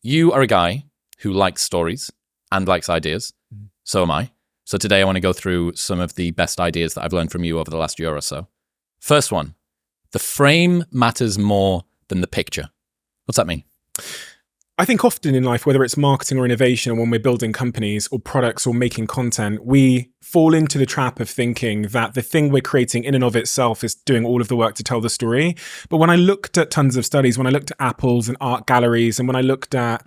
you are a guy who likes stories and likes ideas. So am I. So today I want to go through some of the best ideas that I've learned from you over the last year or so. First one, the frame matters more than the picture. What's that mean? I think often in life, whether it's marketing or innovation, or when we're building companies or products or making content, we fall into the trap of thinking that the thing we're creating in and of itself is doing all of the work to tell the story. But when I looked at tons of studies, when I looked at Apple's and art galleries, and when I looked at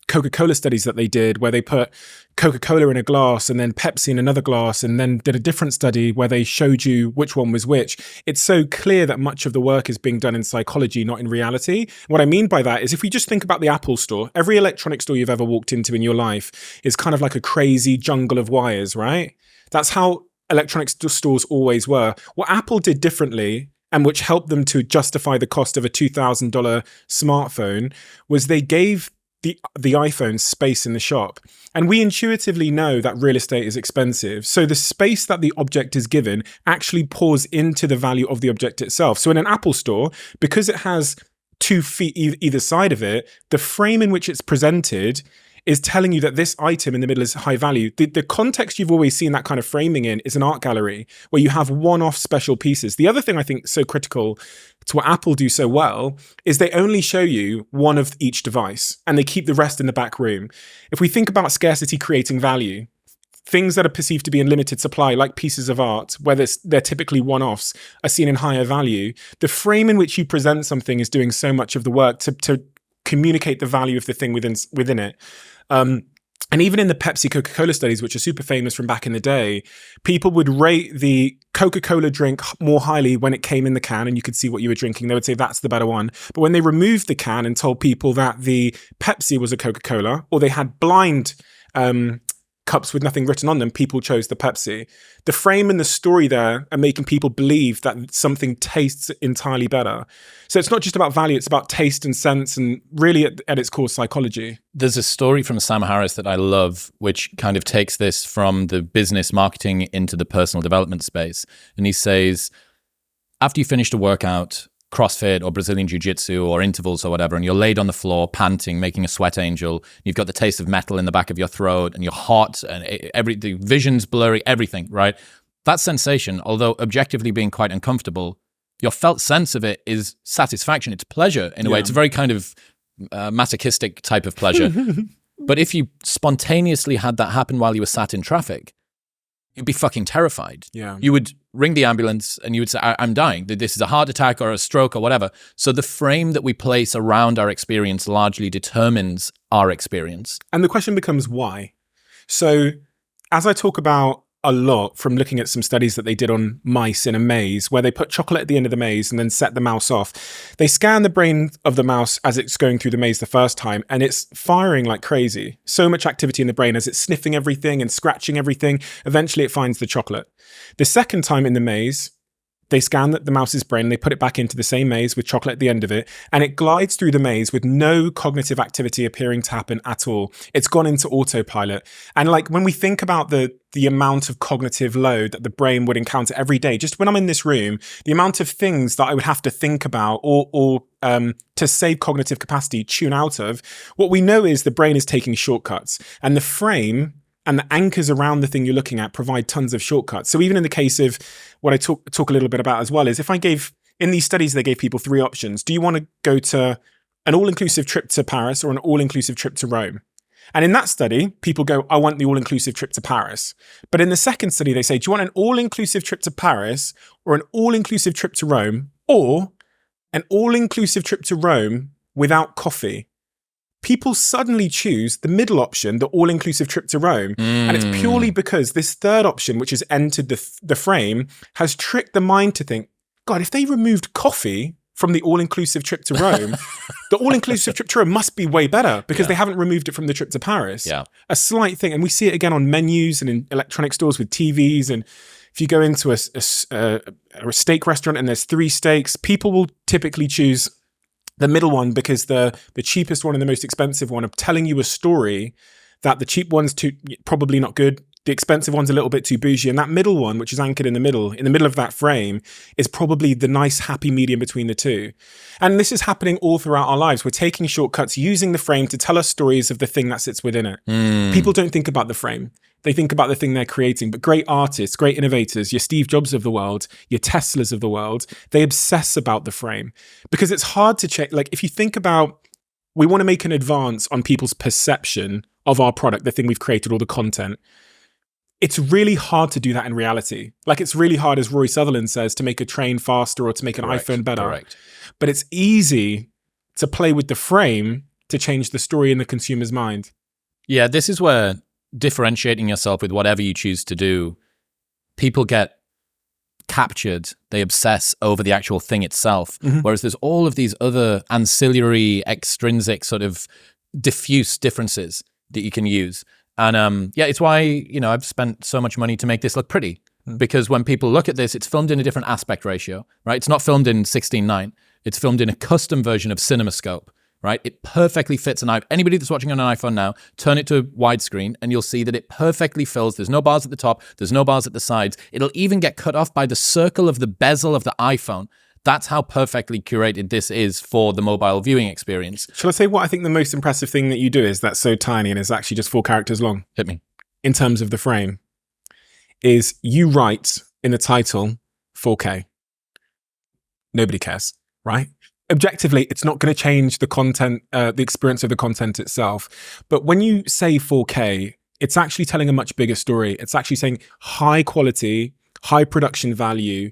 Coca-Cola studies that they did, where they put Coca-Cola in a glass and then Pepsi in another glass, and then did a different study where they showed you which one was which. It's so clear that much of the work is being done in psychology, not in reality. What I mean by that is if we just think about the Apple store, every electronic store you've ever walked into in your life is kind of like a crazy jungle of wires, right? That's how electronic stores always were. What Apple did differently, and which helped them to justify the cost of a $2,000 smartphone, was they gave the iPhone space in the shop. And we intuitively know that real estate is expensive. So the space that the object is given actually pours into the value of the object itself. So in an Apple store, because it has 2 feet either side of it, the frame in which it's presented is telling you that this item in the middle is high value. The context you've always seen that kind of framing in is an art gallery where you have one-off special pieces. The other thing I think is so critical to what Apple do so well is they only show you one of each device and they keep the rest in the back room. If we think about scarcity creating value, things that are perceived to be in limited supply, like pieces of art, whether they're typically one-offs, are seen in higher value. The frame in which you present something is doing so much of the work to communicate the value of the thing within it. And even in the Pepsi Coca-Cola studies, which are super famous from back in the day, people would rate the Coca-Cola drink more highly when it came in the can and you could see what you were drinking. They would say that's the better one. But when they removed the can and told people that the Pepsi was a Coca-Cola, or they had blind cups with nothing written on them, people chose the Pepsi. The frame and the story there are making people believe that something tastes entirely better. So it's not just about value, it's about taste and sense, and really at its core, psychology. There's a story from Sam Harris that I love, which kind of takes this from the business marketing into the personal development space. And he says, after you finished a workout, CrossFit or Brazilian Jiu-Jitsu or intervals or whatever, and you're laid on the floor panting, making a sweat angel, you've got the taste of metal in the back of your throat and you're hot and the vision's blurry, everything, right? That sensation, although objectively being quite uncomfortable, your felt sense of it is satisfaction. It's pleasure in a way. It's a very kind of masochistic type of pleasure. But if you spontaneously had that happen while you were sat in traffic, you'd be fucking terrified. Yeah. You would ring the ambulance and you would say, I'm dying. This is a heart attack or a stroke or whatever. So the frame that we place around our experience largely determines our experience. And the question becomes why? So as I talk about a lot from looking at some studies that they did on mice in a maze, where they put chocolate at the end of the maze and then set the mouse off. They scan the brain of the mouse as it's going through the maze the first time, and it's firing like crazy. So much activity in the brain as it's sniffing everything and scratching everything. Eventually it finds the chocolate. The second time in the maze, they scan the mouse's brain, they put it back into the same maze with chocolate at the end of it, and it glides through the maze with no cognitive activity appearing to happen at all. It's gone into autopilot. And like when we think about the amount of cognitive load that the brain would encounter every day, just when I'm in this room, the amount of things that I would have to think about or to save cognitive capacity, tune out of, what we know is the brain is taking shortcuts, and the frame and the anchors around the thing you're looking at provide tons of shortcuts. So even in the case of what I talk a little bit about as well is if I gave, in these studies, they gave people 3 options. Do you want to go to an all-inclusive trip to Paris or an all-inclusive trip to Rome? And in that study, people go, I want the all-inclusive trip to Paris. But in the second study, they say, do you want an all-inclusive trip to Paris or an all-inclusive trip to Rome or an all-inclusive trip to Rome without coffee? People suddenly choose the middle option, the all-inclusive trip to Rome. And it's purely because this third option, which has entered the frame, has tricked the mind to think, God, if they removed coffee from the all-inclusive trip to Rome, the all-inclusive trip to Rome must be way better because they haven't removed it from the trip to Paris. Yeah. A slight thing. And we see it again on menus and in electronic stores with TVs. And if you go into a steak restaurant and there's 3 steaks, people will typically choose the middle one because the cheapest one and the most expensive one are telling you a story that the cheap one's probably not good, The expensive one's a little bit too bougie. And that middle one, which is anchored in the middle of that frame, is probably the nice, happy medium between the two. And this is happening all throughout our lives. We're taking shortcuts, using the frame to tell us stories of the thing that sits within it. People don't think about the frame. They think about the thing they're creating. But great artists, great innovators, your Steve Jobs of the world, your Teslas of the world, they obsess about the frame. Because it's hard to check. Like, if you think about, we want to make an advance on people's perception of our product, the thing we've created, or the content. It's really hard to do that in reality. Like, it's really hard, as Rory Sutherland says, to make a train faster or to make an iPhone better. Correct. But it's easy to play with the frame to change the story in the consumer's mind. Yeah, this is where differentiating yourself with whatever you choose to do, people get captured. They obsess over the actual thing itself. Whereas there's all of these other ancillary, extrinsic, sort of diffuse differences that you can use. And it's why, I've spent so much money to make this look pretty. Because when people look at this, it's filmed in a different aspect ratio, right? It's not filmed in 16:9. It's filmed in a custom version of CinemaScope, right? It perfectly fits an iPhone. Anybody that's watching on an iPhone now, turn it to widescreen and you'll see that it perfectly fills. There's no bars at the top. There's no bars at the sides. It'll even get cut off by the circle of the bezel of the iPhone. That's how perfectly curated this is for the mobile viewing experience. Shall I say what I think the most impressive thing that you do is that's so tiny and is actually just 4 characters long? Hit me. In terms of the frame, is you write in the title 4K. Nobody cares, right? Objectively, it's not going to change the content, the experience of the content itself. But when you say 4K, it's actually telling a much bigger story. It's actually saying high quality, high production value,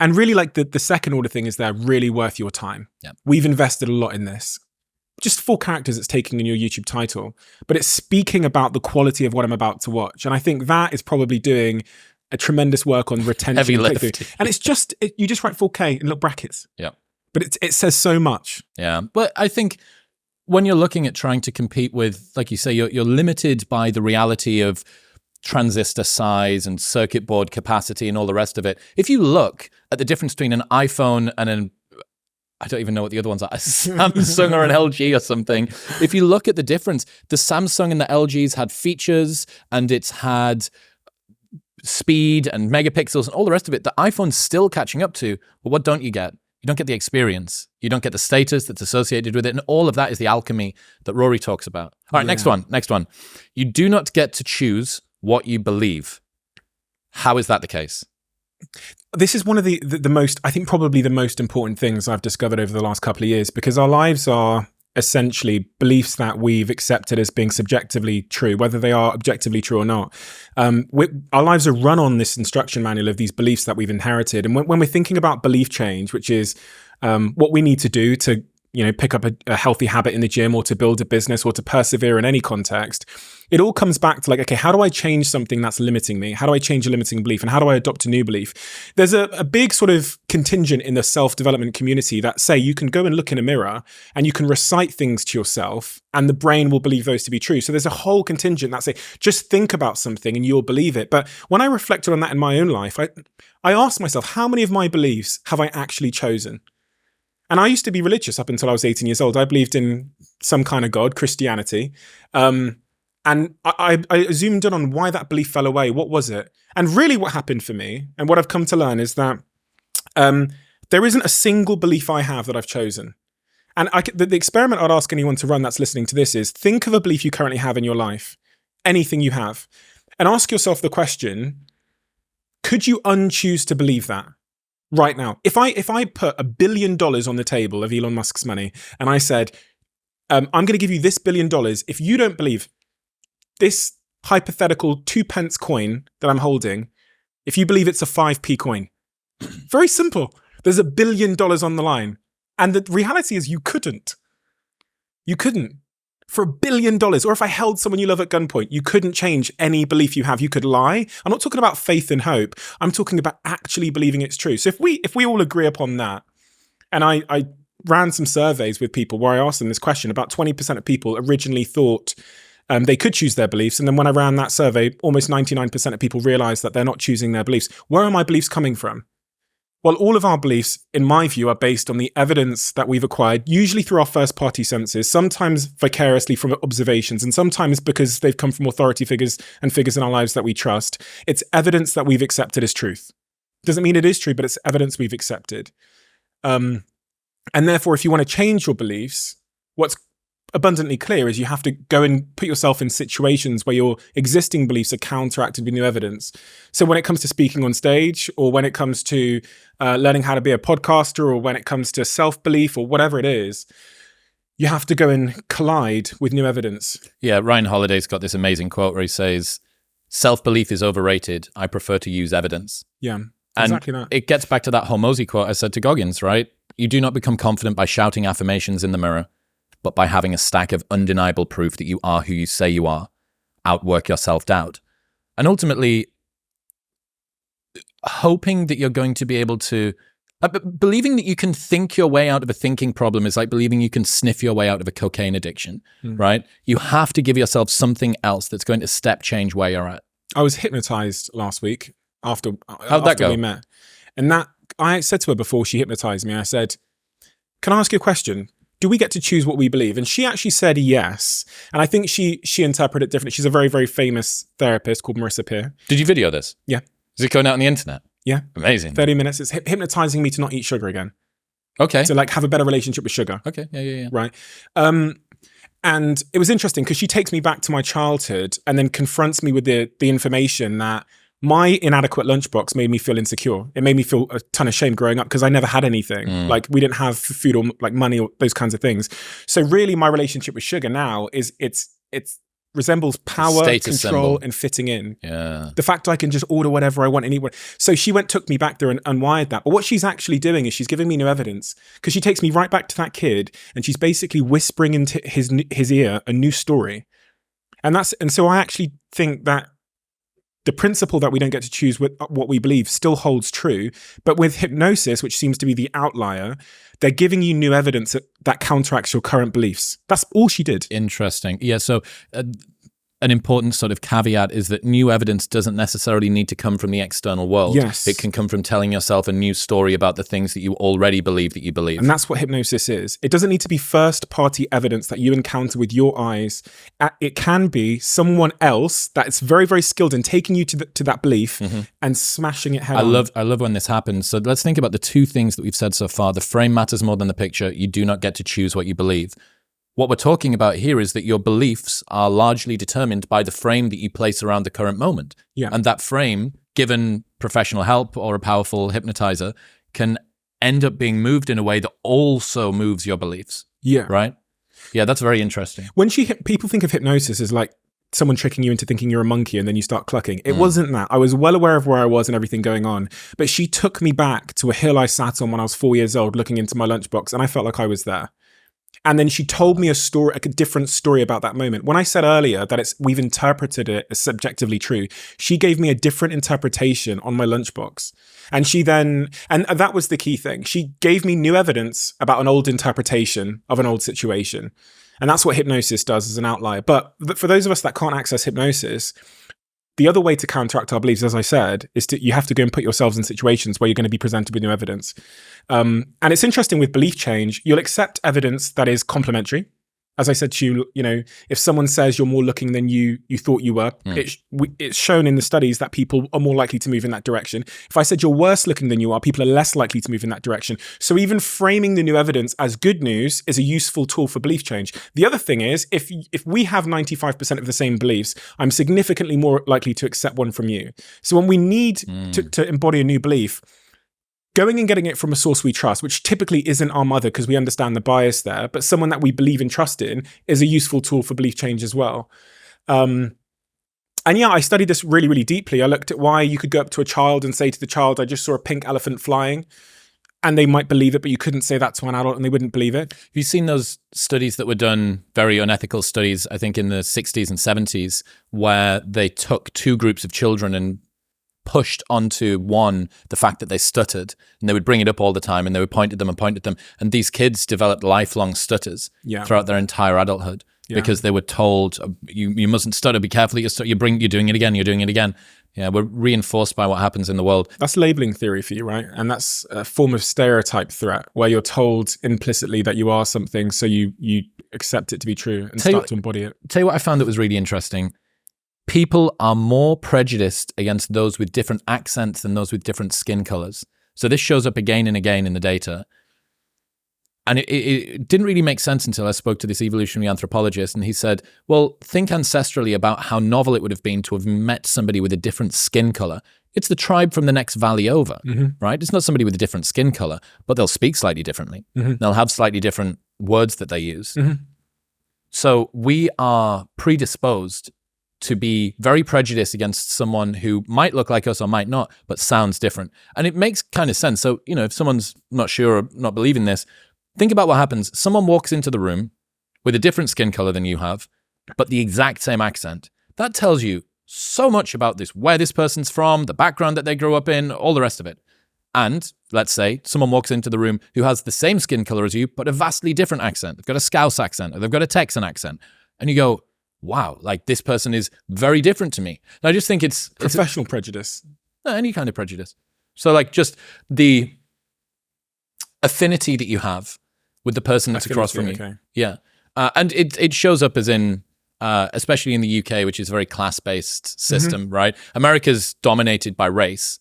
and really, like, the second order thing is they're really worth your time. Yep. We've invested a lot in this. Just 4 characters it's taking in your YouTube title, but it's speaking about the quality of what I'm about to watch. And I think that is probably doing a tremendous work on retention. Heavy lift. And it's just, you just write 4K in little brackets. Yeah. But it says so much. Yeah. But I think when you're looking at trying to compete with, like you say, you're limited by the reality of transistor size and circuit board capacity and all the rest of it. If you look at the difference between an iPhone and I don't even know what the other ones are, a Samsung or an LG or something. If you look at the difference, the Samsung and the LGs had features and it's had speed and megapixels and all the rest of it. The iPhone's still catching up to, well, what don't you get? You don't get the experience. You don't get the status that's associated with it. And all of that is the alchemy that Rory talks about. All right, next one. You do not get to choose what you believe. How is that the case? This is one of the most, I think probably the most important things I've discovered over the last couple of years, because our lives are essentially beliefs that we've accepted as being subjectively true, whether they are objectively true or not. Our lives are run on this instruction manual of these beliefs that we've inherited. And when we're thinking about belief change, which is what we need to do to pick up a healthy habit in the gym or to build a business or to persevere in any context, it all comes back to like, okay, how do I change something that's limiting me? How do I change a limiting belief? And how do I adopt a new belief? There's a big sort of contingent in the self-development community that say you can go and look in a mirror and you can recite things to yourself and the brain will believe those to be true. So there's a whole contingent that say, just think about something and you'll believe it. But when I reflected on that in my own life, I asked myself, how many of my beliefs have I actually chosen? And I used to be religious up until I was 18 years old. I believed in some kind of God, Christianity. And I zoomed in on why that belief fell away. What was it? And really what happened for me, and what I've come to learn, is that there isn't a single belief I have that I've chosen. And the experiment I'd ask anyone to run that's listening to this is, think of a belief you currently have in your life, anything you have, and ask yourself the question, could you unchoose to believe that? Right now, if I put $1 billion on the table of Elon Musk's money and I said, I'm going to give you this $1 billion if you don't believe this hypothetical 2p coin that I'm holding, if you believe it's a 5p coin. Very simple. There's $1 billion on the line. And the reality is you couldn't. You couldn't. For $1 billion, or if I held someone you love at gunpoint, you couldn't change any belief you have. You could lie. I'm not talking about faith and hope. I'm talking about actually believing it's true. So if we all agree upon that, and I ran some surveys with people where I asked them this question, about 20% of people originally thought they could choose their beliefs. And then when I ran that survey, almost 99% of people realized that they're not choosing their beliefs. Where are my beliefs coming from? Well, all of our beliefs, in my view, are based on the evidence that we've acquired, usually through our first-party senses, sometimes vicariously from observations, and sometimes because they've come from authority figures and figures in our lives that we trust. It's evidence that we've accepted as truth. Doesn't mean it is true, but it's evidence we've accepted. And therefore, if you want to change your beliefs, what's abundantly clear is you have to go and put yourself in situations where your existing beliefs are counteracted with new evidence. So when it comes to speaking on stage, or when it comes to learning how to be a podcaster, or when it comes to self-belief or whatever it is, you have to go and collide with new evidence. Yeah, Ryan Holiday's got this amazing quote where he says, self-belief is overrated. I prefer to use evidence. Yeah, and exactly that. It gets back to that Hormozy quote I said to Goggins, right? You do not become confident by shouting affirmations in the mirror, but by having a stack of undeniable proof that you are who you say you are. Outwork your self-doubt. And ultimately, hoping that you're going to be able to... believing that you can think your way out of a thinking problem is like believing you can sniff your way out of a cocaine addiction, right? You have to give yourself something else that's going to step change where you're at. I was hypnotized last week after that go? we met. And that I said to her before she hypnotized me, I said, can I ask you a question? Do we get to choose what we believe? And she actually said yes. And I think she interpreted it differently. She's a very, very famous therapist called Marissa Peer. Did you video this? Yeah. Is it going out on the internet? Yeah. Amazing. 30 minutes. It's hypnotizing me to not eat sugar again. Okay. To like have a better relationship with sugar. Okay. Yeah. Right. And it was interesting because she takes me back to my childhood and then confronts me with the information that my inadequate lunchbox made me feel insecure. It made me feel a ton of shame growing up because I never had anything. Like we didn't have food or like money or those kinds of things. So really my relationship with sugar now is it's resembles power, control, symbol. and fitting in. Yeah. The fact I can just order whatever I want anywhere. So she took me back there and unwired that. But what she's actually doing is she's giving me new evidence because she takes me right back to that kid and she's basically whispering into his ear a new story. And so I actually think that the principle that we don't get to choose what we believe still holds true. But with hypnosis, which seems to be the outlier, they're giving you new evidence that counteracts your current beliefs. That's all she did. Interesting. Yeah, so an important sort of caveat is that new evidence doesn't necessarily need to come from the external world. Yes. It can come from telling yourself a new story about the things that you already believe that you believe. And that's what hypnosis is. It doesn't need to be first-party evidence that you encounter with your eyes. It can be someone else that's very, very skilled in taking you to that belief and smashing it head on. I love when this happens. So let's think about the two things that we've said so far. The frame matters more than the picture. You do not get to choose what you believe. What we're talking about here is that your beliefs are largely determined by the frame that you place around the current moment. Yeah. And that frame, given professional help or a powerful hypnotizer, can end up being moved in a way that also moves your beliefs. Yeah. Right? Yeah, that's very interesting. When people think of hypnosis as like someone tricking you into thinking you're a monkey and then you start clucking. It wasn't that. I was well aware of where I was and everything going on. But she took me back to a hill I sat on when I was 4 years old looking into my lunchbox and I felt like I was there. And then she told me a different story about that moment. When I said earlier that we've interpreted it as subjectively true, she gave me a different interpretation on my lunchbox. And and that was the key thing. She gave me new evidence about an old interpretation of an old situation. And that's what hypnosis does as an outlier. But for those of us that can't access hypnosis, the other way to counteract our beliefs, as I said, is you have to go and put yourselves in situations where you're going to be presented with new evidence. And it's interesting with belief change, you'll accept evidence that is complementary. As I said to you, if someone says you're more looking than you thought you were, it's shown in the studies that people are more likely to move in that direction. If I said you're worse looking than you are, people are less likely to move in that direction. So even framing the new evidence as good news is a useful tool for belief change. The other thing is, if we have 95% of the same beliefs, I'm significantly more likely to accept one from you. So when we need to embody a new belief, going and getting it from a source we trust, which typically isn't our mother because we understand the bias there, but someone that we believe and trust in is a useful tool for belief change as well. And yeah, I studied this really, really deeply. I looked at why you could go up to a child and say to the child, I just saw a pink elephant flying. And they might believe it, but you couldn't say that to an adult and they wouldn't believe it. Have you seen those studies that were done, very unethical studies, I think in the 60s and 70s, where they took two groups of children and pushed onto one the fact that they stuttered, and they would bring it up all the time and they would point at them, and these kids developed lifelong stutters throughout their entire adulthood because they were told you mustn't stutter, be careful, you're doing it again, Yeah, we're reinforced by what happens in the world. That's labeling theory for you, right? And that's a form of stereotype threat where you're told implicitly that you are something, so you accept it to be true and start to embody it. Tell you what I found that was really interesting. People are more prejudiced against those with different accents than those with different skin colors. So this shows up again and again in the data. And it didn't really make sense until I spoke to this evolutionary anthropologist, and he said, well, think ancestrally about how novel it would have been to have met somebody with a different skin color. It's the tribe from the next valley over, right? It's not somebody with a different skin color, but they'll speak slightly differently. They'll have slightly different words that they use. So we are predisposed to be very prejudiced against someone who might look like us or might not, but sounds different. And it makes kind of sense. So, if someone's not sure or not believing this, think about what happens. Someone walks into the room with a different skin color than you have, but the exact same accent. That tells you so much about this, where this person's from, the background that they grew up in, all the rest of it. And let's say someone walks into the room who has the same skin color as you, but a vastly different accent. They've got a Scouse accent, or they've got a Texan accent. And you go, wow, like this person is very different to me. And I just think it's professional prejudice. Any kind of prejudice. So like just the affinity that you have with the person that's across from you. Okay. Yeah. And it shows up as in, especially in the UK, which is a very class-based system, right? America's dominated by race,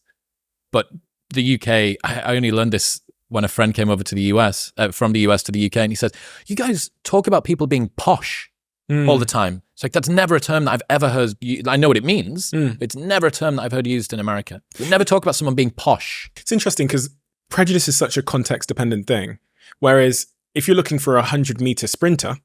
but the UK, I only learned this when a friend came over to the US, from the US to the UK, and he says, you guys talk about people being posh all the time. It's like, that's never a term that I've ever heard. I know what it means. But it's never a term that I've heard used in America. We never talk about someone being posh. It's interesting because prejudice is such a context-dependent thing. Whereas if you're looking for a 100-meter sprinter,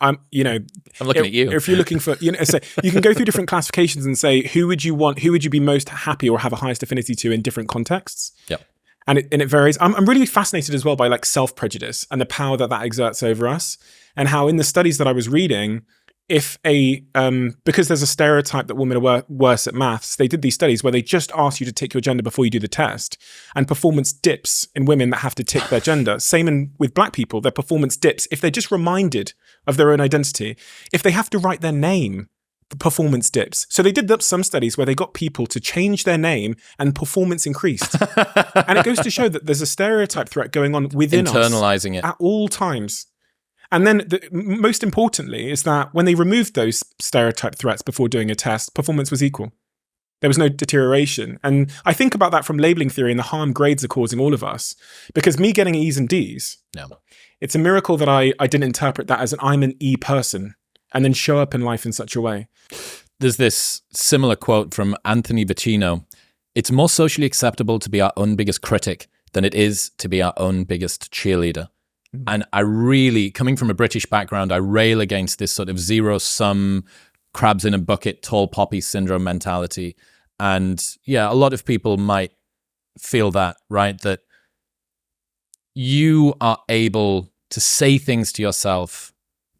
I'm looking at you. If you're looking for, so you can go through different classifications and say, who would you be most happy or have a highest affinity to in different contexts? Yep. And it varies. I'm really fascinated as well by like self-prejudice and the power that exerts over us, and how in the studies that I was reading, if because there's a stereotype that women are worse at maths, they did these studies where they just ask you to tick your gender before you do the test, and performance dips in women that have to tick their gender. Same with black people, their performance dips if they're just reminded of their own identity. If they have to write their name, the performance dips. So they did some studies where they got people to change their name and performance increased. And it goes to show that there's a stereotype threat going on within us. Internalizing it. At all times. And then most importantly is that when they removed those stereotype threats before doing a test, performance was equal. There was no deterioration. And I think about that from labeling theory and the harm grades are causing all of us. Because me getting E's and D's, it's a miracle that I didn't interpret that as I'm an E person and then show up in life in such a way. There's this similar quote from Anthony Vicino. It's more socially acceptable to be our own biggest critic than it is to be our own biggest cheerleader. And I really, coming from a British background, I rail against this sort of zero-sum, crabs in a bucket, tall poppy syndrome mentality. And yeah, a lot of people might feel that, right? That you are able to say things to yourself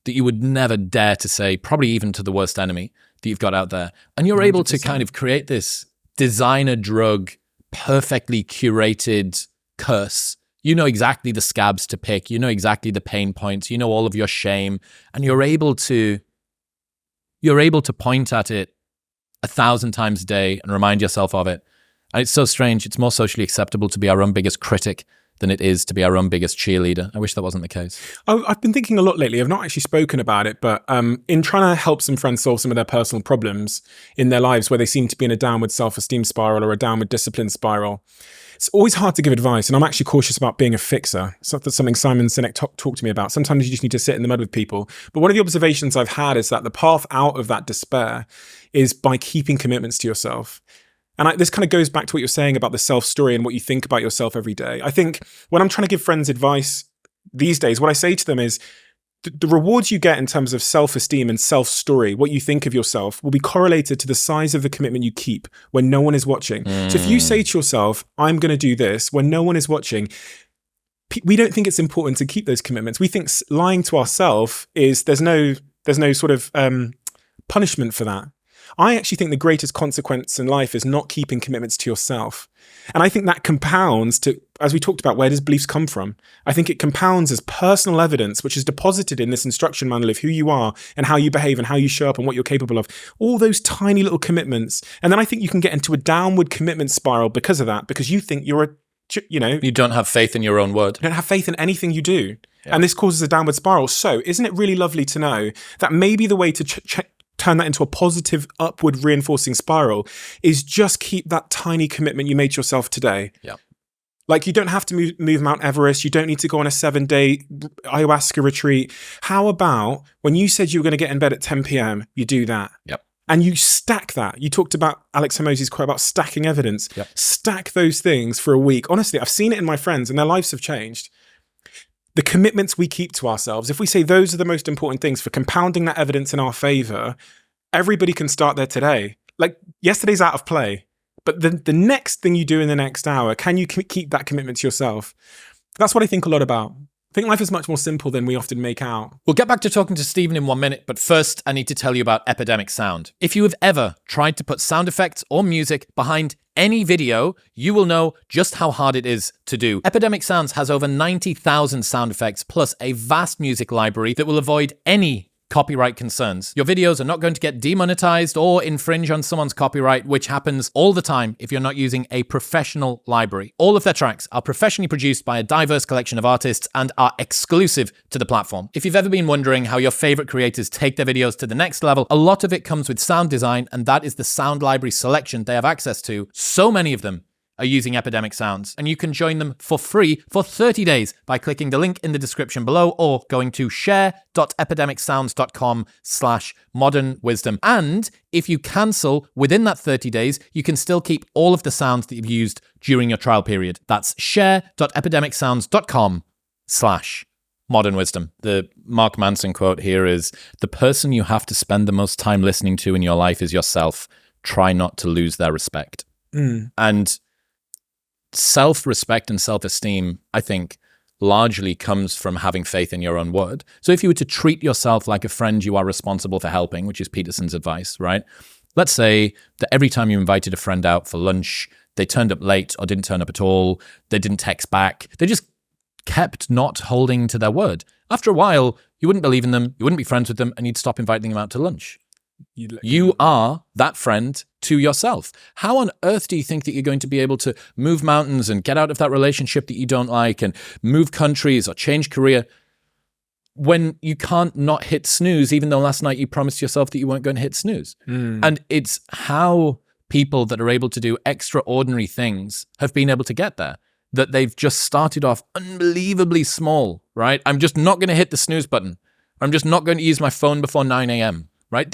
that you would never dare to say, probably even to the worst enemy that you've got out there. And you're 100%. Able to kind of create this designer drug, perfectly curated curse. You know exactly the scabs to pick. You know exactly the pain points. You know all of your shame. And you're able to point at it 1,000 times a day and remind yourself of it. And it's so strange. It's more socially acceptable to be our own biggest critic than it is to be our own biggest cheerleader. I wish that wasn't the case. I've been thinking a lot lately. I've not actually spoken about it, but in trying to help some friends solve some of their personal problems in their lives where they seem to be in a downward self-esteem spiral or a downward discipline spiral, it's always hard to give advice. And I'm actually cautious about being a fixer. So that's something Simon Sinek talked to me about. Sometimes you just need to sit in the mud with people. But one of the observations I've had is that the path out of that despair is by keeping commitments to yourself. And this kind of goes back to what you're saying about the self-story and what you think about yourself every day. I think when I'm trying to give friends advice these days, what I say to them is the rewards you get in terms of self-esteem and self-story, what you think of yourself, will be correlated to the size of the commitment you keep when no one is watching. So if you say to yourself, I'm going to do this when no one is watching, we don't think it's important to keep those commitments. We think lying to ourselves is there's no sort of punishment for that. I actually think the greatest consequence in life is not keeping commitments to yourself. And I think that compounds to as we talked about, where does beliefs come from? I think it compounds as personal evidence, which is deposited in this instruction manual of who you are and how you behave and how you show up and what you're capable of. All those tiny little commitments. And then I think you can get into a downward commitment spiral because of that, because you think you don't have faith in your own word. You don't have faith in anything you do. Yeah. And this causes a downward spiral. So isn't it really lovely to know that maybe the way to turn that into a positive upward reinforcing spiral is just keep that tiny commitment you made to yourself today. Yeah. Like, you don't have to move Mount Everest. You don't need to go on a 7-day ayahuasca retreat. How about when you said you were going to get in bed at 10 p.m., you do that? Yep. And you stack that. You talked about Alex Hormozi's quote about stacking evidence. Yep. Stack those things for a week. Honestly, I've seen it in my friends and their lives have changed. The commitments we keep to ourselves, if we say those are the most important things for compounding that evidence in our favor, everybody can start there today. Like, yesterday's out of play. But the next thing you do in the next hour, can you keep that commitment to yourself? That's what I think a lot about. I think life is much more simple than we often make out. We'll get back to talking to Stephen in 1 minute, but first I need to tell you about Epidemic Sound. If you have ever tried to put sound effects or music behind any video, you will know just how hard it is to do. Epidemic Sounds has over 90,000 sound effects plus a vast music library that will avoid any copyright concerns. Your videos are not going to get demonetized or infringe on someone's copyright, which happens all the time if you're not using a professional library. All of their tracks are professionally produced by a diverse collection of artists and are exclusive to the platform. If you've ever been wondering how your favorite creators take their videos to the next level, a lot of it comes with sound design, and that is the sound library selection they have access to. So many of them are using Epidemic Sounds, and you can join them for free for 30 days by clicking the link in the description below or going to share.epidemicsounds.com/modernwisdom. And if you cancel within that 30 days, you can still keep all of the sounds that you've used during your trial period. That's share.epidemicsounds.com/modernwisdom. The Mark Manson quote here is, "The person you have to spend the most time listening to in your life is yourself. Try not to lose their respect." And self-respect and self-esteem, I think, largely comes from having faith in your own word. So if you were to treat yourself like a friend you are responsible for helping, which is Peterson's advice, right? Let's say that every time you invited a friend out for lunch, they turned up late or didn't turn up at all, they didn't text back, they just kept not holding to their word. After a while, you wouldn't believe in them, you wouldn't be friends with them, and you'd stop inviting them out to lunch. You are that friend to yourself. How on earth do you think that you're going to be able to move mountains and get out of that relationship that you don't like and move countries or change career when you can't not hit snooze, even though last night you promised yourself that you weren't going to hit snooze? And it's how people that are able to do extraordinary things have been able to get there, that they've just started off unbelievably small, right? I'm just not going to hit the snooze button. I'm just not going to use my phone before 9 a.m., right?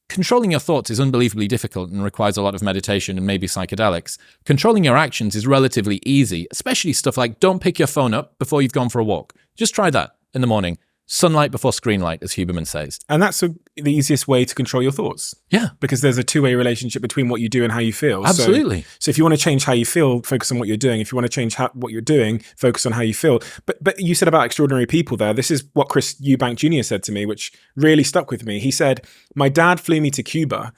Controlling your thoughts is unbelievably difficult and requires a lot of meditation and maybe psychedelics. Controlling your actions is relatively easy, especially stuff like don't pick your phone up before you've gone for a walk. Just try that in the morning. Sunlight before screen light, as Huberman says. And that's the easiest way to control your thoughts. Yeah. Because there's a two-way relationship between what you do and how you feel. Absolutely. So if you want to change how you feel, focus on what you're doing. If you want to change what you're doing, focus on how you feel. But you said about extraordinary people there. This is what Chris Eubank Jr. said to me, which really stuck with me. He said, my dad flew me to Cuba.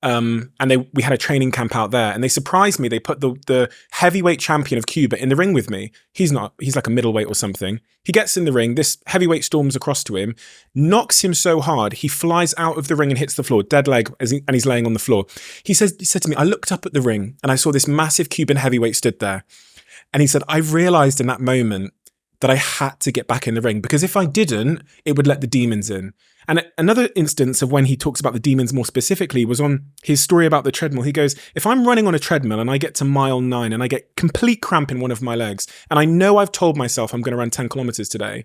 And we had a training camp out there, and they surprised me. They put the heavyweight champion of Cuba in the ring with me. He's like a middleweight or something. He gets in the ring. This heavyweight storms across to him, knocks him so hard, he flies out of the ring and hits the floor, dead leg, and he's laying on the floor. He said to me, I looked up at the ring and I saw this massive Cuban heavyweight stood there. And he said, I realized in that moment that I had to get back in the ring, because if I didn't, it would let the demons in. And another instance of when he talks about the demons more specifically was on his story about the treadmill. He goes, if I'm running on a treadmill and I get to mile 9 and I get complete cramp in one of my legs, and I know I've told myself I'm going to run 10 kilometers today,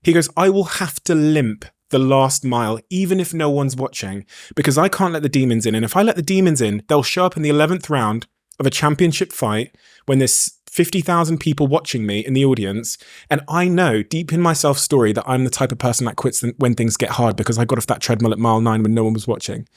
he goes, I will have to limp the last mile, even if no one's watching, because I can't let the demons in. And if I let the demons in, they'll show up in the 11th round of a championship fight when there's 50,000 people watching me in the audience. And I know deep in my self-story that I'm the type of person that quits when things get hard because I got off that treadmill at mile 9 when no one was watching.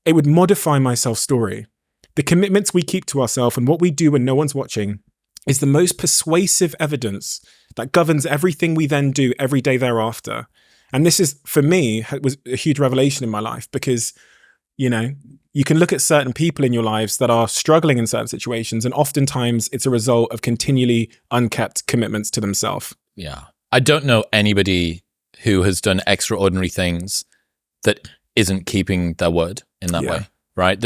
It would modify my self-story. The commitments we keep to ourselves and what we do when no one's watching is the most persuasive evidence that governs everything we then do every day thereafter. And this is, for me, was a huge revelation in my life, because You know, you can look at certain people in your lives that are struggling in certain situations, and oftentimes it's a result of continually unkept commitments to themselves. Yeah. I don't know anybody who has done extraordinary things that isn't keeping their word in that way, right?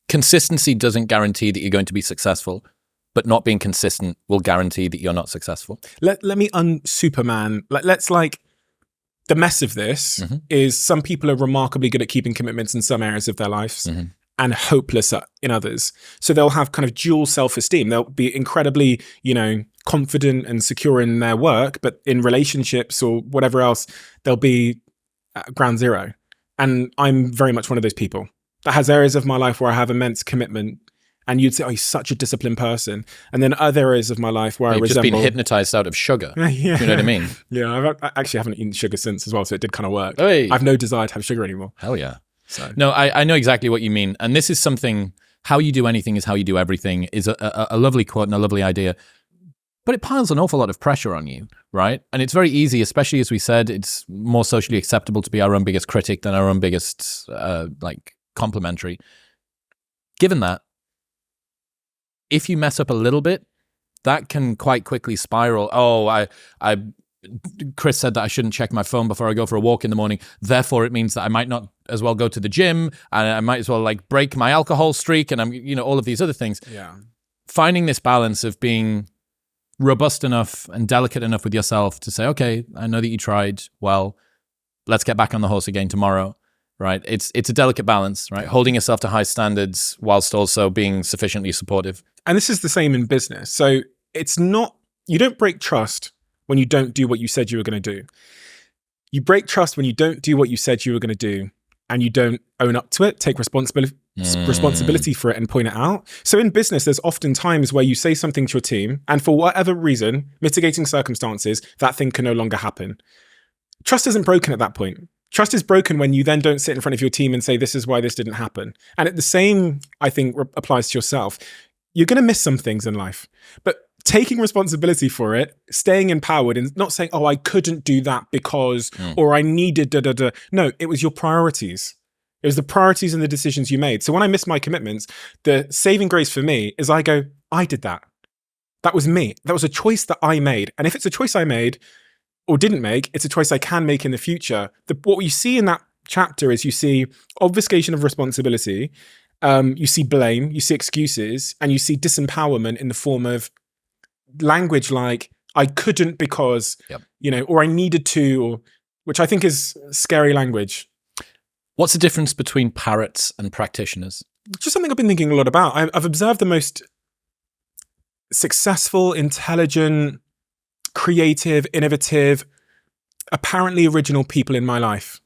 Consistency doesn't guarantee that you're going to be successful, but not being consistent will guarantee that you're not successful. Let me un-Superman. Let's the mess of this is some people are remarkably good at keeping commitments in some areas of their lives and hopeless in others. So they'll have kind of dual self-esteem. They'll be incredibly, confident and secure in their work, but in relationships or whatever else, they'll be at ground zero. And I'm very much one of those people that has areas of my life where I have immense commitment. And you'd say, oh, he's such a disciplined person. And then other areas of my life where I resemble... You've just been hypnotized out of sugar. Yeah. You know what I mean? Yeah, I actually haven't eaten sugar since as well, so it did kind of work. Hey. I have no desire to have sugar anymore. Hell yeah. So. No, I know exactly what you mean. And this is something, how you do anything is how you do everything, is a lovely quote and a lovely idea. But it piles an awful lot of pressure on you, right? And it's very easy, especially as we said, it's more socially acceptable to be our own biggest critic than our own biggest, complimentary. Given that, if you mess up a little bit, that can quite quickly spiral. Oh, Chris said that I shouldn't check my phone before I go for a walk in the morning. Therefore, it means that I might not as well go to the gym, and I might as well break my alcohol streak, and I'm, all of these other things. Yeah. Finding this balance of being robust enough and delicate enough with yourself to say, okay, I know that you tried. Well, let's get back on the horse again tomorrow. Right. It's a delicate balance, right? Holding yourself to high standards whilst also being sufficiently supportive. And this is the same in business. So it's not, you don't break trust when you don't do what you said you were going to do. You break trust when you don't do what you said you were going to do and you don't own up to it, take responsibility for it and point it out. So in business, there's often times where you say something to your team and for whatever reason, mitigating circumstances, that thing can no longer happen. Trust isn't broken at that point. Trust is broken when you then don't sit in front of your team and say, this is why this didn't happen. And the same, I think, applies to yourself. You're going to miss some things in life, but taking responsibility for it, staying empowered and not saying, oh, I couldn't do that because, or I needed da. No, it was your priorities. It was the priorities and the decisions you made. So when I miss my commitments, the saving grace for me is I go, I did that. That was me. That was a choice that I made. And if it's a choice I made, or didn't make, it's a choice I can make in the future. What you see in that chapter is you see obfuscation of responsibility, you see blame, you see excuses, and you see disempowerment in the form of language like, I couldn't because, or I needed to, or, which I think is scary language. What's the difference between parrots and practitioners? Just something I've been thinking a lot about. I've observed the most successful, intelligent, creative, innovative, apparently original people in my life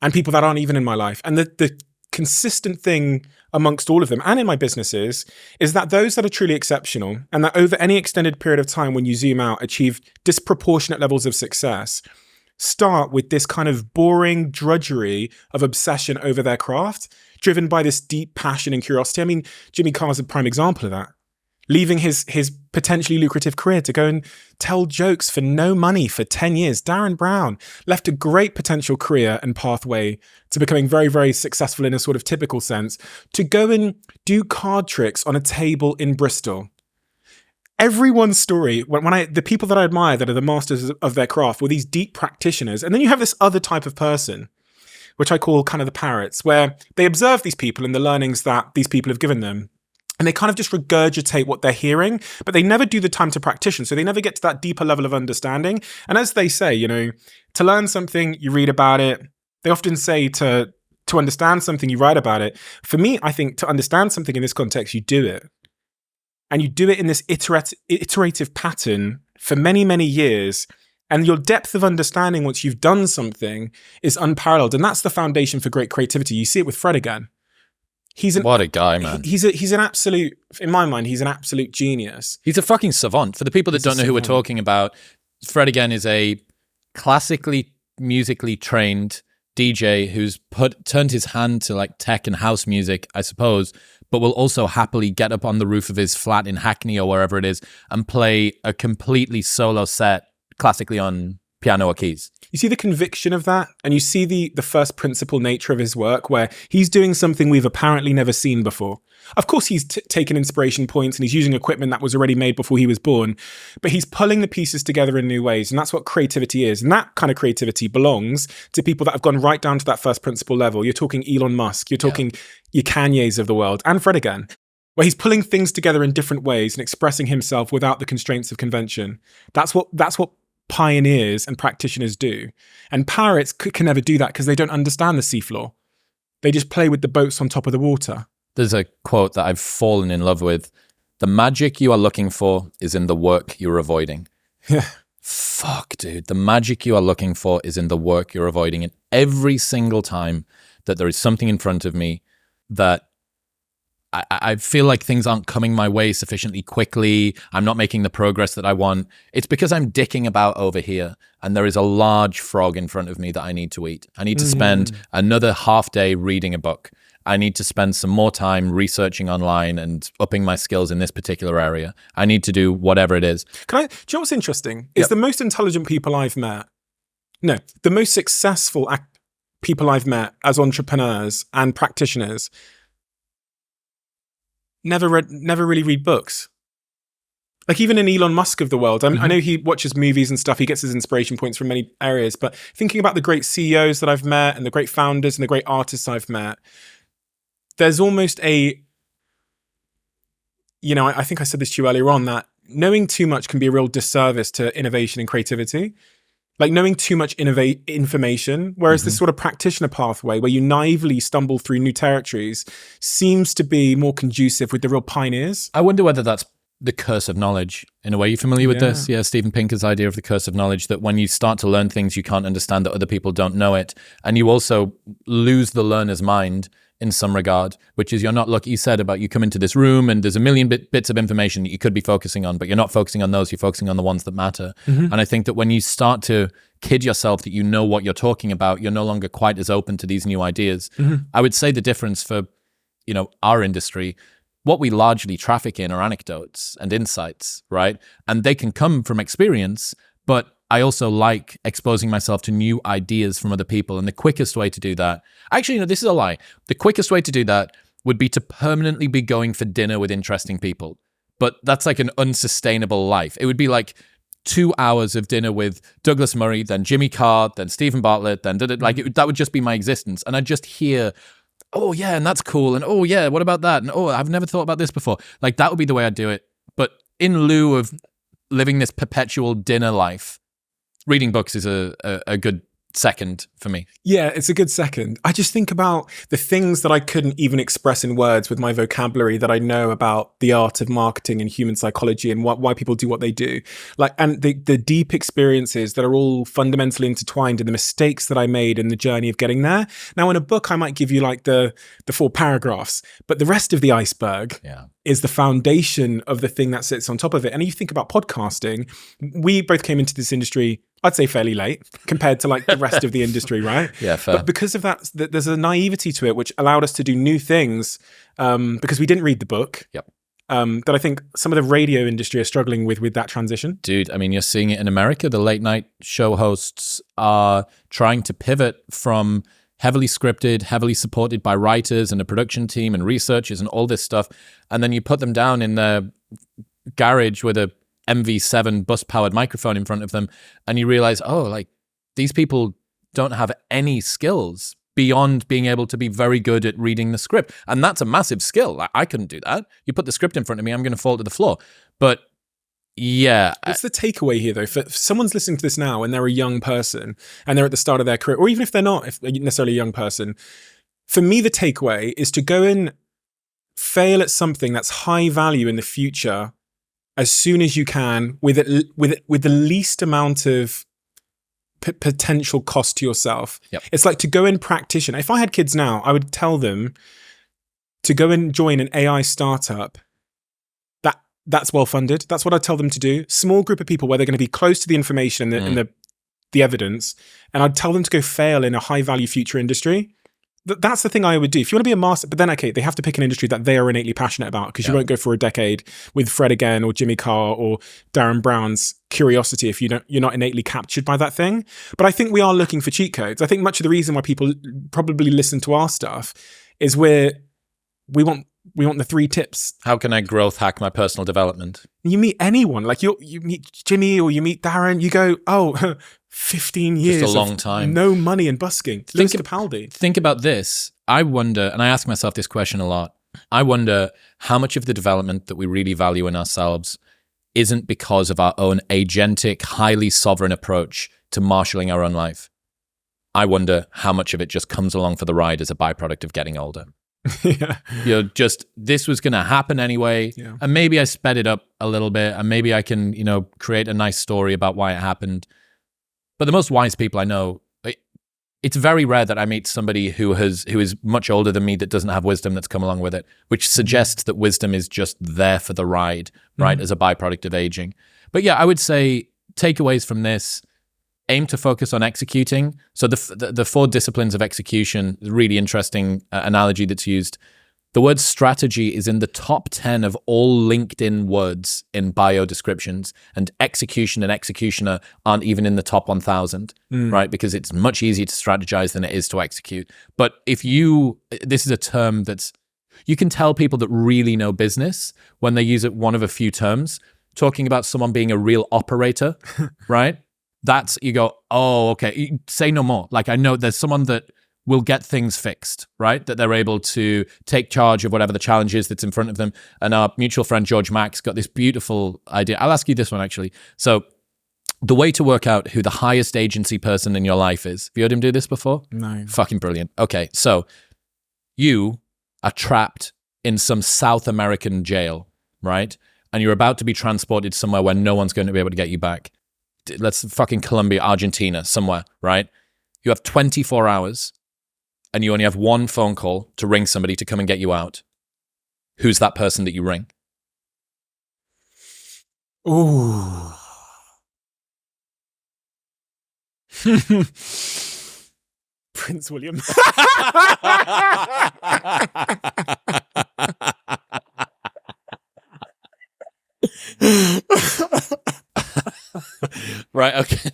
and people that aren't even in my life. And the consistent thing amongst all of them and in my businesses is that those that are truly exceptional and that over any extended period of time, when you zoom out, achieve disproportionate levels of success, start with this kind of boring drudgery of obsession over their craft, driven by this deep passion and curiosity. I mean, Jimmy Carr's a prime example of that. Leaving his potentially lucrative career to go and tell jokes for no money for 10 years. Darren Brown left a great potential career and pathway to becoming very, very successful in a sort of typical sense to go and do card tricks on a table in Bristol. Everyone's story, the people that I admire that are the masters of their craft were these deep practitioners. And then you have this other type of person, which I call kind of the parrots, where they observe these people and the learnings that these people have given them. And they kind of just regurgitate what they're hearing, but they never do the time to practice. So they never get to that deeper level of understanding. And as they say, to learn something, you read about it. They often say to understand something, you write about it. For me, I think to understand something in this context, you do it. And you do it in this iterative pattern for many, many years. And your depth of understanding once you've done something is unparalleled. And that's the foundation for great creativity. You see it with Fred again. What a guy, man. He's an absolute, in my mind, he's an absolute genius. He's a fucking savant. For the people that don't know who we're talking about, Fred again is a classically musically trained DJ who's turned his hand to tech and house music, I suppose, but will also happily get up on the roof of his flat in Hackney or wherever it is and play a completely solo set, classically on piano or keys. You see the conviction of that, and you see the first principle nature of his work, where he's doing something we've apparently never seen before. Of course, he's taken inspiration points and he's using equipment that was already made before he was born, but he's pulling the pieces together in new ways, and that's what creativity is. And that kind of creativity belongs to people that have gone right down to that first principle level. You're talking Elon Musk, you're talking your Kanyes of the world, and Fred again, where he's pulling things together in different ways and expressing himself without the constraints of convention. That's what pioneers and practitioners do. And pirates can never do that because they don't understand the seafloor. They just play with the boats on top of the water. There's a quote that I've fallen in love with. The magic you are looking for is in the work you're avoiding. Yeah. Fuck, dude. The magic you are looking for is in the work you're avoiding. And every single time that there is something in front of me that I feel like things aren't coming my way sufficiently quickly, I'm not making the progress that I want, it's because I'm dicking about over here and there is a large frog in front of me that I need to eat. I need to spend another half day reading a book. I need to spend some more time researching online and upping my skills in this particular area. I need to do whatever it is. Do you know what's interesting? It's the most intelligent people I've met. No, the most successful people I've met as entrepreneurs and practitioners never really read books. Like even in Elon Musk of the world, I know he watches movies and stuff. He gets his inspiration points from many areas. But thinking about the great CEOs that I've met and the great founders and the great artists I've met, there's almost I think I said this to you earlier on, that knowing too much can be a real disservice to innovation and creativity. Like knowing too much information, whereas this sort of practitioner pathway where you naively stumble through new territories seems to be more conducive with the real pioneers. I wonder whether that's the curse of knowledge. In a way, you familiar with this? Yeah, Steven Pinker's idea of the curse of knowledge, that when you start to learn things, you can't understand that other people don't know it. And you also lose the learner's mind in some regard, which is you're not, like you said about, you come into this room and there's a million bits of information that you could be focusing on, but you're not focusing on those, you're focusing on the ones that matter. And I think that when you start to kid yourself that you know what you're talking about, you're no longer quite as open to these new ideas. I would say the difference for, our industry, what we largely traffic in are anecdotes and insights, right? And they can come from experience, but I also like exposing myself to new ideas from other people. And the quickest way to do that, actually, this is a lie. The quickest way to do that would be to permanently be going for dinner with interesting people. But that's like an unsustainable life. It would be like 2 hours of dinner with Douglas Murray, then Jimmy Carr, then Stephen Bartlett, then that would just be my existence. And I'd just hear, oh yeah, and that's cool. And oh yeah, what about that? And oh, I've never thought about this before. Like that would be the way I'd do it. But in lieu of living this perpetual dinner life, reading books is a good second for me. Yeah, it's a good second. I just think about the things that I couldn't even express in words with my vocabulary that I know about the art of marketing and human psychology and why people do what they do. And the deep experiences that are all fundamentally intertwined and the mistakes that I made in the journey of getting there. Now, in a book, I might give you like the 4 paragraphs, but the rest of the iceberg is the foundation of the thing that sits on top of it. And you think about podcasting, we both came into this industry, I'd say fairly late compared to like the rest of the industry, right? Yeah, fair. But because of that, there's a naivety to it which allowed us to do new things because we didn't read the book. That I think some of the radio industry are struggling with that transition. Dude, I mean, you're seeing it in America. The late night show hosts are trying to pivot from heavily scripted, heavily supported by writers and a production team and researchers and all this stuff. And then you put them down in their garage with a MV7 bus-powered microphone in front of them, and you realize, oh, like these people don't have any skills beyond being able to be very good at reading the script. And that's a massive skill. I couldn't do that. You put the script in front of me, I'm going to fall to the floor. But yeah. What's the takeaway here, though? If someone's listening to this now and they're a young person and they're at the start of their career, or even if they're not necessarily a young person, for me, the takeaway is to go and fail at something that's high value in the future as soon as you can, with the least amount of potential cost to yourself. It's like to go and practice. If I had kids now, I would tell them to go and join an AI startup that's well funded. That's what I tell them to do. Small group of people where they're going to be close to the information and the evidence, and I'd tell them to go fail in a high value future industry. that's the thing I would do. If you want to be a master, but then, okay, they have to pick an industry that they are innately passionate about, because you won't go for a decade with Fred again or Jimmy Carr or Darren Brown's curiosity if you're not innately captured by that thing. But I think we are looking for cheat codes. I think much of the reason why people probably listen to our stuff is we want the 3 tips. How can I growth hack my personal development? You meet anyone, like you meet Jimmy or you meet Darren, you go, oh, 15 years, just a long time, no money and busking. Think about this. I wonder, and I ask myself this question a lot, I wonder how much of the development that we really value in ourselves isn't because of our own agentic, highly sovereign approach to marshalling our own life. I wonder how much of it just comes along for the ride as a byproduct of getting older. Just this was going to happen anyway, and maybe I sped it up a little bit, and maybe I can create a nice story about why it happened. But the most wise people I know, it's very rare that I meet somebody who is much older than me that doesn't have wisdom that's come along with it, which suggests that wisdom is just there for the ride, right, as a byproduct of aging. But yeah, I would say takeaways from this: aim to focus on executing. So the 4 disciplines of execution, really interesting analogy that's used. The word strategy is in the top 10 of all LinkedIn words in bio descriptions, and execution and executioner aren't even in the top 1,000, right? Because it's much easier to strategize than it is to execute. But this is a term you can tell people that really know business when they use it one of a few terms, talking about someone being a real operator, right? You go, oh, okay, say no more. Like, I know there's someone that will get things fixed, right? That they're able to take charge of whatever the challenge is that's in front of them. And our mutual friend, George Max, got this beautiful idea. I'll ask you this one, actually. So the way to work out who the highest agency person in your life is, have you heard him do this before? No. Fucking brilliant. Okay, so you are trapped in some South American jail, right? And you're about to be transported somewhere where no one's going to be able to get you back. Let's fucking Colombia, Argentina, somewhere, right? You have 24 hours and you only have one phone call to ring somebody to come and get you out. Who's that person that you ring? Ooh. Prince William. Right, okay.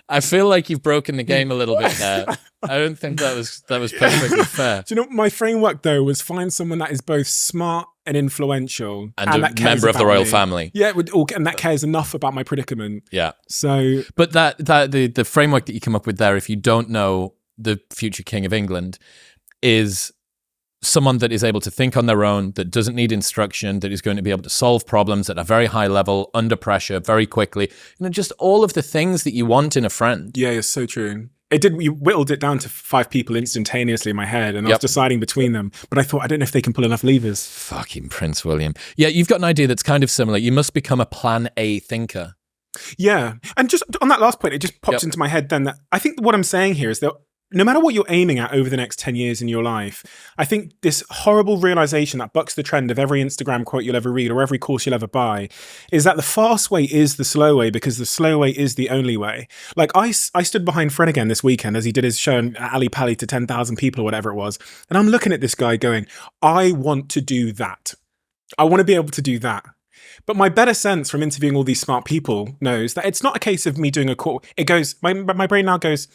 I feel like you've broken the game a little bit there. I don't think that was perfectly fair. Do you know, my framework though was find someone that is both smart and influential, and a member of the royal family. Yeah, and that cares enough about my predicament. Yeah. So, but the framework that you come up with there, if you don't know the future King of England, is someone that is able to think on their own, that doesn't need instruction, that is going to be able to solve problems at a very high level, under pressure, very quickly. Just all of the things that you want in a friend. Yeah, it's so true. You whittled it down to 5 people instantaneously in my head, and I was deciding between them. But I thought, I don't know if they can pull enough levers. Fucking Prince William. Yeah, you've got an idea that's kind of similar. You must become a plan A thinker. Yeah. And just on that last point, it just pops into my head then that I think what I'm saying here is that no matter what you're aiming at over the next 10 years in your life, I think this horrible realization that bucks the trend of every Instagram quote you'll ever read or every course you'll ever buy is that the fast way is the slow way, because the slow way is the only way. Like I stood behind Fred again this weekend as he did his show in Ali Pali to 10,000 people or whatever it was. And I'm looking at this guy going, I want to do that. I want to be able to do that. But my better sense from interviewing all these smart people knows that it's not a case of me doing a call. It goes, my brain now goes,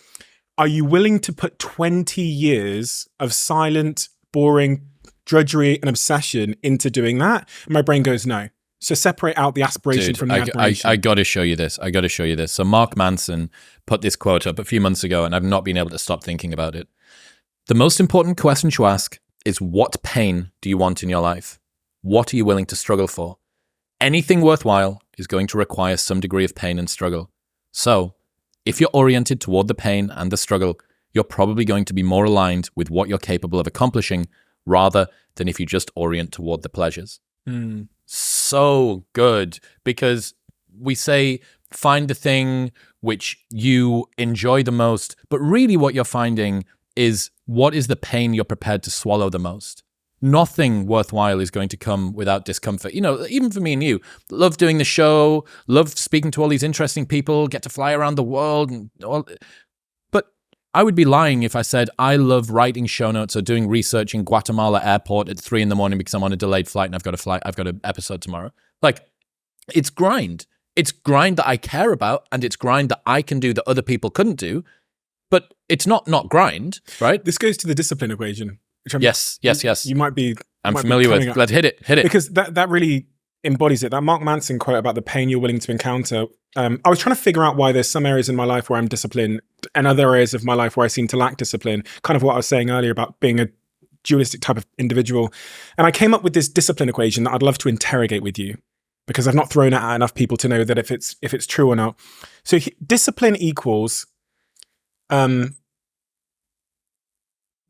are you willing to put 20 years of silent, boring drudgery and obsession into doing that? And my brain goes, no. So separate out the aspiration from the admiration. I got to show you this. So Mark Manson put this quote up a few months ago, and I've not been able to stop thinking about it. The most important question to ask is, what pain do you want in your life? What are you willing to struggle for? Anything worthwhile is going to require some degree of pain and struggle. So if you're oriented toward the pain and the struggle, you're probably going to be more aligned with what you're capable of accomplishing rather than if you just orient toward the pleasures. So good, because we say find the thing which you enjoy the most, but really what you're finding is what is the pain you're prepared to swallow the most. Nothing worthwhile is going to come without discomfort. Even for me and you, love doing the show, love speaking to all these interesting people, get to fly around the world, and all. But I would be lying if I said I love writing show notes or doing research in Guatemala airport at 3 a.m. because I'm on a delayed flight and I've got an episode tomorrow. Like, it's grind. It's grind that I care about, and it's grind that I can do that other people couldn't do. But it's not grind, right? This goes to the discipline equation. Which Yes. You might be. I'm familiar with. Let's hit it. Because that really embodies it. That Mark Manson quote about the pain you're willing to encounter. I was trying to figure out why there's some areas in my life where I'm disciplined and other areas of my life where I seem to lack discipline. Kind of what I was saying earlier about being a dualistic type of individual. And I came up with this discipline equation that I'd love to interrogate with you, because I've not thrown it at enough people to know that if it's true or not. So discipline equals the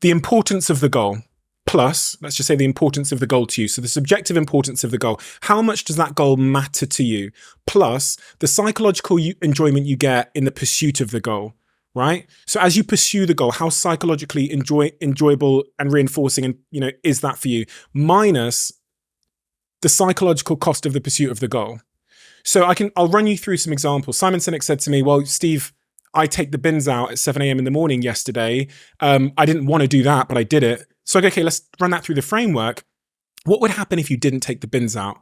importance of the goal plus, let's just say, the importance of the goal to you. So the subjective importance of the goal. How much does that goal matter to you? Plus the psychological enjoyment you get in the pursuit of the goal, right? So as you pursue the goal, how psychologically enjoyable and reinforcing and is that for you? Minus the psychological cost of the pursuit of the goal. So I'll run you through some examples. Simon Sinek said to me, well, Steve, I take the bins out at 7 a.m. in the morning yesterday. I didn't want to do that, but I did it. So I go, okay, let's run that through the framework. What would happen if you didn't take the bins out?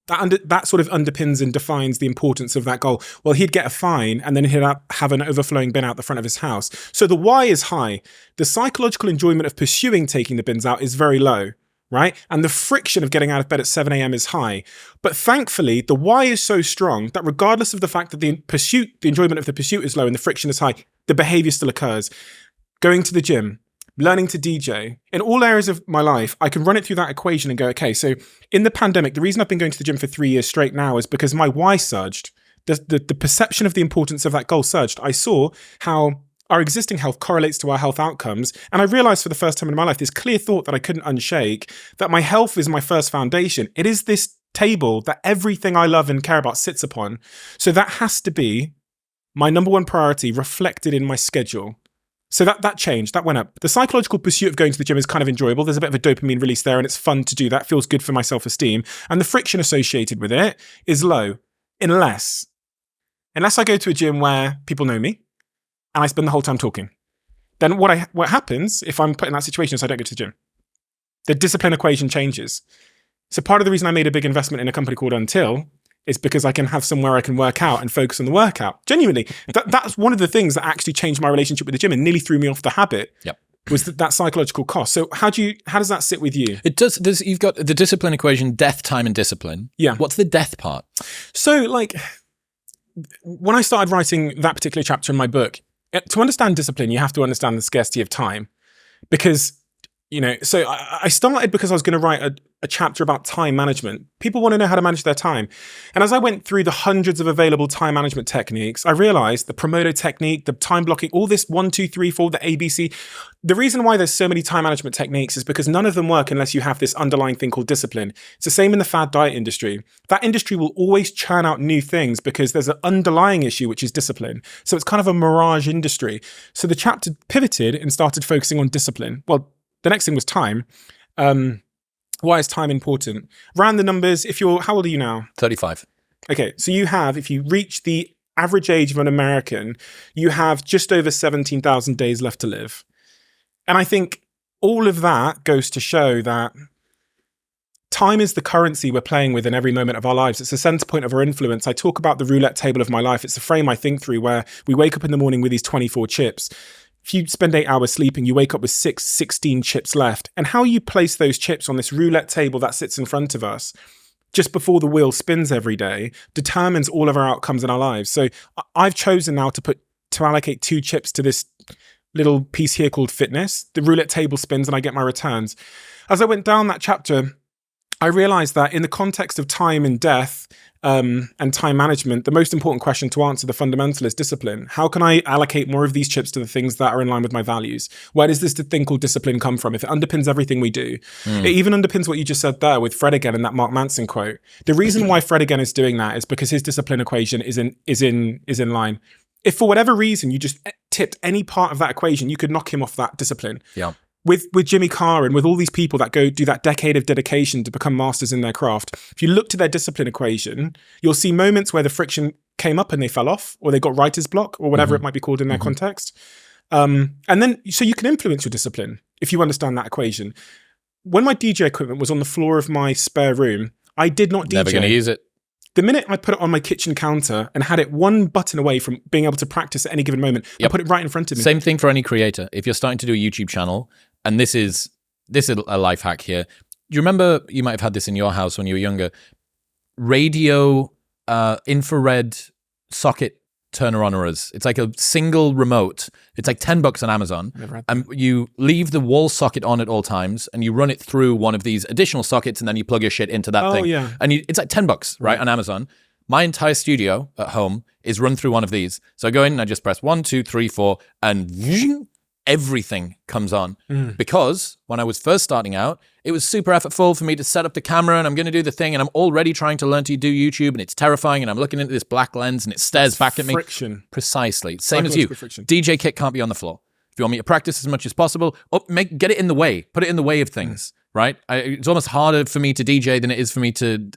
That sort of underpins and defines the importance of that goal. Well, he'd get a fine and then he'd have an overflowing bin out the front of his house. So the why is high. The psychological enjoyment of pursuing taking the bins out is very low, right? And the friction of getting out of bed at 7 a.m. is high. But thankfully, the why is so strong that regardless of the fact that the enjoyment of the pursuit is low and the friction is high, the behavior still occurs. Going to the gym, learning to DJ, in all areas of my life, I can run it through that equation and go, okay, so in the pandemic, the reason I've been going to the gym for 3 years straight now is because my why surged. The perception of the importance of that goal surged. I saw how our existing health correlates to our health outcomes. And I realized for the first time in my life, this clear thought that I couldn't unshake, that my health is my first foundation. It is this table that everything I love and care about sits upon. So that has to be my number one priority, reflected in my schedule. So that changed, that went up. The psychological pursuit of going to the gym is kind of enjoyable. There's a bit of a dopamine release there and it's fun to do that. Feels good for my self-esteem. And the friction associated with it is low, unless I go to a gym where people know me and I spend the whole time talking. Then what happens if I'm put in that situation is I don't go to the gym. The discipline equation changes. So part of the reason I made a big investment in a company called Until is because I can have somewhere I can work out and focus on the workout. Genuinely, that's one of the things that actually changed my relationship with the gym and nearly threw me off the habit. Yep. Was that psychological cost. So how does that sit with you? It does. You've got the discipline equation, death, time, and discipline. Yeah. What's the death part? So when I started writing that particular chapter in my book, to understand discipline, you have to understand the scarcity of time. Because, so I started because I was going to write a chapter about time management. People want to know how to manage their time. And as I went through the hundreds of available time management techniques, I realized the Pomodoro technique, the time blocking, all this 1, 2, 3, 4, the ABC. The reason why there's so many time management techniques is because none of them work unless you have this underlying thing called discipline. It's the same in the fad diet industry. That industry will always churn out new things because there's an underlying issue, which is discipline. So it's kind of a mirage industry. So the chapter pivoted and started focusing on discipline. Well, the next thing was time. Why is time important? Ran the numbers. How old are you now? 35. Okay, so if you reach the average age of an American, you have just over 17,000 days left to live. And I think all of that goes to show that time is the currency we're playing with in every moment of our lives. It's the center point of our influence. I talk about the roulette table of my life. It's the frame I think through where we wake up in the morning with these 24 chips. If you spend 8 hours sleeping, you wake up with 16 chips left. And how you place those chips on this roulette table that sits in front of us just before the wheel spins every day determines all of our outcomes in our lives. So I've chosen now to allocate 2 chips to this little piece here called fitness. The roulette table spins and I get my returns. As I went down that chapter, I realized that in the context of time and death and time management, the most important question to answer, the fundamental, is discipline. How can I allocate more of these chips to the things that are in line with my values? Where does this thing called discipline come from? If it underpins everything we do, it even underpins what you just said there with Fred again in that Mark Manson quote. The reason why Fred again is doing that is because his discipline equation is in line. If for whatever reason you just tipped any part of that equation, you could knock him off that discipline. Yeah. With Jimmy Carr and with all these people that go do that decade of dedication to become masters in their craft, if you look to their discipline equation, you'll see moments where the friction came up and they fell off, or they got writer's block, or whatever it might be called in their context. And then, so you can influence your discipline if you understand that equation. When my DJ equipment was on the floor of my spare room, I did not DJ. Never going to use it. The minute I put it on my kitchen counter and had it one button away from being able to practice at any given moment, I put it right in front of me. Same thing for any creator. If you're starting to do a YouTube channel, and this is a life hack here. You remember, you might have had this in your house when you were younger, radio infrared socket turner-oners. It's like a single remote. It's like $10 on Amazon. And you leave the wall socket on at all times and you run it through one of these additional sockets and then you plug your shit into that thing. Yeah. And it's like $10, right, on Amazon. My entire studio at home is run through one of these. So I go in and I just press 1, 2, 3, 4 and everything comes on. Because when I was first starting out, it was super effortful for me to set up the camera and I'm going to do the thing and I'm already trying to learn to do YouTube and it's terrifying and I'm looking into this black lens and it stares back at me. Friction. Precisely. Same as you. Friction. DJ kit can't be on the floor. If you want me to practice as much as possible, get it in the way. Put it in the way of things, right? It's almost harder for me to DJ than it is for me to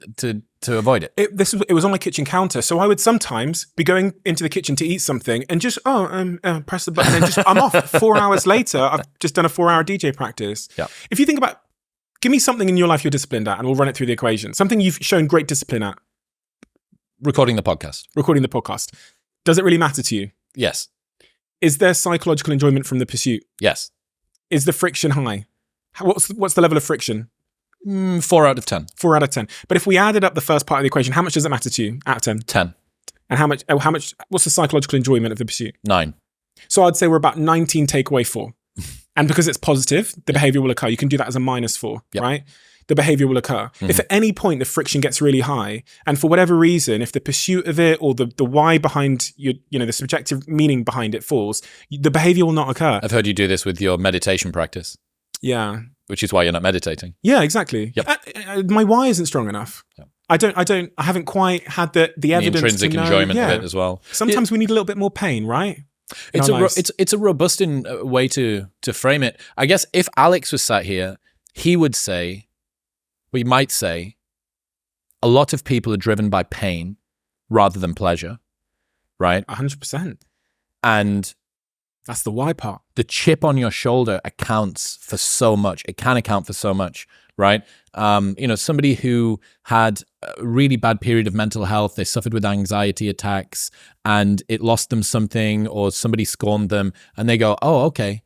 avoid it. It was on my kitchen counter, so I would sometimes be going into the kitchen to eat something and just press the button and just I'm off. 4 hours later, I've just done a 4-hour DJ practice. Yeah. If you think about, give me something in your life you're disciplined at, and we'll run it through the equation. Something you've shown great discipline at. Recording the podcast. Does it really matter to you? Yes. Is there psychological enjoyment from the pursuit? Yes. Is the friction high? What's the level of friction? 4 out of 10. 4 out of 10. But if we added up the first part of the equation, how much does it matter to you out of 10? 10. And how much, what's the psychological enjoyment of the pursuit? 9. So I'd say we're about 19 take away 4. And because it's positive, the behavior will occur. You can do that as a -4, right? The behavior will occur. If at any point the friction gets really high, and for whatever reason, if the pursuit of it or the why behind the subjective meaning behind it falls, the behavior will not occur. I've heard you do this with your meditation practice. Yeah. Which is why you're not meditating. Yeah, exactly. Yep. My why isn't strong enough. Yep. I haven't quite had the evidence. The intrinsic enjoyment of it as well. Sometimes we need a little bit more pain, right? It's a robust way to frame it. I guess if Alex was sat here, he might say, a lot of people are driven by pain rather than pleasure, right? 100%. And that's the why part. The chip on your shoulder accounts for so much. It can account for so much, right? Somebody who had a really bad period of mental health, they suffered with anxiety attacks and it lost them something or somebody scorned them and they go, oh, okay.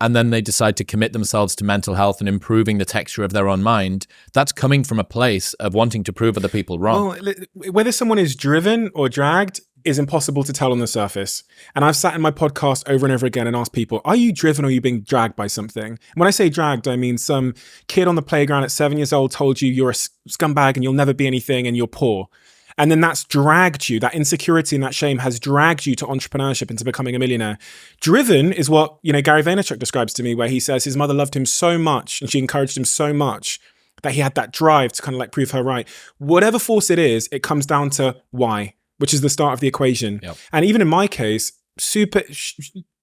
And then they decide to commit themselves to mental health and improving the texture of their own mind. That's coming from a place of wanting to prove other people wrong. Well, whether someone is driven or dragged is impossible to tell on the surface. And I've sat in my podcast over and over again and asked people, are you driven or are you being dragged by something? And when I say dragged, I mean some kid on the playground at 7 years old told you you're a scumbag and you'll never be anything and you're poor. And then that's dragged you, that insecurity and that shame has dragged you to entrepreneurship and to becoming a millionaire. Driven is what, Gary Vaynerchuk describes to me, where he says his mother loved him so much and she encouraged him so much that he had that drive to kind of like prove her right. Whatever force it is, it comes down to why, which is the start of the equation. Yep. And even in my case,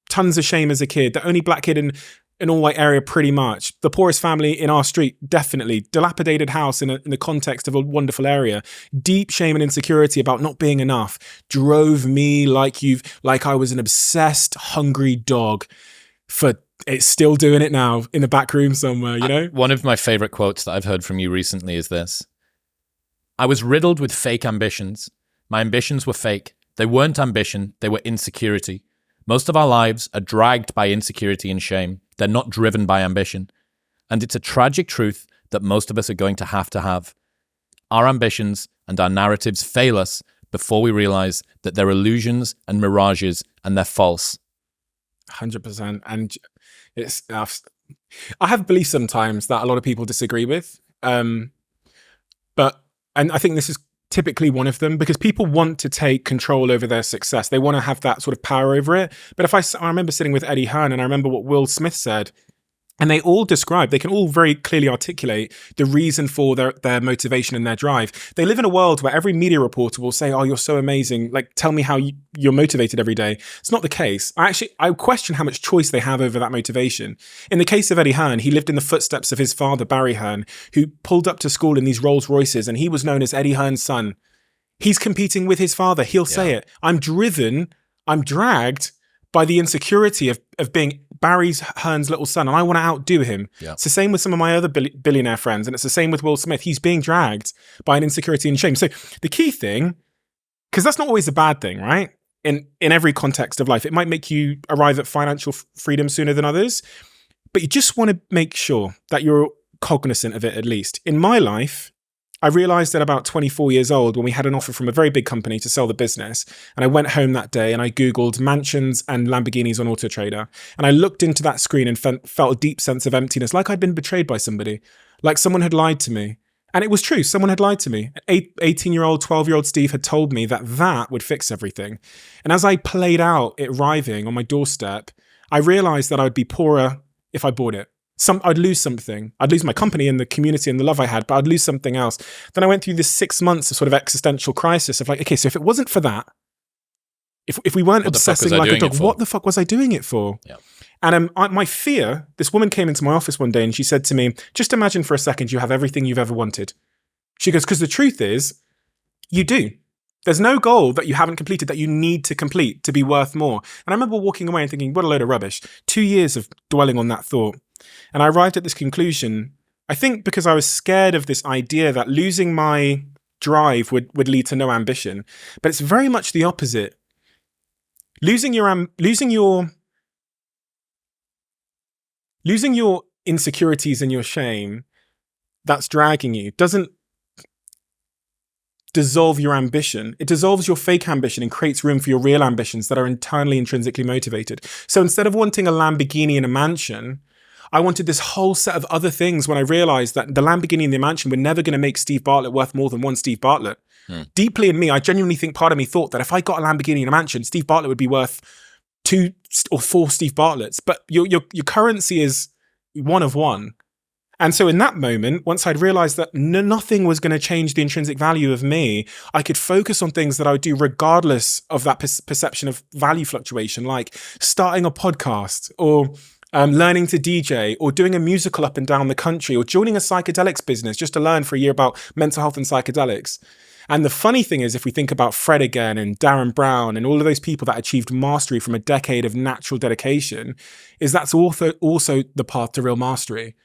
tons of shame as a kid, the only black kid in an all-white area pretty much. The poorest family in our street, definitely. Dilapidated house in the context of a wonderful area. Deep shame and insecurity about not being enough drove me like I was an obsessed, hungry dog it's still doing it now in the back room somewhere, One of my favorite quotes that I've heard from you recently is this. I was riddled with fake ambitions. My ambitions were fake. They weren't ambition. They were insecurity. Most of our lives are dragged by insecurity and shame. They're not driven by ambition. And it's a tragic truth that most of us are going to have. Our ambitions and our narratives fail us before we realize that they're illusions and mirages and they're false. 100%. And I have beliefs sometimes that a lot of people disagree with. And I think this is typically one of them, because people want to take control over their success. They want to have that sort of power over it. But I remember sitting with Eddie Hearn and I remember what Will Smith said, and they can all very clearly articulate the reason for their motivation and their drive. They live in a world where every media reporter will say, oh, you're so amazing. Like, tell me how you're motivated every day. It's not the case. I question how much choice they have over that motivation. In the case of Eddie Hearn, he lived in the footsteps of his father, Barry Hearn, who pulled up to school in these Rolls Royces, and he was known as Eddie Hearn's son. He's competing with his father. He'll say it. I'm driven, I'm dragged by the insecurity of being Barry Hearn's little son, and I want to outdo him. Yeah. It's the same with some of my other billionaire friends, and it's the same with Will Smith. He's being dragged by an insecurity and shame. So the key thing, because that's not always a bad thing, right? In every context of life, it might make you arrive at financial freedom sooner than others, but you just want to make sure that you're cognizant of it at least. In my life, I realized at about 24 years old when we had an offer from a very big company to sell the business. And I went home that day and I Googled mansions and Lamborghinis on Auto Trader. And I looked into that screen and felt a deep sense of emptiness, like I'd been betrayed by somebody, like someone had lied to me. And it was true. Someone had lied to me. 18-year-old, 12-year-old Steve had told me that would fix everything. And as I played out it arriving on my doorstep, I realized that I would be poorer if I bought it. I'd lose something. I'd lose my company and the community and the love I had, but I'd lose something else. Then I went through this 6 months of sort of existential crisis of like, okay, so if it wasn't for that, if we weren't obsessing like a dog, what the fuck was I doing it for? Yeah. And my fear, this woman came into my office one day and she said to me, just imagine for a second you have everything you've ever wanted. She goes, because the truth is, you do. There's no goal that you haven't completed that you need to complete to be worth more. And I remember walking away and thinking, what a load of rubbish. 2 years of dwelling on that thought. And I arrived at this conclusion, I think because I was scared of this idea that losing my drive would lead to no ambition. But it's very much the opposite. Losing your insecurities and your shame that's dragging you doesn't dissolve your ambition. It dissolves your fake ambition and creates room for your real ambitions that are internally intrinsically motivated. So instead of wanting a Lamborghini and a mansion, I wanted this whole set of other things when I realized that the Lamborghini and the mansion were never going to make Steve Bartlett worth more than one Steve Bartlett. Deeply in me, I genuinely think part of me thought that if I got a Lamborghini and a mansion, Steve Bartlett would be worth 2 or 4 Steve Bartletts. But your currency is one of one. And so in that moment, once I'd realized that nothing was going to change the intrinsic value of me, I could focus on things that I would do regardless of that perception of value fluctuation, like starting a podcast or learning to DJ or doing a musical up and down the country or joining a psychedelics business just to learn for a year about mental health and psychedelics. And the funny thing is, if we think about Fred again and Darren Brown and all of those people that achieved mastery from a decade of natural dedication, is that's also the path to real mastery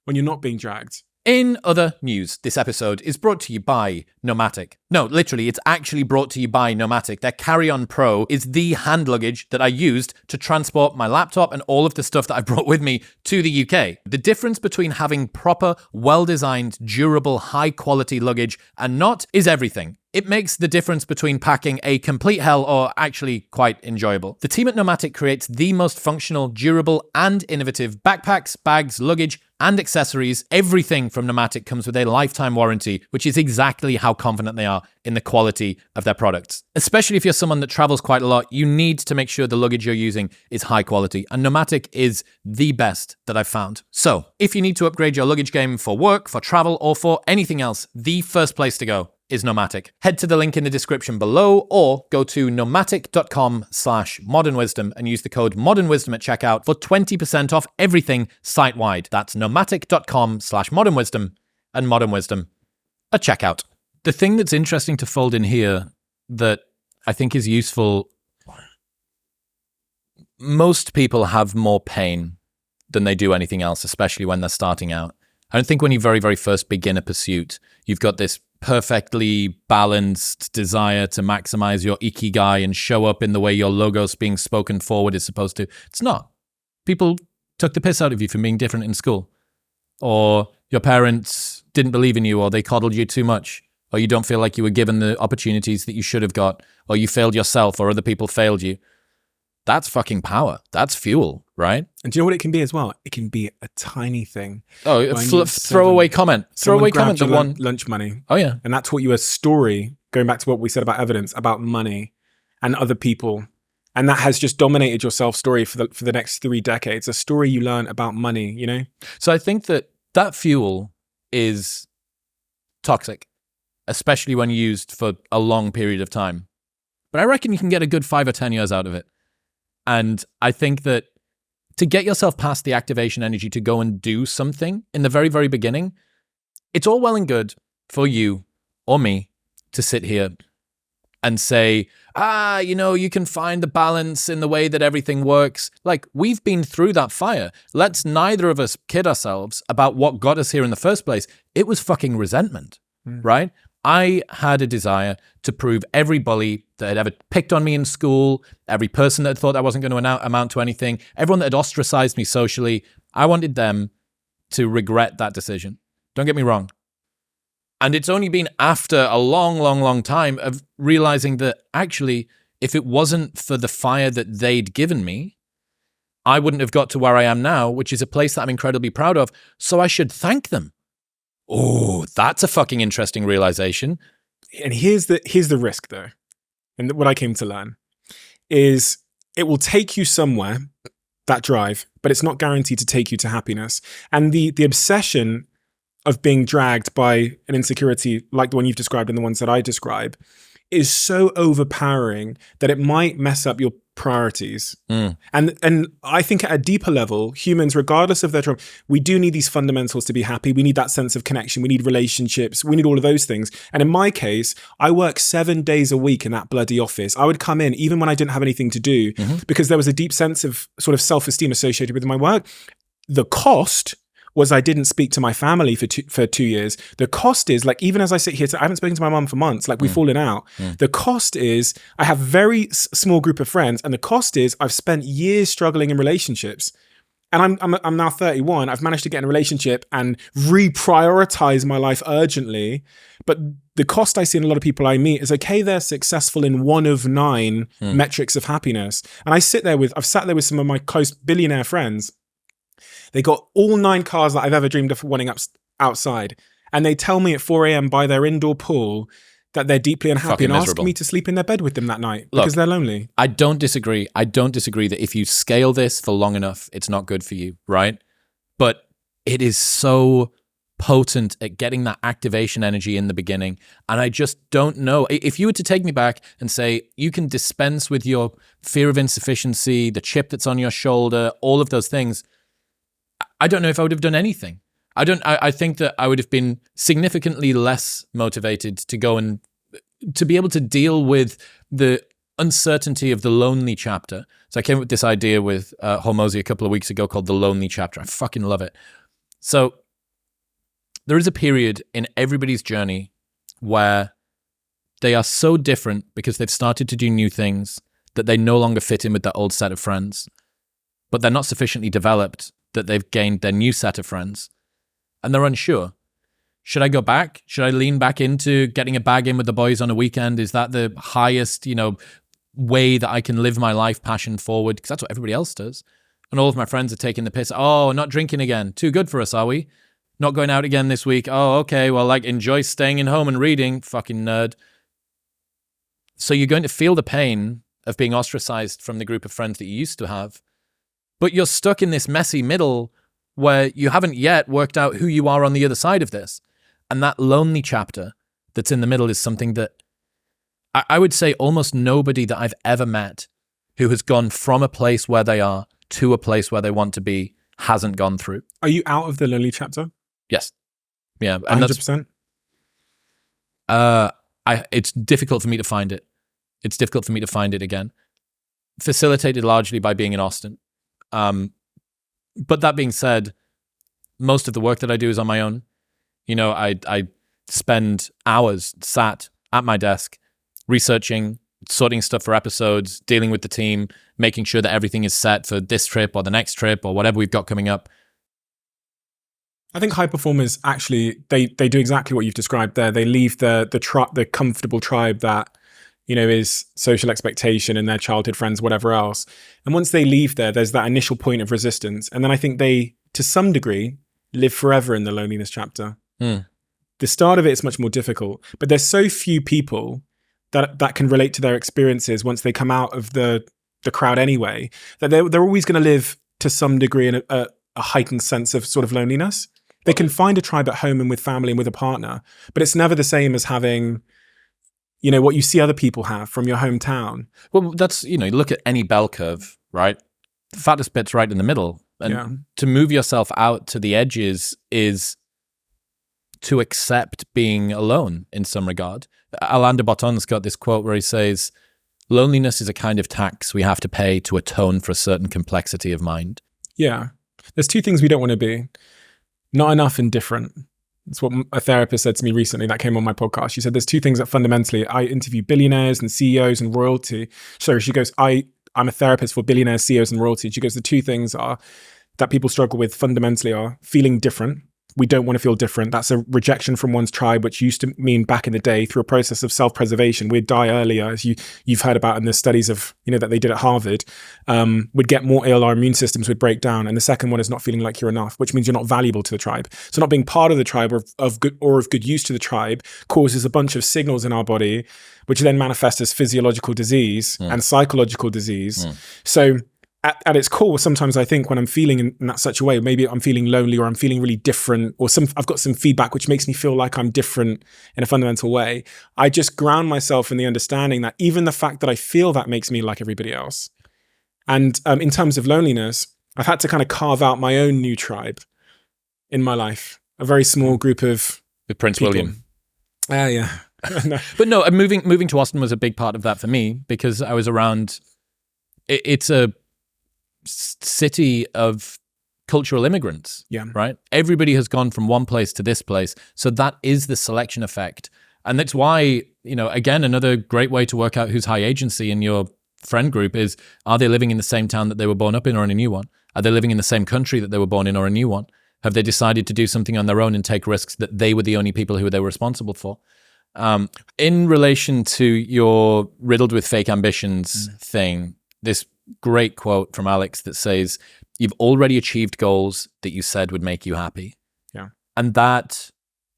when you're not being dragged. In other news, this episode is brought to you by Nomatic. No, literally, it's actually brought to you by Nomatic. Their Carry-On Pro is the hand luggage that I used to transport my laptop and all of the stuff that I brought with me to the UK. The difference between having proper, well-designed, durable, high-quality luggage and not is everything. It makes the difference between packing a complete hell or actually quite enjoyable. The team at Nomatic creates the most functional, durable, and innovative backpacks, bags, luggage, and accessories. Everything from Nomatic comes with a lifetime warranty, which is exactly how confident they are in the quality of their products. Especially if you're someone that travels quite a lot, you need to make sure the luggage you're using is high quality, and Nomatic is the best that I've found. So, if you need to upgrade your luggage game for work, for travel, or for anything else, the first place to go is Nomatic. Head to the link in the description below or go to nomatic.com/modernwisdom and use the code modernwisdom at checkout for 20% off everything site-wide. That's nomatic.com/modernwisdom and modernwisdom at checkout. The thing that's interesting to fold in here that I think is useful, most people have more pain than they do anything else, especially when they're starting out. I don't think when you very, very first begin a pursuit, you've got this perfectly balanced desire to maximize your ikigai and show up in the way your logo's being spoken forward is supposed to. It's not. People took the piss out of you for being different in school, or your parents didn't believe in you, or they coddled you too much, or you don't feel like you were given the opportunities that you should have got, or you failed yourself, or other people failed you. That's fucking power. That's fuel, right? And do you know what it can be as well? It can be a tiny thing. Oh, throwaway comment. Throwaway comment. Lunch money. Oh, yeah. And that taught you a story, going back to what we said about evidence, about money and other people. And that has just dominated your self-story for the next 3 decades. A story you learn about money, you know? So I think that fuel is toxic, especially when used for a long period of time. But I reckon you can get a good 5 or 10 years out of it. And I think that to get yourself past the activation energy to go and do something in the very, very beginning, it's all well and good for you or me to sit here and say, you can find the balance in the way that everything works. Like, we've been through that fire. Let's neither of us kid ourselves about what got us here in the first place. It was fucking resentment, right? I had a desire to prove every bully that had ever picked on me in school, every person that thought I wasn't going to amount to anything, everyone that had ostracized me socially, I wanted them to regret that decision. Don't get me wrong. And it's only been after a long, long, long time of realizing that actually, if it wasn't for the fire that they'd given me, I wouldn't have got to where I am now, which is a place that I'm incredibly proud of. So I should thank them. Oh, that's a fucking interesting realization. And here's the risk, though. And what I came to learn is it will take you somewhere, that drive, but it's not guaranteed to take you to happiness. And the obsession of being dragged by an insecurity like the one you've described and the ones that I describe is so overpowering that it might mess up your priorities. And I think at a deeper level, humans, regardless of their trauma, we do need these fundamentals to be happy. We need that sense of connection. We need relationships. We need all of those things. And in my case, I work 7 days a week in that bloody office. I would come in even when I didn't have anything to do because there was a deep sense of sort of self-esteem associated with my work. The cost was I didn't speak to my family for 2 years. The cost is, like, even as I sit here, I haven't spoken to my mum for months, like we've fallen out. The cost is I have very small group of friends, and the cost is I've spent years struggling in relationships. And I'm now 31. I've managed to get in a relationship and reprioritize my life urgently. But the cost I see in a lot of people I meet is, okay, they're successful in 1 of 9 metrics of happiness. And I've sat there with some of my close billionaire friends. They got all 9 cars that I've ever dreamed of wanting outside. And they tell me at 4 a.m. by their indoor pool that they're deeply unhappy fucking and miserable. ask me to sleep in their bed with them that night Look, because they're lonely. I don't disagree. I don't disagree that if you scale this for long enough, it's not good for you, right? But it is so potent at getting that activation energy in the beginning. And I just don't know. If you were to take me back and say, you can dispense with your fear of insufficiency, the chip that's on your shoulder, all of those things, I don't know if I would have done anything. I think that I would have been significantly less motivated to go and to be able to deal with the uncertainty of the lonely chapter. So I came up with this idea with Hormozy a couple of weeks ago called the lonely chapter. I fucking love it. So there is a period in everybody's journey where they are so different because they've started to do new things that they no longer fit in with their old set of friends, but they're not sufficiently developed that they've gained their new set of friends. And they're unsure. Should I go back? Should I lean back into getting a bag in with the boys on a weekend? Is that the highest, way that I can live my life passion forward? Because that's what everybody else does. And all of my friends are taking the piss. Oh, not drinking again. Too good for us, are we? Not going out again this week. Oh, okay. Well, enjoy staying in home and reading. Fucking nerd. So you're going to feel the pain of being ostracized from the group of friends that you used to have. But you're stuck in this messy middle where you haven't yet worked out who you are on the other side of this. And that lonely chapter that's in the middle is something that I would say almost nobody that I've ever met who has gone from a place where they are to a place where they want to be hasn't gone through. Are you out of the lonely chapter? Yes. Yeah. And 100%? It's difficult for me to find it. It's difficult for me to find it again. Facilitated largely by being in Austin. But that being said, most of the work that I do is on my own. I spend hours sat at my desk, researching, sorting stuff for episodes, dealing with the team, making sure that everything is set for this trip or the next trip or whatever we've got coming up. I think high performers actually, they do exactly what you've described there. They leave the comfortable tribe that, is social expectation and their childhood friends, whatever else. And once they leave there's that initial point of resistance. And then I think they, to some degree, live forever in the loneliness chapter. The start of it is much more difficult, but there's so few people that can relate to their experiences once they come out of the crowd anyway, that they're always going to live to some degree in a heightened sense of sort of loneliness. They can find a tribe at home and with family and with a partner, but it's never the same as having, what you see other people have from your hometown. Well, that's, look at any bell curve, right? The fattest bit's right in the middle. And to move yourself out to the edges is to accept being alone in some regard. Alain de Botton's got this quote where he says, loneliness is a kind of tax we have to pay to atone for a certain complexity of mind. Yeah. There's two things we don't want to be. Not enough and different. That's what a therapist said to me recently that came on my podcast. She said there's two things that fundamentally, I interview billionaires and CEOs and royalty. So she goes, I'm a therapist for billionaires, CEOs and royalty. She goes, the two things are that people struggle with fundamentally are feeling different. We don't want to feel different. That's a rejection from one's tribe, which used to mean back in the day through a process of self-preservation. We'd die earlier, as you've heard about in the studies of, that they did at Harvard. We'd get more ill, our immune systems would break down. And the second one is not feeling like you're enough, which means you're not valuable to the tribe. So not being part of the tribe or of good use to the tribe causes a bunch of signals in our body, which then manifest as physiological disease and psychological disease. So at its core, sometimes I think when I'm feeling in that such a way, maybe I'm feeling lonely or I'm feeling really different, or I've got some feedback which makes me feel like I'm different in a fundamental way. I just ground myself in the understanding that even the fact that I feel that makes me like everybody else. And in terms of loneliness, I've had to kind of carve out my own new tribe in my life, a very small group of with Prince people. William. Yeah. No. But no, moving to Austin was a big part of that for me because I was around. It's a city of cultural immigrants, right? Everybody has gone from one place to this place. So that is the selection effect. And that's why, again, another great way to work out who's high agency in your friend group is, are they living in the same town that they were born up in or in a new one? Are they living in the same country that they were born in or a new one? Have they decided to do something on their own and take risks that they were the only people who they were responsible for? In relation to your riddled with fake ambitions thing, this great quote from Alex that says, you've already achieved goals that you said would make you happy. Yeah. And that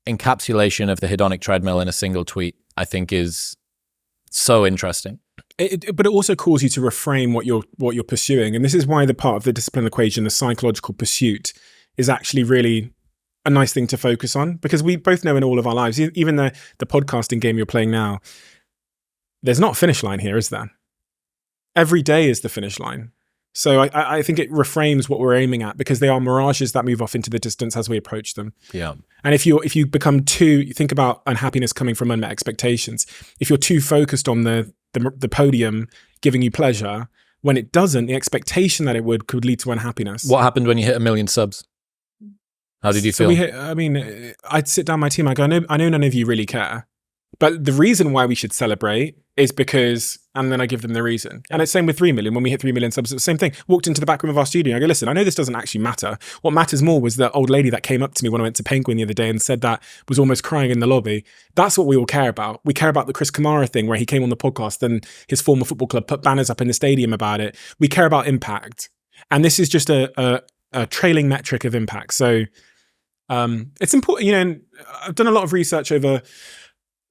encapsulation of the hedonic treadmill in a single tweet, I think is so interesting. But it also calls you to reframe what you're pursuing. And this is why the part of the discipline equation, the psychological pursuit, is actually really a nice thing to focus on, because we both know in all of our lives, even the podcasting game you're playing now, there's not a finish line here, is there? Every day is the finish line. So I think it reframes what we're aiming at, because they are mirages that move off into the distance as we approach them. Yeah. And if you become you think about unhappiness coming from unmet expectations. If you're too focused on the podium giving you pleasure, when it doesn't, the expectation that it could lead to unhappiness. What happened when you hit 1 million subs? How did you feel? I'd sit down my team. I go, I know none of you really care. But the reason why we should celebrate is because, and then I give them the reason. And it's same with 3 million. When we hit 3 million subs, it's the same thing. Walked into the back room of our studio. I go, listen, I know this doesn't actually matter. What matters more was the old lady that came up to me when I went to Penguin the other day and said that, was almost crying in the lobby. That's what we all care about. We care about the Chris Kamara thing where he came on the podcast and his former football club put banners up in the stadium about it. We care about impact. And this is just a trailing metric of impact. So it's important, I've done a lot of research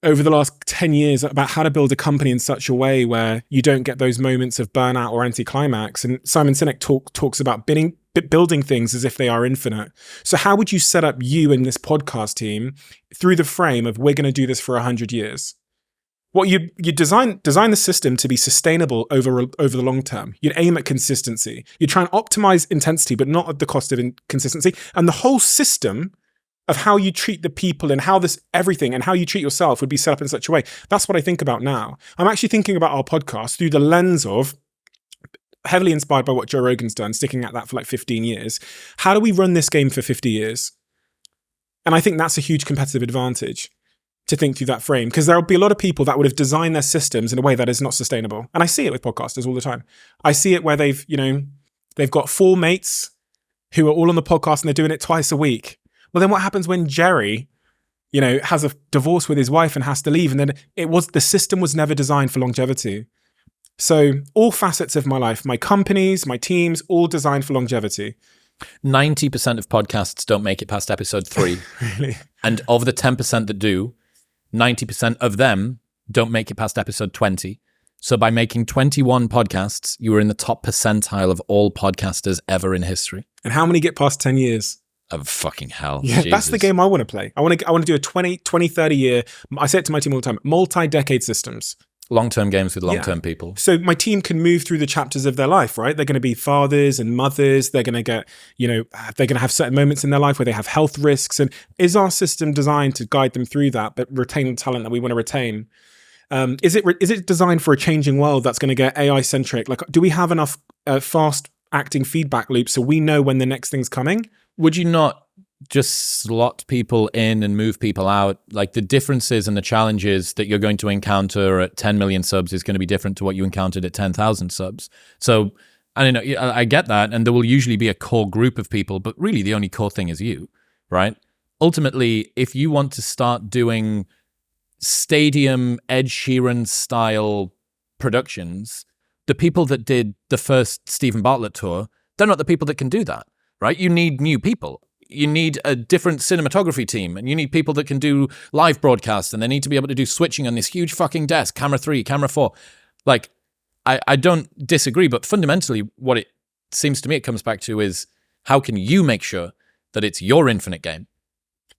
over the last 10 years about how to build a company in such a way where you don't get those moments of burnout or anticlimax. And Simon Sinek talks about building things as if they are infinite. So how would you set up you and this podcast team through the frame of, we're going to do this for 100 years? Well, you design the system to be sustainable over the long term. You'd aim at consistency. You try and optimize intensity, but not at the cost of consistency. And the whole system of how you treat the people and how everything and how you treat yourself would be set up in such a way. That's what I think about now. I'm actually thinking about our podcast through the lens of, heavily inspired by what Joe Rogan's done, sticking at that for like 15 years. How do we run this game for 50 years? And I think that's a huge competitive advantage to think through that frame, because there'll be a lot of people that would have designed their systems in a way that is not sustainable. And I see it with podcasters all the time. I see it where they've got 4 mates who are all on the podcast and they're doing it twice a week. Well, then what happens when Jerry, has a divorce with his wife and has to leave? And then the system was never designed for longevity. So all facets of my life, my companies, my teams, all designed for longevity. 90% of podcasts don't make it past episode 3. Really? And of the 10% that do, 90% of them don't make it past episode 20. So by making 21 podcasts, you were in the top percentile of all podcasters ever in history. And how many get past 10 years? Of fucking hell. Yeah, Jesus. That's the game I want to play. I want to do a 20, 30 year, I say it to my team all the time, multi-decade systems. Long-term games with long-term people. So my team can move through the chapters of their life, right? They're going to be fathers and mothers. They're going to get, they're going to have certain moments in their life where they have health risks. And is our system designed to guide them through that, but retain the talent that we want to retain? Is it designed for a changing world that's going to get AI centric? Like, do we have enough fast acting feedback loops so we know when the next thing's coming? Would you not just slot people in and move people out? Like, the differences and the challenges that you're going to encounter at 10 million subs is going to be different to what you encountered at 10,000 subs. So I don't know, I get that. And there will usually be a core group of people, but really the only core thing is you, right? Ultimately, if you want to start doing stadium Ed Sheeran style productions, the people that did the first Stephen Bartlett tour, they're not the people that can do that, right? You need new people. You need a different cinematography team, and you need people that can do live broadcasts, and they need to be able to do switching on this huge fucking desk, camera 3, camera 4. Like, I don't disagree, but fundamentally what it seems to me it comes back to is, how can you make sure that it's your infinite game?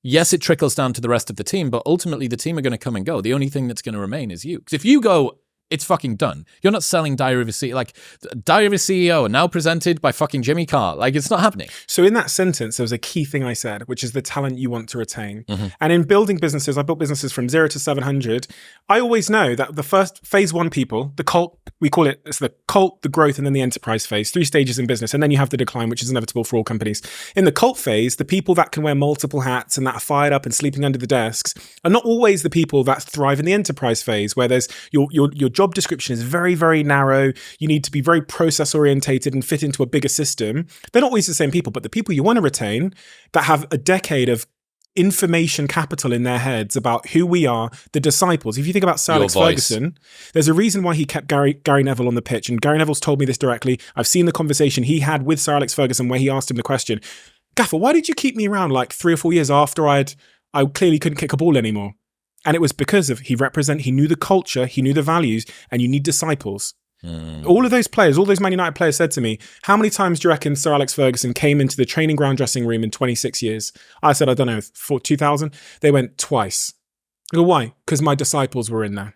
Yes, it trickles down to the rest of the team, but ultimately the team are going to come and go. The only thing that's going to remain is you. Because if you go, it's fucking done. You're not selling Diary of a CEO. Like, Diary of a CEO, now presented by fucking Jimmy Carr. Like, it's not happening. So in that sentence, there was a key thing I said, which is the talent you want to retain. Mm-hmm. And in building businesses, I built businesses from 0 to 700. I always know that the first phase 1 people, the cult, we call it, it's the cult, the growth, and then the enterprise phase, 3 stages in business. And then you have the decline, which is inevitable for all companies. In the cult phase, the people that can wear multiple hats and that are fired up and sleeping under the desks are not always the people that thrive in the enterprise phase, where there's your job description is very, very narrow. You need to be very process orientated and fit into a bigger system. They're not always the same people, but the people you want to retain that have a decade of information capital in their heads about who we are, the disciples. If you think about Sir Alex Ferguson, there's a reason why he kept Gary Neville on the pitch. And Gary Neville's told me this directly. I've seen the conversation he had with Sir Alex Ferguson where he asked him the question, Gaffer, why did you keep me around like 3 or 4 years after I clearly couldn't kick a ball anymore? And it was because of he knew the culture, he knew the values, and you need disciples. All of those players, all those Man United players said to me, how many times do you reckon Sir Alex Ferguson came into the training ground dressing room in 26 years? I said, I don't know, 2000? They went twice. I go, why? Because my disciples were in there.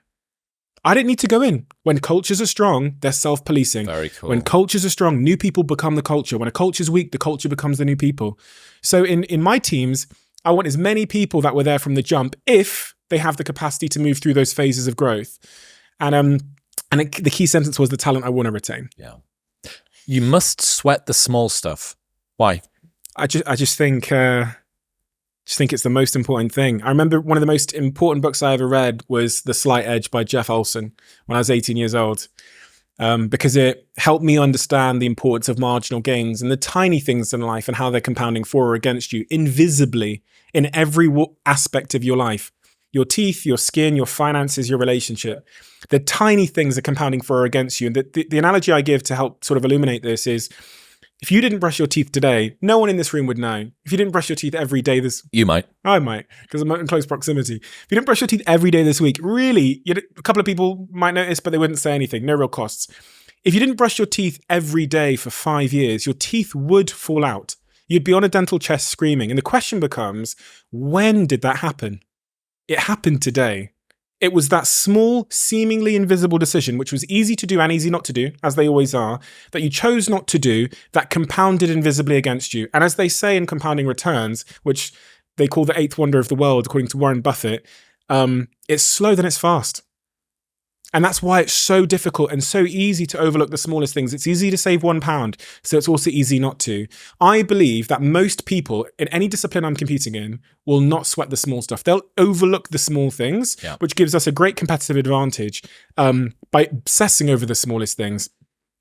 I didn't need to go in. When cultures are strong, they're self-policing. Very cool. When cultures are strong, new people become the culture. When a culture's weak, the culture becomes the new people. So in my teams, I want as many people that were there from the jump if they have the capacity to move through those phases of growth. And the key sentence was the talent I want to retain. Yeah. You must sweat the small stuff. Why? I just think it's the most important thing. I remember one of the most important books I ever read was The Slight Edge by Jeff Olson when I was 18 years old. Because it helped me understand the importance of marginal gains and the tiny things in life and how they're compounding for or against you invisibly in every aspect of your life. Your teeth, your skin, your finances, your relationship. The tiny things are compounding for or against you. And the analogy I give to help sort of illuminate this is, if you didn't brush your teeth today, no one in this room would know. If you didn't brush your teeth every day You might. I might, because I'm in close proximity. If you didn't brush your teeth every day this week, really, a couple of people might notice, but they wouldn't say anything. No real costs. If you didn't brush your teeth every day for 5 years, your teeth would fall out. You'd be on a dental chest screaming. And the question becomes, when did that happen? It happened today. It was that small, seemingly invisible decision, which was easy to do and easy not to do, as they always are, that you chose not to do, that compounded invisibly against you. And as they say in compounding returns, which they call the 8th wonder of the world, according to Warren Buffett, it's slow then it's fast. And that's why it's so difficult and so easy to overlook the smallest things. It's easy to save £1, so it's also easy not to. I believe that most people in any discipline I'm competing in will not sweat the small stuff. They'll overlook the small things, which gives us a great competitive advantage by obsessing over the smallest things.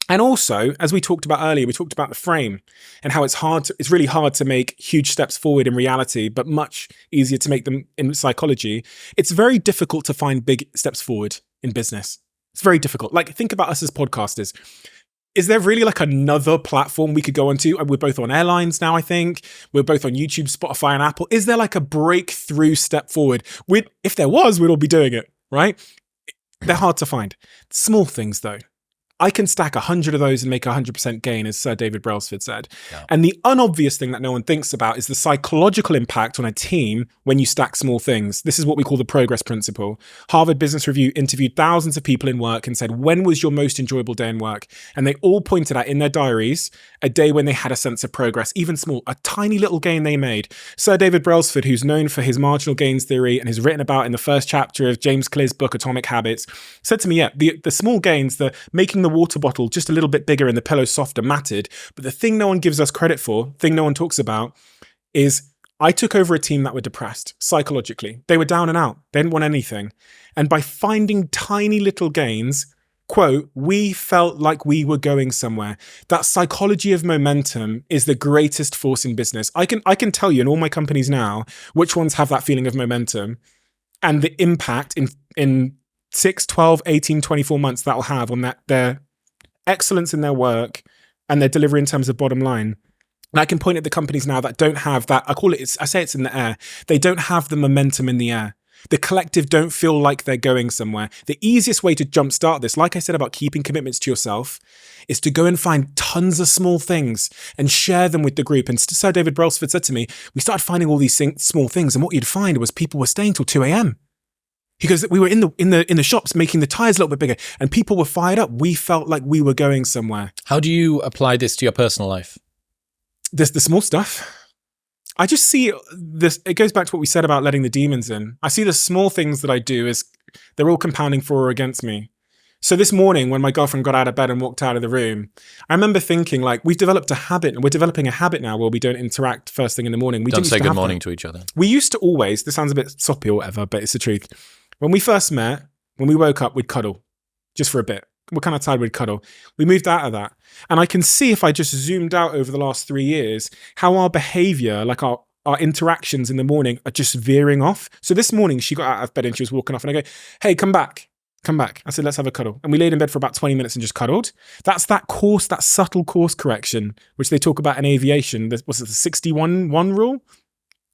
And also, as we talked about earlier, we talked about the frame and how it's really hard to make huge steps forward in reality, but much easier to make them in psychology. It's very difficult to find big steps forward in business. It's very difficult. Like, think about us as podcasters. Is there really like another platform we could go onto? We're both on airlines now, I think. We're both on YouTube, Spotify, and Apple. Is there like a breakthrough step forward? If there was, we'd all be doing it, right? They're hard to find. Small things, though. I can stack 100 of those and make 100% gain, as Sir David Brailsford said. Yeah. And the unobvious thing that no one thinks about is the psychological impact on a team when you stack small things. This is what we call the progress principle. Harvard Business Review interviewed thousands of people in work and said, when was your most enjoyable day in work? And they all pointed out in their diaries a day when they had a sense of progress, even small, a tiny little gain they made. Sir David Brailsford, who's known for his marginal gains theory and has written about in the first chapter of James Clear's book, Atomic Habits, said to me, yeah, the small gains, the making the water bottle just a little bit bigger and the pillow softer mattered. But the thing no one gives us credit for, thing no one talks about, is I took over a team that were depressed psychologically. They were down and out. They didn't want anything. And by finding tiny little gains, quote, we felt like we were going somewhere. That psychology of momentum is the greatest force in business. I can tell you in all my companies now which ones have that feeling of momentum and the impact in 6, 12, 18, 24 months that'll have on their excellence in their work and their delivery in terms of bottom line. And I can point at the companies now that don't have that. I say it's in the air. They don't have the momentum in the air. The collective don't feel like they're going somewhere. The easiest way to jumpstart this, like I said about keeping commitments to yourself, is to go and find tons of small things and share them with the group. And Sir David Brailsford said to me, we started finding all these small things, and what you'd find was people were staying till 2 a.m. Because we were in the shops making the tires a little bit bigger, and people were fired up. We felt like we were going somewhere. How do you apply this to your personal life? There's the small stuff. I just see this. It goes back to what we said about letting the demons in. I see the small things that I do as they're all compounding for or against me. So this morning, when my girlfriend got out of bed and walked out of the room, I remember thinking, like, we've developed a habit, and we're developing a habit now where we don't interact first thing in the morning. We don't say good morning to each other. We used to always. This sounds a bit soppy or whatever, but it's the truth. When we first met, when we woke up, we'd cuddle just for a bit. We're kind of tired, we'd cuddle. We moved out of that. And I can see, if I just zoomed out over the last 3 years, how our behavior, like our interactions in the morning, are just veering off. So this morning she got out of bed and she was walking off, and I go, hey, come back. I said, let's have a cuddle. And we laid in bed for about 20 minutes and just cuddled. That's that subtle course correction, which they talk about in aviation. Was it the 61-1 rule?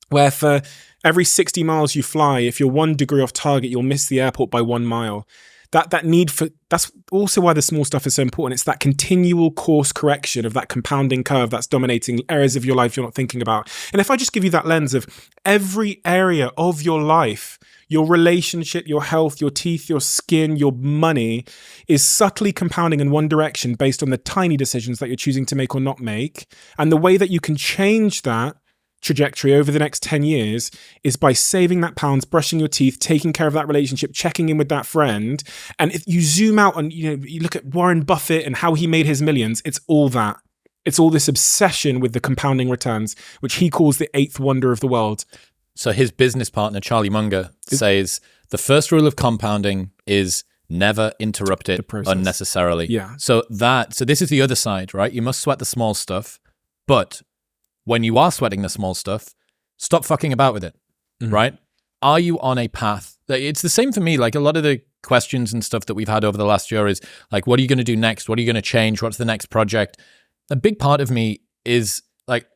Where for every 60 miles you fly, if you're 1 degree off target, you'll miss the airport by 1 mile. That's also why the small stuff is so important. It's that continual course correction of that compounding curve that's dominating areas of your life you're not thinking about. And if I just give you that lens of every area of your life, your relationship, your health, your teeth, your skin, your money is subtly compounding in one direction based on the tiny decisions that you're choosing to make or not make. And the way that you can change that trajectory over the next 10 years is by saving that pounds, brushing your teeth, taking care of that relationship, checking in with that friend. And if you zoom out and you look at Warren Buffett and how he made his millions, it's all that. It's all this obsession with the compounding returns, which he calls the 8th wonder of the world. So his business partner, Charlie Munger, says the first rule of compounding is never interrupt it unnecessarily. Yeah. So this is the other side, right? You must sweat the small stuff, but when you are sweating the small stuff, stop fucking about with it, right? Are you on a path? It's the same for me. Like, a lot of the questions and stuff that we've had over the last year is like, what are you going to do next? What are you going to change? What's the next project? A big part of me is like,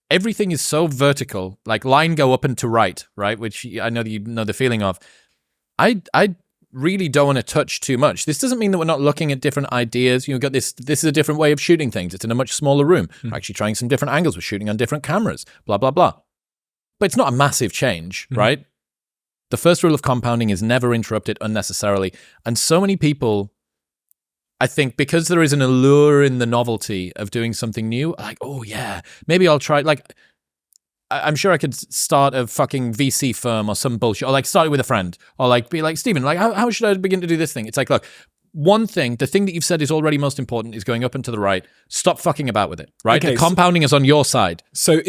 everything is so vertical, like line go up and to right, which I know that you know the feeling of. I really don't want to touch too much. This doesn't mean that we're not looking at different ideas. You've got this is a different way of shooting things. It's in a much smaller room. We're actually trying some different angles. We're shooting on different cameras, blah, blah, blah. But it's not a massive change, right? The first rule of compounding is never interrupt it unnecessarily. And so many people, I think, because there is an allure in the novelty of doing something new, like, oh yeah, maybe I'll try. Like, I'm sure I could start a fucking VC firm or some bullshit, or like start it with a friend, or like be like, Stephen, like how should I begin to do this thing? It's like, look, the thing that you've said is already most important is going up and to the right. Stop fucking about with it, right? Okay, the compounding is on your side. So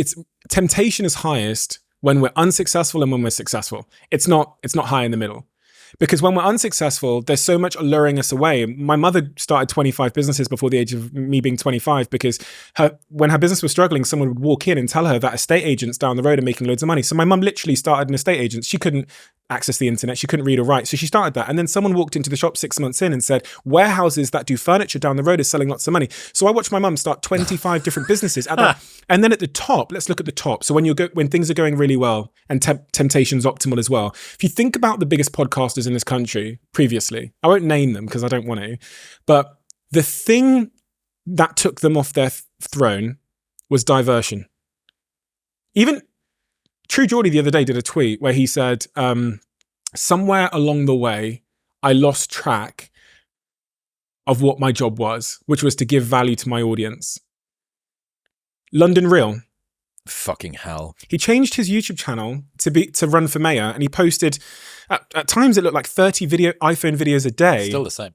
temptation is highest when we're unsuccessful and when we're successful. It's not high in the middle. Because when we're unsuccessful, there's so much luring us away. My mother started 25 businesses before the age of me being 25 because when her business was struggling, someone would walk in and tell her that estate agents down the road are making loads of money. So my mum literally started an estate agent. She couldn't access the internet. She couldn't read or write. So she started that. And then someone walked into the shop 6 months in and said, warehouses that do furniture down the road are selling lots of money. So I watched my mum start 25 different businesses. And then at the top, let's look at the top. So when things are going really well and temptation's optimal as well. If you think about the biggest podcasters in this country previously, I won't name them because I don't want to, but The thing that took them off their throne was diversion. Even True Geordie the other day did a tweet where he said, somewhere along the way, I lost track of what my job was, which was to give value to my audience. London Real. Fucking hell. He changed his YouTube channel to run for mayor, and he posted, at times it looked like 30 iPhone videos a day. Still the same.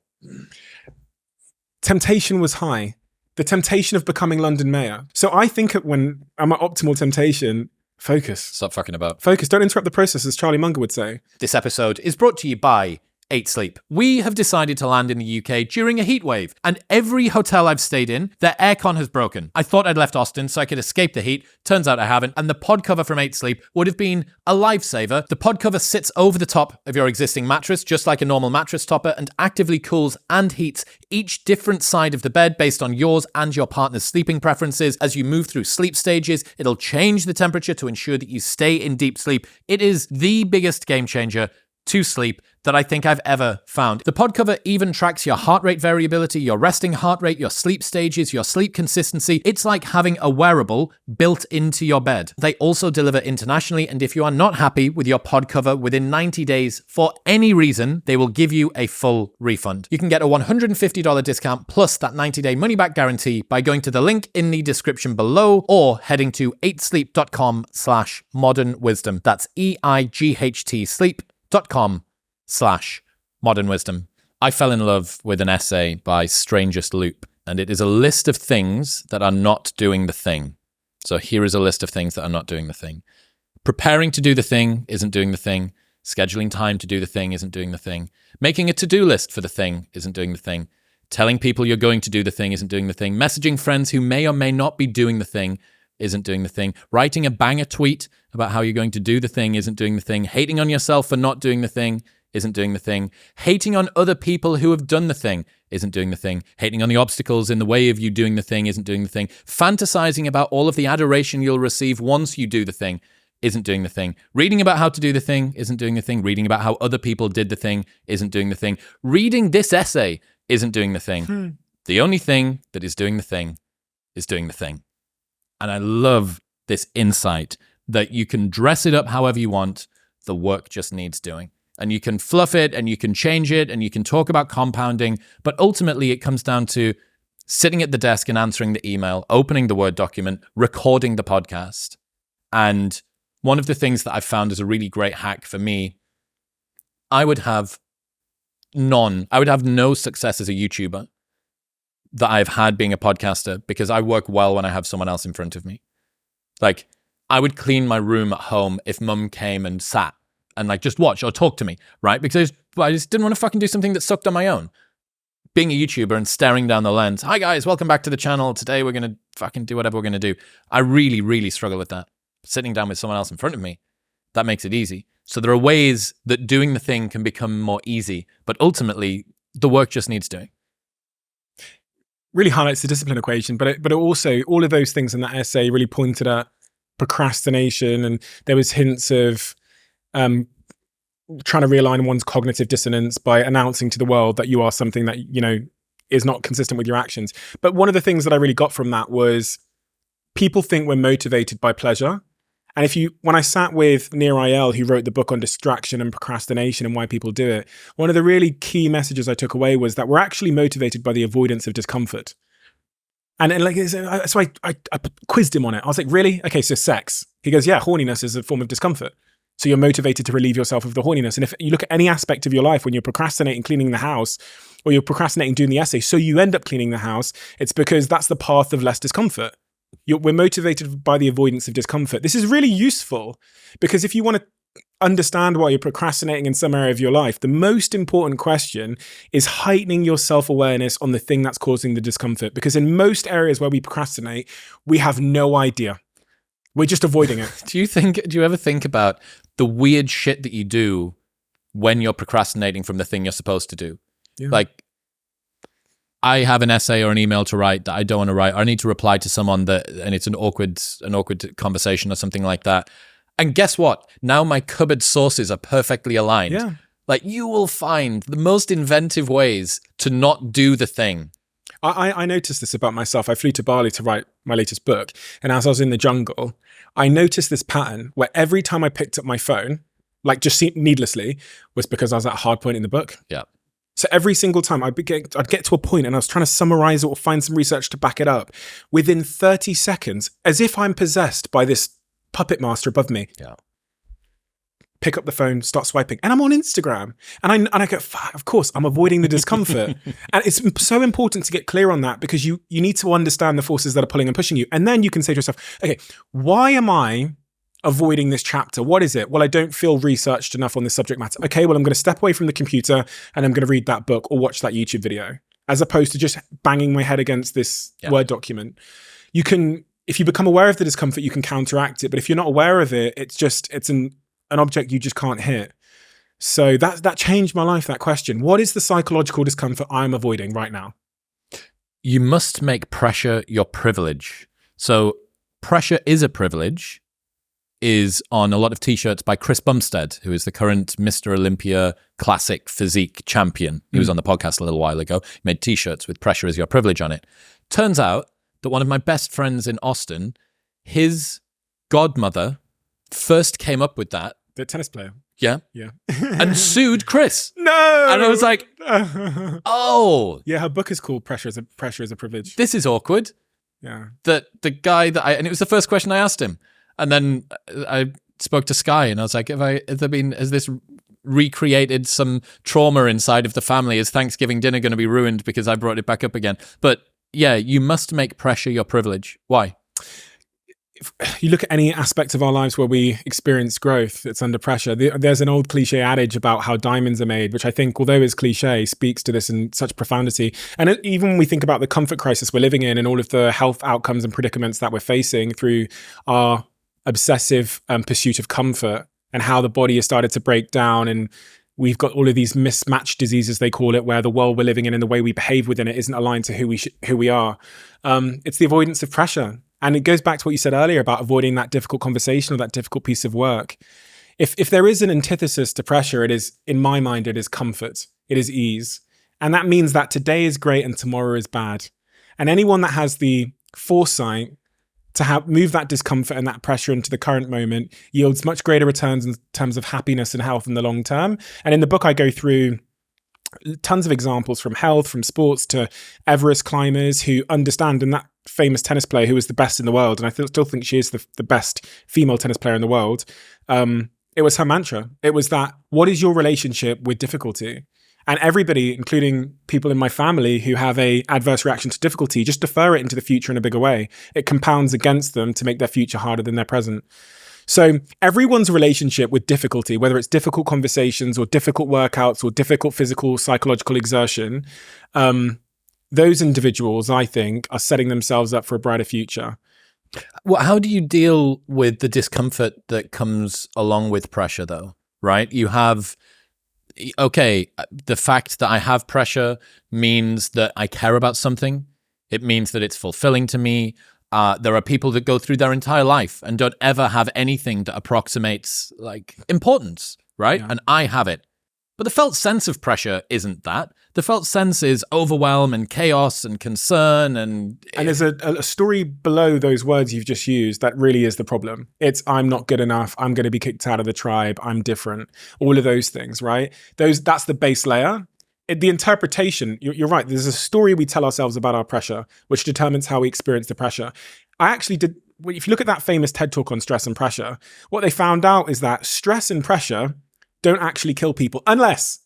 Temptation was high. The temptation of becoming London mayor. So I think when I'm at optimal temptation, focus. Stop fucking about. Focus. Don't interrupt the process, as Charlie Munger would say. This episode is brought to you by 8 Sleep. We have decided to land in the UK during a heat wave, and every hotel I've stayed in, their aircon has broken. I thought I'd left Austin so I could escape the heat. Turns out I haven't, and the pod cover from 8 Sleep would have been a lifesaver. The pod cover sits over the top of your existing mattress, just like a normal mattress topper, and actively cools and heats each different side of the bed based on yours and your partner's sleeping preferences. As you move through sleep stages, it'll change the temperature to ensure that you stay in deep sleep. It is the biggest game changer to sleep that I think I've ever found. The pod cover even tracks your heart rate variability, your resting heart rate, your sleep stages, your sleep consistency. It's like having a wearable built into your bed. They also deliver internationally, and if you are not happy with your pod cover within 90 days for any reason, they will give you a full refund. You can get a $150 discount plus that 90-day money-back guarantee by going to the link in the description below or heading to 8sleep.com/modernwisdom. That's EIGHT sleep.com/modern wisdom. I fell in love with an essay by Strangest Loop, and it is a list of things that are not doing the thing. So here is a list of things that are not doing the thing. Preparing to do the thing isn't doing the thing. Scheduling time to do the thing isn't doing the thing. Making a to-do list for the thing isn't doing the thing. Telling people you're going to do the thing isn't doing the thing. Messaging friends who may or may not be doing the thing isn't doing the thing. Writing a banger tweet about how you're going to do the thing isn't doing the thing. Hating on yourself for not doing the thing isn't doing the thing. Hating on other people who have done the thing isn't doing the thing. Hating on the obstacles in the way of you doing the thing isn't doing the thing. Fantasizing about all of the adoration you'll receive once you do the thing isn't doing the thing. Reading about how to do the thing isn't doing the thing. Reading about how other people did the thing isn't doing the thing. Reading this essay isn't doing the thing. The only thing that is doing the thing is doing the thing. And I love this insight that you can dress it up however you want. The work just needs doing. And you can fluff it and you can change it and you can talk about compounding. But ultimately, it comes down to sitting at the desk and answering the email, opening the Word document, recording the podcast. And one of the things that I've found is a really great hack for me, I would have no success as a YouTuber that I've had being a podcaster because I work well when I have someone else in front of me. Like, I would clean my room at home if mum came and sat and like just watch or talk to me, right? Because I just didn't want to fucking do something that sucked on my own. Being a YouTuber and staring down the lens, hi guys, welcome back to the channel. Today we're going to fucking do whatever we're going to do. I really, really struggle with that. Sitting down with someone else in front of me, that makes it easy. So there are ways that doing the thing can become more easy, but ultimately the work just needs doing. Really highlights the discipline equation, but it also, all of those things in that essay really pointed at procrastination, and there was hints of trying to realign one's cognitive dissonance by announcing to the world that you are something that, you know, is not consistent with your actions. But one of the things that I really got from that was people think we're motivated by pleasure. And when I sat with Nir Eyal, who wrote the book on distraction and procrastination and why people do it, one of the really key messages I took away was that we're actually motivated by the avoidance of discomfort. And like, so I quizzed him on it. I was like, really? Okay, so sex. He goes, yeah, horniness is a form of discomfort. So you're motivated to relieve yourself of the horniness. And if you look at any aspect of your life, when you're procrastinating cleaning the house, or you're procrastinating doing the essay, so you end up cleaning the house, it's because that's the path of less discomfort. We're motivated by the avoidance of discomfort. This is really useful because if you want to understand why you're procrastinating in some area of your life, the most important question is heightening your self-awareness on the thing that's causing the discomfort. Because in most areas where we procrastinate, we have no idea. We're just avoiding it. Do you ever think about the weird shit that you do when you're procrastinating from the thing you're supposed to do? Yeah. Like, I have an essay or an email to write that I don't want to write. Or I need to reply to someone and it's an awkward conversation or something like that. And guess what? Now my cupboard sources are perfectly aligned. Yeah. Like, you will find the most inventive ways to not do the thing. I noticed this about myself. I flew to Bali to write my latest book. And as I was in the jungle, I noticed this pattern where every time I picked up my phone, like just needlessly, was because I was at a hard point in the book. Yeah. So every single time I'd get to a point and I was trying to summarize it or find some research to back it up. Within 30 seconds, as if I'm possessed by this puppet master above me. Yeah. Pick up the phone, start swiping, and I'm on Instagram. And I go, fuck, of course, I'm avoiding the discomfort. And it's so important to get clear on that, because you need to understand the forces that are pulling and pushing you. And then you can say to yourself, okay, why am I avoiding this chapter? What is it? Well, I don't feel researched enough on this subject matter. Okay, well, I'm going to step away from the computer and I'm going to read that book or watch that YouTube video, as opposed to just banging my head against this Word document. You can, if you become aware of the discomfort, you can counteract it. But if you're not aware of it, it's an object you just can't hit. So that changed my life, that question. What is the psychological discomfort I'm avoiding right now? You must make pressure your privilege. So pressure is a privilege is on a lot of t-shirts by Chris Bumstead, who is the current Mr. Olympia classic physique champion. He was on the podcast a little while ago. He made t-shirts with pressure is your privilege on it. Turns out that one of my best friends in Austin, his godmother first came up with that. The tennis player. Yeah. Yeah. And sued Chris. No. And I was like, oh. Yeah, her book is called Pressure is a Privilege. This is awkward. Yeah. That the guy and it was the first question I asked him. And then I spoke to Sky and I was like, has this recreated some trauma inside of the family? Is Thanksgiving dinner going to be ruined because I brought it back up again? But yeah, you must make pressure your privilege. Why? If you look at any aspect of our lives where we experience growth, it's under pressure. There's an old cliche adage about how diamonds are made, which I think, although is cliche, speaks to this in such profundity. And even when we think about the comfort crisis we're living in and all of the health outcomes and predicaments that we're facing through our obsessive pursuit of comfort, and how the body has started to break down, and we've got all of these mismatched diseases, they call it, where the world we're living in and the way we behave within it isn't aligned to who we are. It's the avoidance of pressure. And it goes back to what you said earlier about avoiding that difficult conversation or that difficult piece of work. If there is an antithesis to pressure, it is, in my mind, it is comfort. It is ease. And that means that today is great and tomorrow is bad. And anyone that has the foresight to move that discomfort and that pressure into the current moment yields much greater returns in terms of happiness and health in the long term. And in the book, I go through tons of examples from health, from sports to Everest climbers who understand, and that famous tennis player who was the best in the world, and I still think she is the best female tennis player in the world. It was her mantra. It was that, what is your relationship with difficulty? And everybody, including people in my family who have a adverse reaction to difficulty, just defer it into the future in a bigger way. It compounds against them to make their future harder than their present. So everyone's relationship with difficulty, whether it's difficult conversations or difficult workouts or difficult physical, psychological exertion, those individuals, I think, are setting themselves up for a brighter future. Well, how do you deal with the discomfort that comes along with pressure, though, right? You have, okay, the fact that I have pressure means that I care about something. It means that it's fulfilling to me. There are people that go through their entire life and don't ever have anything that approximates like importance, right? Yeah. And I have it. But the felt sense of pressure isn't that. The felt sense is overwhelm and chaos and concern. And there's a story below those words you've just used that really is the problem. It's, I'm not good enough. I'm going to be kicked out of the tribe. I'm different. All of those things, right? That's the base layer. The interpretation, you're right. There's a story we tell ourselves about our pressure, which determines how we experience the pressure. If you look at that famous TED talk on stress and pressure, what they found out is that stress and pressure don't actually kill people unless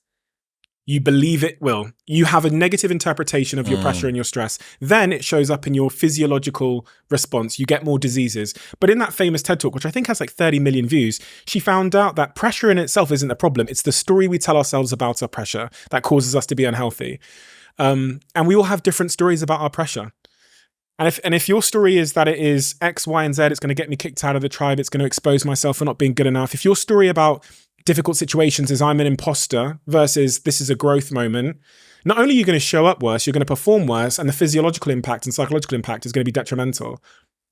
you believe it will. You have a negative interpretation of your pressure and your stress. Then it shows up in your physiological response. You get more diseases. But in that famous TED talk, which I think has like 30 million views, she found out that pressure in itself isn't the problem. It's the story we tell ourselves about our pressure that causes us to be unhealthy. And we all have different stories about our pressure. And if your story is that it is X, Y, and Z, it's going to get me kicked out of the tribe, it's going to expose myself for not being good enough. If your story about difficult situations is I'm an imposter versus this is a growth moment, not only are you going to show up worse, you're going to perform worse, and the physiological impact and psychological impact is going to be detrimental.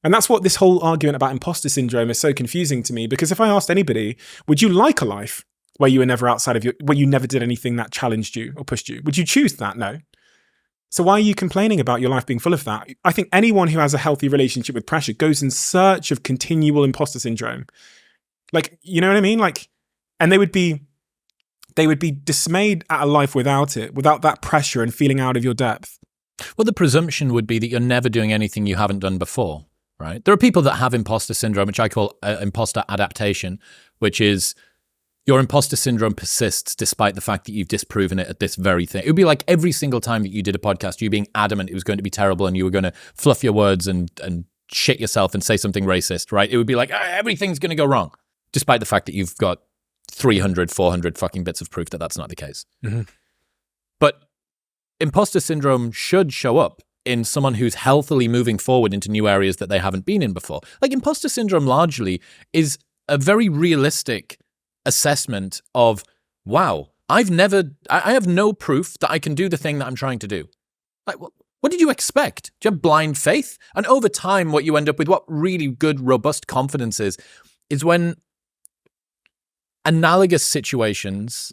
And that's what this whole argument about imposter syndrome is so confusing to me, because if I asked anybody, would you like a life where you were never outside of where you never did anything that challenged you or pushed you? Would you choose that? No. So why are you complaining about your life being full of that? I think anyone who has a healthy relationship with pressure goes in search of continual imposter syndrome. Like, you know what I mean? Like, and they would be dismayed at a life without it, without that pressure and feeling out of your depth. Well, the presumption would be that you're never doing anything you haven't done before, right? There are people that have imposter syndrome, which I call imposter adaptation, which is your imposter syndrome persists despite the fact that you've disproven it at this very thing. It would be like every single time that you did a podcast, you being adamant it was going to be terrible and you were going to fluff your words and shit yourself and say something racist, right? It would be like, everything's going to go wrong, despite the fact that you've got 300, 400 fucking bits of proof that that's not the case. Mm-hmm. But imposter syndrome should show up in someone who's healthily moving forward into new areas that they haven't been in before. Like, imposter syndrome largely is a very realistic assessment of, wow, I have no proof that I can do the thing that I'm trying to do. Like, what did you expect? Do you have blind faith? And over time, what you end up with, what really good, robust confidence is when analogous situations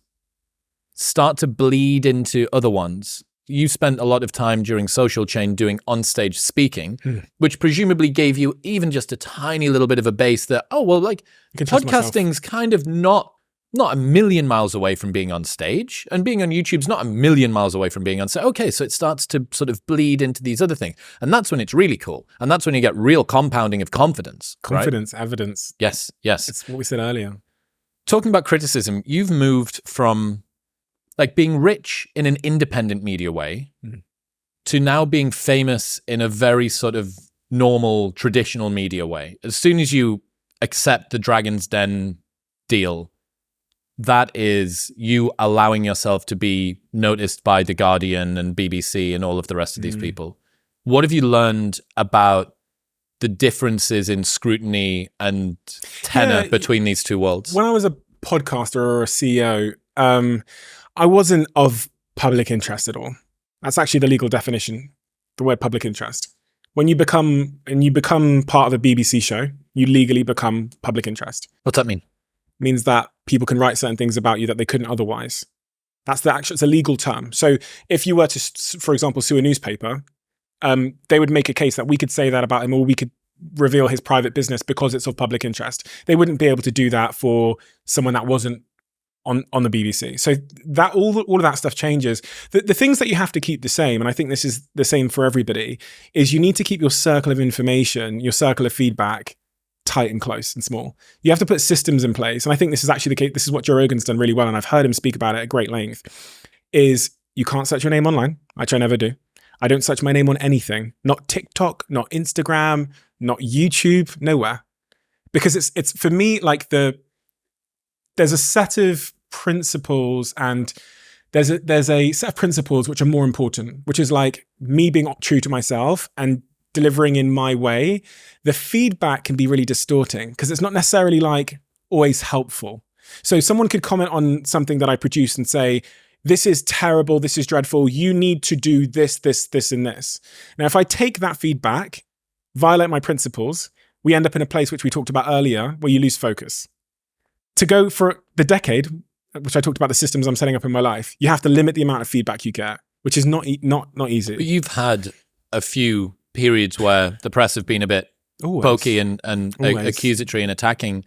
start to bleed into other ones. You spent a lot of time during Social Chain doing onstage speaking, which presumably gave you even just a tiny little bit of a base that, podcasting's kind of not a million miles away from being on stage, and being on YouTube's not a million miles away from being on stage. Okay, so it starts to sort of bleed into these other things. And that's when it's really cool. And that's when you get real compounding of confidence. Confidence, right? Evidence. Yes. It's what we said earlier. Talking about criticism, you've moved from like being rich in an independent media way to now being famous in a very sort of normal, traditional media way. As soon as you accept the Dragon's Den deal, that is you allowing yourself to be noticed by The Guardian and BBC and all of the rest of these people. What have you learned about the differences in scrutiny and tenor between these two worlds? When I was a podcaster or a CEO, I wasn't of public interest at all. That's actually the legal definition, the word public interest. When you become part of a BBC show, you legally become public interest. What's that mean? It means that people can write certain things about you that they couldn't otherwise. It's a legal term. So if you were to, for example, sue a newspaper, they would make a case that we could say that about him, or we could reveal his private business because it's of public interest. They wouldn't be able to do that for someone that wasn't on the BBC. So that all of that stuff changes. The things that you have to keep the same, and I think this is the same for everybody, is you need to keep your circle of information, your circle of feedback tight and close and small. You have to put systems in place. And I think this is actually the case. This is what Joe Rogan's done really well, and I've heard him speak about it at great length, is you can't search your name online, which I never do. I don't search my name on anything, not TikTok, not Instagram, not YouTube, nowhere. Because it's for me, like there's a set of principles, and there's a set of principles which are more important, which is like me being true to myself and delivering in my way. The feedback can be really distorting because it's not necessarily like always helpful. So someone could comment on something that I produce and say, this is terrible, this is dreadful, you need to do this, this, this, and this. Now, if I take that feedback, violate my principles, we end up in a place which we talked about earlier, where you lose focus. To go for the decade, which I talked about the systems I'm setting up in my life, you have to limit the amount of feedback you get, which is not easy. But you've had a few periods where the press have been a bit pokey and accusatory and attacking.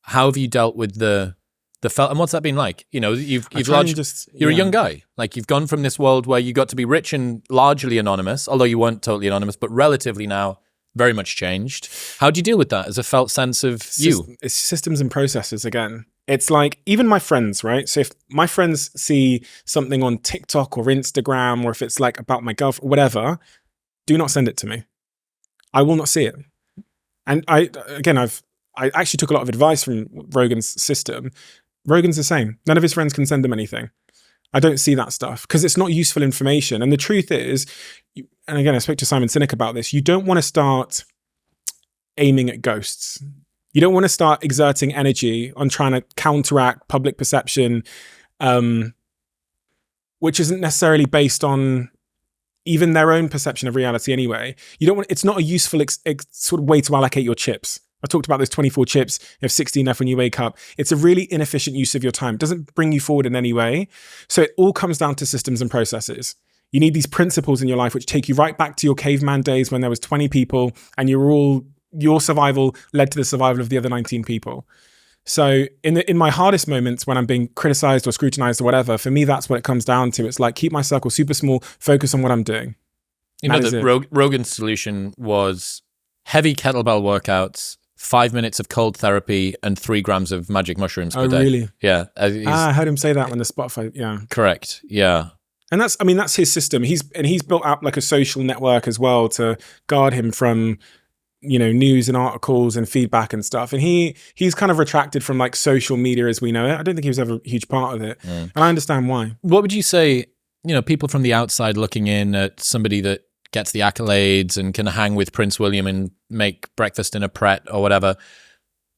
How have you dealt with the felt, and what's that been like? You know, you're a young guy. Like, you've gone from this world where you got to be rich and largely anonymous, although you weren't totally anonymous, but relatively now very much changed. How do you deal with that as a felt sense of you? It's systems and processes again. It's like, even my friends, right? So if my friends see something on TikTok or Instagram, or if it's like about my girlfriend, whatever, do not send it to me. I will not see it. And I actually took a lot of advice from Rogan's system. Rogan's the same. None of his friends can send him anything. I don't see that stuff because it's not useful information. And the truth is, and again, I spoke to Simon Sinek about this, you don't want to start aiming at ghosts. You don't want to start exerting energy on trying to counteract public perception, which isn't necessarily based on even their own perception of reality anyway. You don't want, it's not a useful sort of way to allocate your chips. I talked about those 24 chips, you have 16 left when you wake up. It's a really inefficient use of your time. It doesn't bring you forward in any way. So it all comes down to systems and processes. You need these principles in your life which take you right back to your caveman days when there was 20 people and your survival led to the survival of the other 19 people. So in my hardest moments when I'm being criticized or scrutinized or whatever, for me, that's what it comes down to. It's like, keep my circle super small, focus on what I'm doing. You know, that Rogan's solution was heavy kettlebell workouts, 5 minutes of cold therapy, and 3 grams of magic mushrooms per day. Oh, really? Yeah. I heard him say that on the Spotify. Yeah. Correct. Yeah. And that's his system. He's built up like a social network as well to guard him from, news and articles and feedback and stuff. And he's kind of retracted from like social media as we know it. I don't think he was ever a huge part of it. And I understand why. What would you say, people from the outside looking in at somebody that gets the accolades and can hang with Prince William and make breakfast in a Pret or whatever,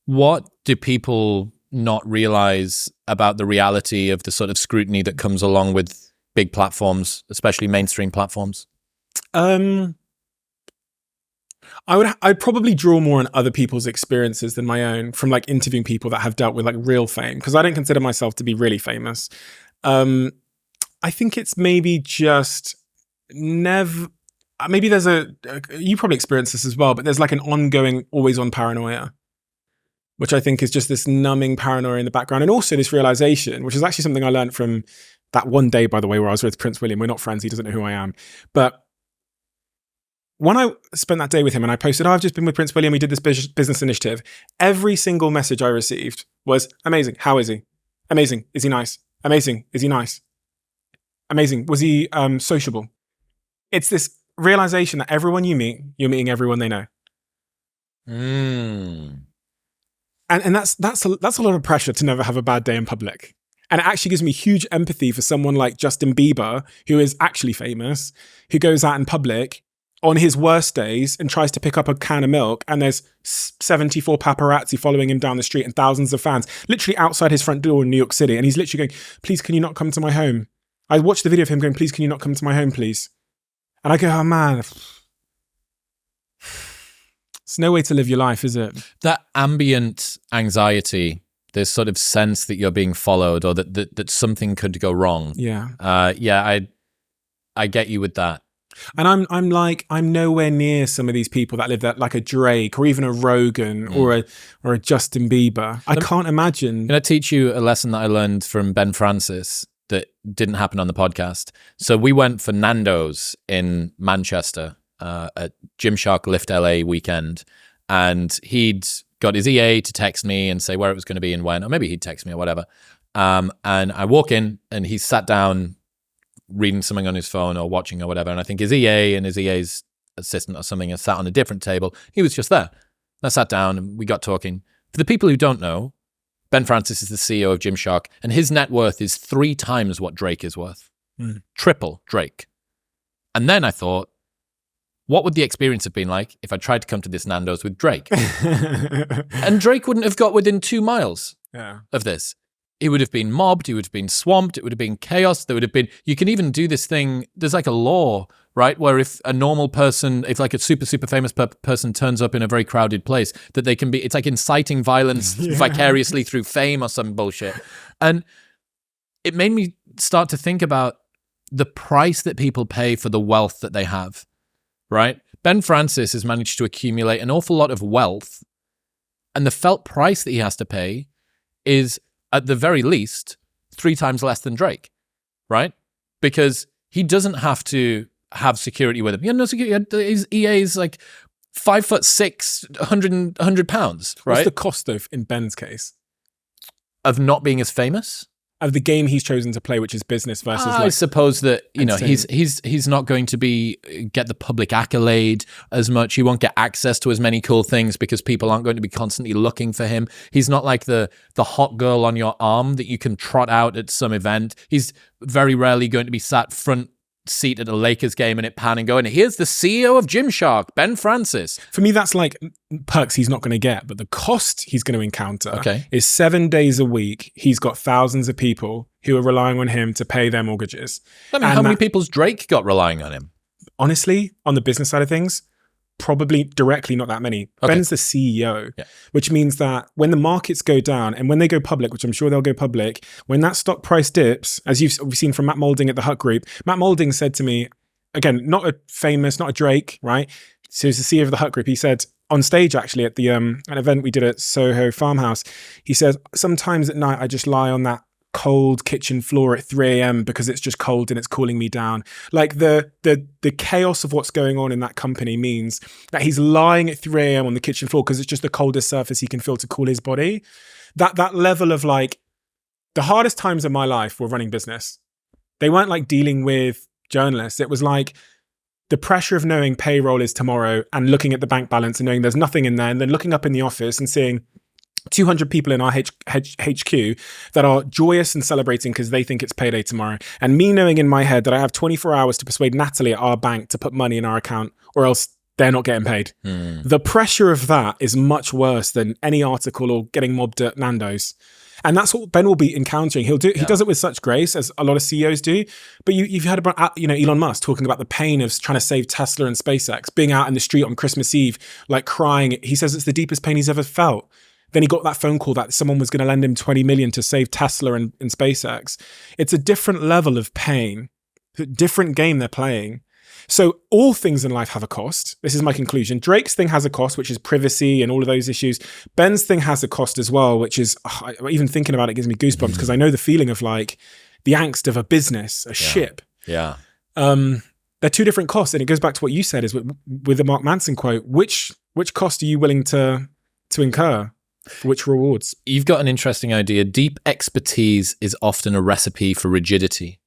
what do people not realize about the reality of the sort of scrutiny that comes along with big platforms, especially mainstream platforms? I'd probably draw more on other people's experiences than my own from like interviewing people that have dealt with like real fame, because I don't consider myself to be really famous. I think it's maybe just maybe there's you probably experience this as well, but there's like an ongoing, always on paranoia, which I think is just this numbing paranoia in the background. And also this realization, which is actually something I learned from that one day, by the way, where I was with Prince William. We're not friends. He doesn't know who I am. But when I spent that day with him and I posted, I've just been with Prince William, we did this business initiative, every single message I received was, amazing. How is he? Amazing. Is he nice? Amazing. Is he nice? Amazing. Was he sociable? It's this realization that everyone you meet, you're meeting everyone they know. And that's a lot of pressure to never have a bad day in public. And it actually gives me huge empathy for someone like Justin Bieber, who is actually famous, who goes out in public on his worst days and tries to pick up a can of milk, and there's 74 paparazzi following him down the street and thousands of fans literally outside his front door in New York City. And he's literally going, please, can you not come to my home? I watched the video of him going, please, can you not come to my home, please? And I go, oh man, it's no way to live your life, is it? That ambient anxiety, this sort of sense that you're being followed or that something could go wrong. Yeah. I get you with that. And I'm nowhere near some of these people that live that, like a Drake or even a Rogan or a Justin Bieber. I can't imagine. Can I teach you a lesson that I learned from Ben Francis that didn't happen on the podcast? So we went for Nando's in Manchester at Gymshark Lift LA weekend, and he'd got his EA to text me and say where it was going to be and when, or maybe he'd text me or whatever. And I walk in and he sat down reading something on his phone or watching or whatever. And I think his EA and his EA's assistant or something sat on a different table. He was just there. I sat down and we got talking. For the people who don't know, Ben Francis is the CEO of Gymshark, and his net worth is 3 times what Drake is worth. Triple Drake. And then I thought, what would the experience have been like if I tried to come to this Nando's with Drake? And Drake wouldn't have got within 2 miles of this. He would have been mobbed. He would have been swamped. It would have been chaos. There would have been, you can even do this thing. There's like a law, right? Where if a normal person, if like a super, super famous person turns up in a very crowded place, that they can be, it's like inciting violence vicariously through fame or some bullshit. And it made me start to think about the price that people pay for the wealth that they have, right? Ben Francis has managed to accumulate an awful lot of wealth, and the felt price that he has to pay is, at the very least, 3 times less than Drake, right? Because he doesn't have to have security with him. He had no security. His EA is like 5'6", 100 pounds, right? What's the cost, though, in Ben's case? Of not being as famous? Of the game he's chosen to play, which is business versus I suppose that, he's not going to get the public accolade as much. He won't get access to as many cool things because people aren't going to be constantly looking for him. He's not like the hot girl on your arm that you can trot out at some event. He's very rarely going to be sat front seat at a Lakers game and it pan and go, and here's the CEO of Gymshark, Ben Francis. For me, that's like perks he's not going to get, but the cost he's going to encounter is 7 days a week. He's got thousands of people who are relying on him to pay their mortgages. I mean, how many people's Drake got relying on him? Honestly, on the business side of things, probably directly not that many. Okay. Ben's the CEO, which means that when the markets go down and when they go public, which I'm sure they'll go public, when that stock price dips, as you've seen from Matt Moulding at the Hut Group, Matt Moulding said to me, again, not a Drake, right? So he's the CEO of the Hut Group. He said on stage, actually, at the an event we did at Soho Farmhouse, he says, sometimes at night I just lie on that cold kitchen floor at 3 a.m. because it's just cold and it's cooling me down. Like the chaos of what's going on in that company means that he's lying at 3 a.m. on the kitchen floor because it's just the coldest surface he can feel to cool his body. That level of like, the hardest times of my life were running business. They weren't like dealing with journalists. It was like the pressure of knowing payroll is tomorrow and looking at the bank balance and knowing there's nothing in there, and then looking up in the office and seeing 200 people in our HQ that are joyous and celebrating because they think it's payday tomorrow. And me knowing in my head that I have 24 hours to persuade Natalie at our bank to put money in our account or else they're not getting paid. The pressure of that is much worse than any article or getting mobbed at Nando's. And that's what Ben will be encountering. He does it with such grace, as a lot of CEOs do. But you've heard about, Elon Musk talking about the pain of trying to save Tesla and SpaceX, being out in the street on Christmas Eve, like crying. He says it's the deepest pain he's ever felt. Then he got that phone call that someone was going to lend him 20 million to save Tesla and SpaceX. It's a different level of pain, a different game they're playing. So all things in life have a cost. This is my conclusion. Drake's thing has a cost, which is privacy and all of those issues. Ben's thing has a cost as well, which is, even thinking about it gives me goosebumps because I know the feeling of like the angst of a business, a ship. Yeah. They're two different costs. And it goes back to what you said is with the Mark Manson quote, which cost are you willing to incur? For which rewards? You've got an interesting idea. Deep expertise is often a recipe for rigidity.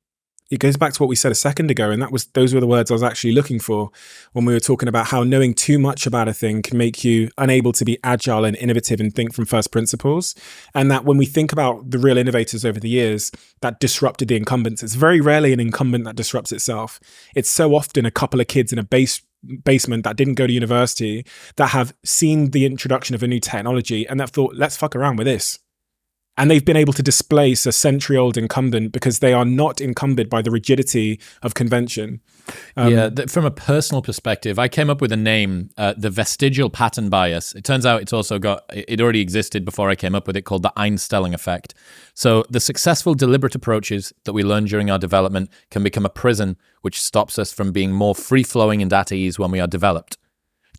It goes back to what we said a second ago, and those were the words I was actually looking for when we were talking about how knowing too much about a thing can make you unable to be agile and innovative and think from first principles. And that when we think about the real innovators over the years that disrupted the incumbents, it's very rarely an incumbent that disrupts itself. It's so often a couple of kids in a basement that didn't go to university that have seen the introduction of a new technology and that thought, let's fuck around with this. And they've been able to displace a century-old incumbent because they are not encumbered by the rigidity of convention. From a personal perspective, I came up with a name, the vestigial pattern bias. It turns out it already existed before I came up with it, called the Einstellung effect. So the successful deliberate approaches that we learn during our development can become a prison which stops us from being more free-flowing and at ease when we are developed.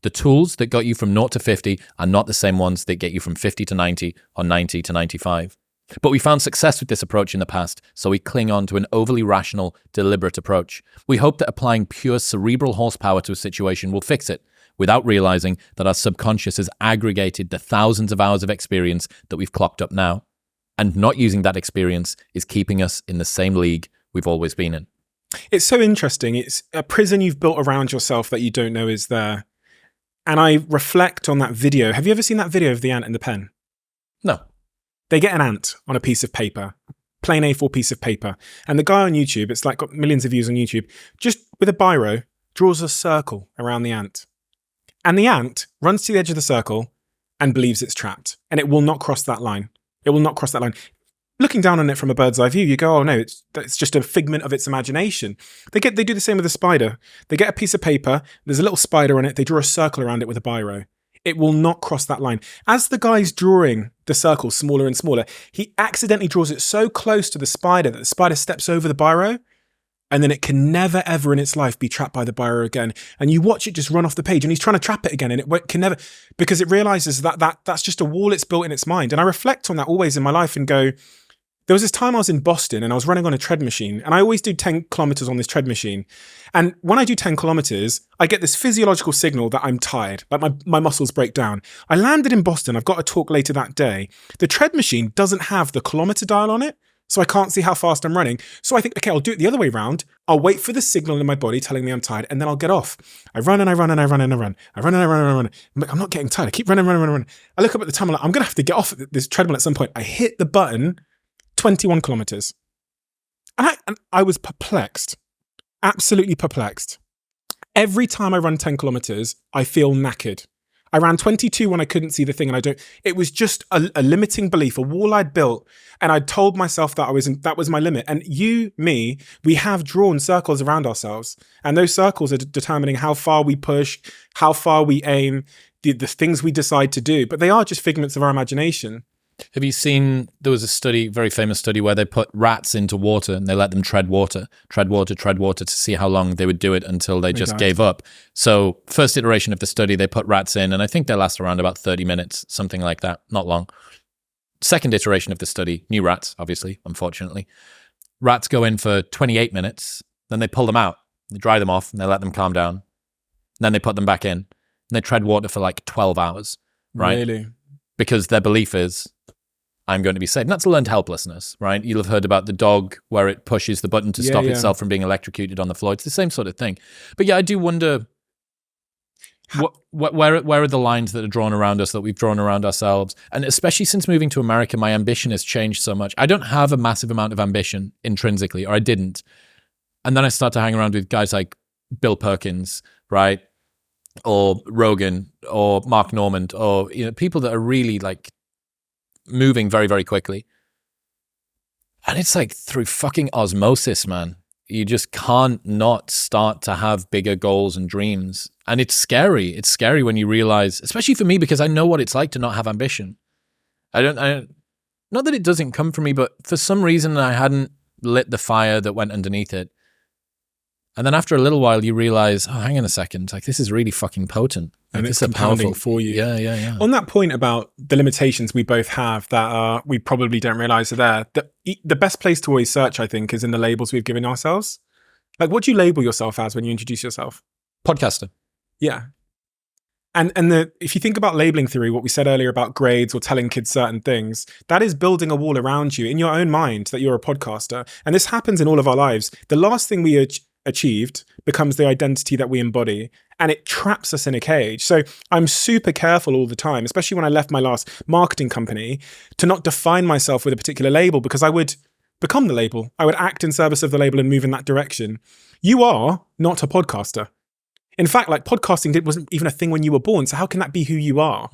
The tools that got you from 0 to 50 are not the same ones that get you from 50 to 90 or 90 to 95. But we found success with this approach in the past, so we cling on to an overly rational, deliberate approach. We hope that applying pure cerebral horsepower to a situation will fix it, without realizing that our subconscious has aggregated the thousands of hours of experience that we've clocked up now. And not using that experience is keeping us in the same league we've always been in. It's so interesting. It's a prison you've built around yourself that you don't know is there. And I reflect on that video. Have you ever seen that video of the ant and the pen? No. They get an ant on a piece of paper, plain A4 piece of paper. And the guy on YouTube, it's like got millions of views on YouTube, just with a biro, draws a circle around the ant. And the ant runs to the edge of the circle and believes it's trapped. And it will not cross that line. It will not cross that line. Looking down on it from a bird's eye view, you go, oh no, it's just a figment of its imagination. They do the same with a spider. They get a piece of paper, there's a little spider on it, they draw a circle around it with a biro. It will not cross that line. As the guy's drawing the circle smaller and smaller, he accidentally draws it so close to the spider that the spider steps over the biro, and then it can never ever in its life be trapped by the biro again. And you watch it just run off the page, and he's trying to trap it again, and it can never, because it realizes that's just a wall it's built in its mind. And I reflect on that always in my life and go, there was this time I was in Boston and I was running on a tread machine, and I always do 10 kilometers on this tread machine. And when I do 10 kilometers, I get this physiological signal that I'm tired, like my muscles break down. I landed in Boston. I've got a talk later that day. The tread machine doesn't have the kilometer dial on it, so I can't see how fast I'm running. So I think, okay, I'll do it the other way around. I'll wait for the signal in my body telling me I'm tired, and then I'll get off. I run and I run and I run and I run. I run and I run and I run. I'm not getting tired. I keep running. I look up at the time, I'm like, I'm going to have to get off this treadmill at some point. I hit the button, 21 kilometers. And I was perplexed, absolutely perplexed. Every time I run 10 kilometers, I feel knackered. I ran 22 when I couldn't see the thing, and it was just a limiting belief, a wall I'd built, and I'd told myself that that was my limit. And we have drawn circles around ourselves, and those circles are determining how far we push, how far we aim, the things we decide to do, but they are just figments of our imagination. Have you seen, there was a study, very famous study, where they put rats into water and they let them tread water to see how long they would do it until they just gave up. So first iteration of the study, they put rats in, and I think they last around about 30 minutes, something like that, not long. Second iteration of the study, new rats, obviously, unfortunately. Rats go in for 28 minutes, then they pull them out, they dry them off, and they let them calm down. Then they put them back in, and they tread water for like 12 hours, right? Really? Because their belief is, I'm going to be safe. And that's learned helplessness, right? You'll have heard about the dog where it pushes the button to stop itself from being electrocuted on the floor. It's the same sort of thing. But yeah, I do wonder, where are the lines that are drawn around us, that we've drawn around ourselves? And especially since moving to America, my ambition has changed so much. I don't have a massive amount of ambition intrinsically, or I didn't. And then I start to hang around with guys like Bill Perkins, right? Or Rogan, or Mark Normand, or people that are really like moving very, very quickly. And it's like through fucking osmosis, man. You just can't not start to have bigger goals and dreams. And it's scary. It's scary when you realize, especially for me, because I know what it's like to not have ambition. I not that it doesn't come from me, but for some reason I hadn't lit the fire that went underneath it. And then after a little while, you realize, oh, hang on a second, like this is really fucking potent. Like, and it's compounding for you. Yeah. On that point about the limitations we both have that we probably don't realize are there, the best place to always search, I think, is in the labels we've given ourselves. Like, what do you label yourself as when you introduce yourself? Podcaster. Yeah. And if you think about labeling theory, what we said earlier about grades or telling kids certain things, that is building a wall around you in your own mind that you're a podcaster. And this happens in all of our lives. The last thing we achieved becomes the identity that we embody, and it traps us in a cage. So I'm super careful all the time, especially when I left my last marketing company, to not define myself with a particular label, because I would become the label. I would act in service of the label and move in that direction. You are not a podcaster. In fact, like podcasting wasn't even a thing when you were born. So how can that be who you are?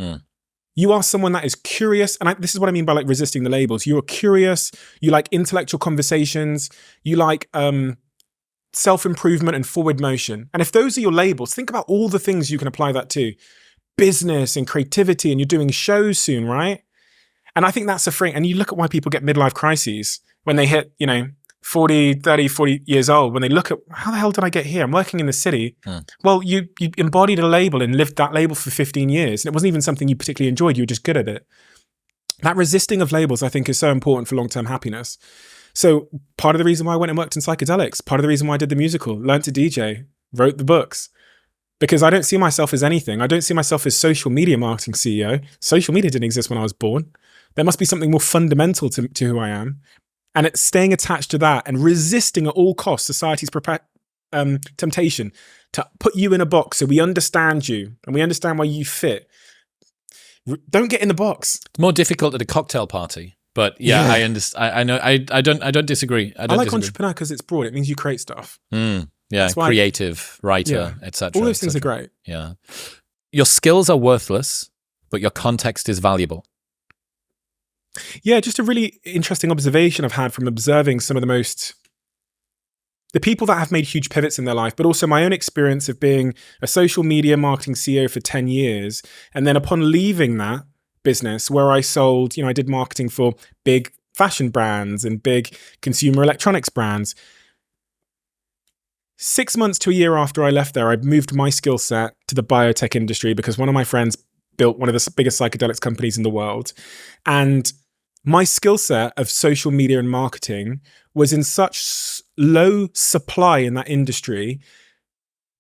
You are someone that is curious. And this is what I mean by like resisting the labels. You are curious. You like intellectual conversations. You like self-improvement and forward motion. And if those are your labels, think about all the things you can apply that to. Business and creativity, and you're doing shows soon, right? And I think that's a free, and you look at why people get midlife crises when they hit, 40 years old, when they look at, how the hell did I get here? I'm working in the city. Well, you embodied a label and lived that label for 15 years. And it wasn't even something you particularly enjoyed. You were just good at it. That resisting of labels, I think, is so important for long-term happiness. So part of the reason why I went and worked in psychedelics, part of the reason why I did the musical, learned to DJ, wrote the books, because I don't see myself as anything. I don't see myself as social media marketing CEO. Social media didn't exist when I was born. There must be something more fundamental to who I am. And it's staying attached to that and resisting at all costs society's temptation to put you in a box so we understand you and we understand why you fit. Don't get in the box. It's more difficult at a cocktail party. But yeah, I understand. I know. I don't disagree. I like entrepreneur because it's broad. It means you create stuff. Yeah, creative, writer, etc. All those things are great. Yeah, your skills are worthless, but your context is valuable. Yeah, just a really interesting observation I've had from observing some of the people that have made huge pivots in their life, but also my own experience of being a social media marketing CEO for 10 years. And then upon leaving that business where I sold, I did marketing for big fashion brands and big consumer electronics brands. 6 months to a year after I left there, I moved my skill set to the biotech industry because one of my friends built one of the biggest psychedelics companies in the world. And my skill set of social media and marketing was in such low supply in that industry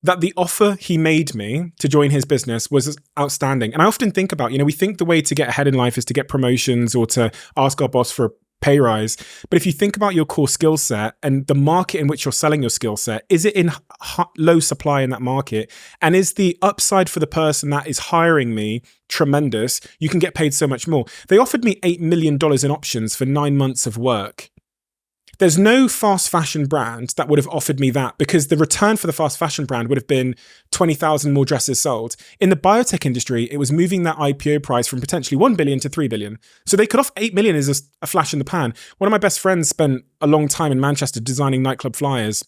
that the offer he made me to join his business was outstanding. And I often think about, we think the way to get ahead in life is to get promotions or to ask our boss for a pay rise. But if you think about your core skill set and the market in which you're selling your skill set, is it in low supply in that market? And is the upside for the person that is hiring me tremendous? You can get paid so much more. They offered me $8 million in options for 9 months of work. There's no fast fashion brand that would have offered me that, because the return for the fast fashion brand would have been 20,000 more dresses sold. In the biotech industry, it was moving that IPO price from potentially 1 billion to 3 billion. So they could offer 8 million as a flash in the pan. One of my best friends spent a long time in Manchester designing nightclub flyers,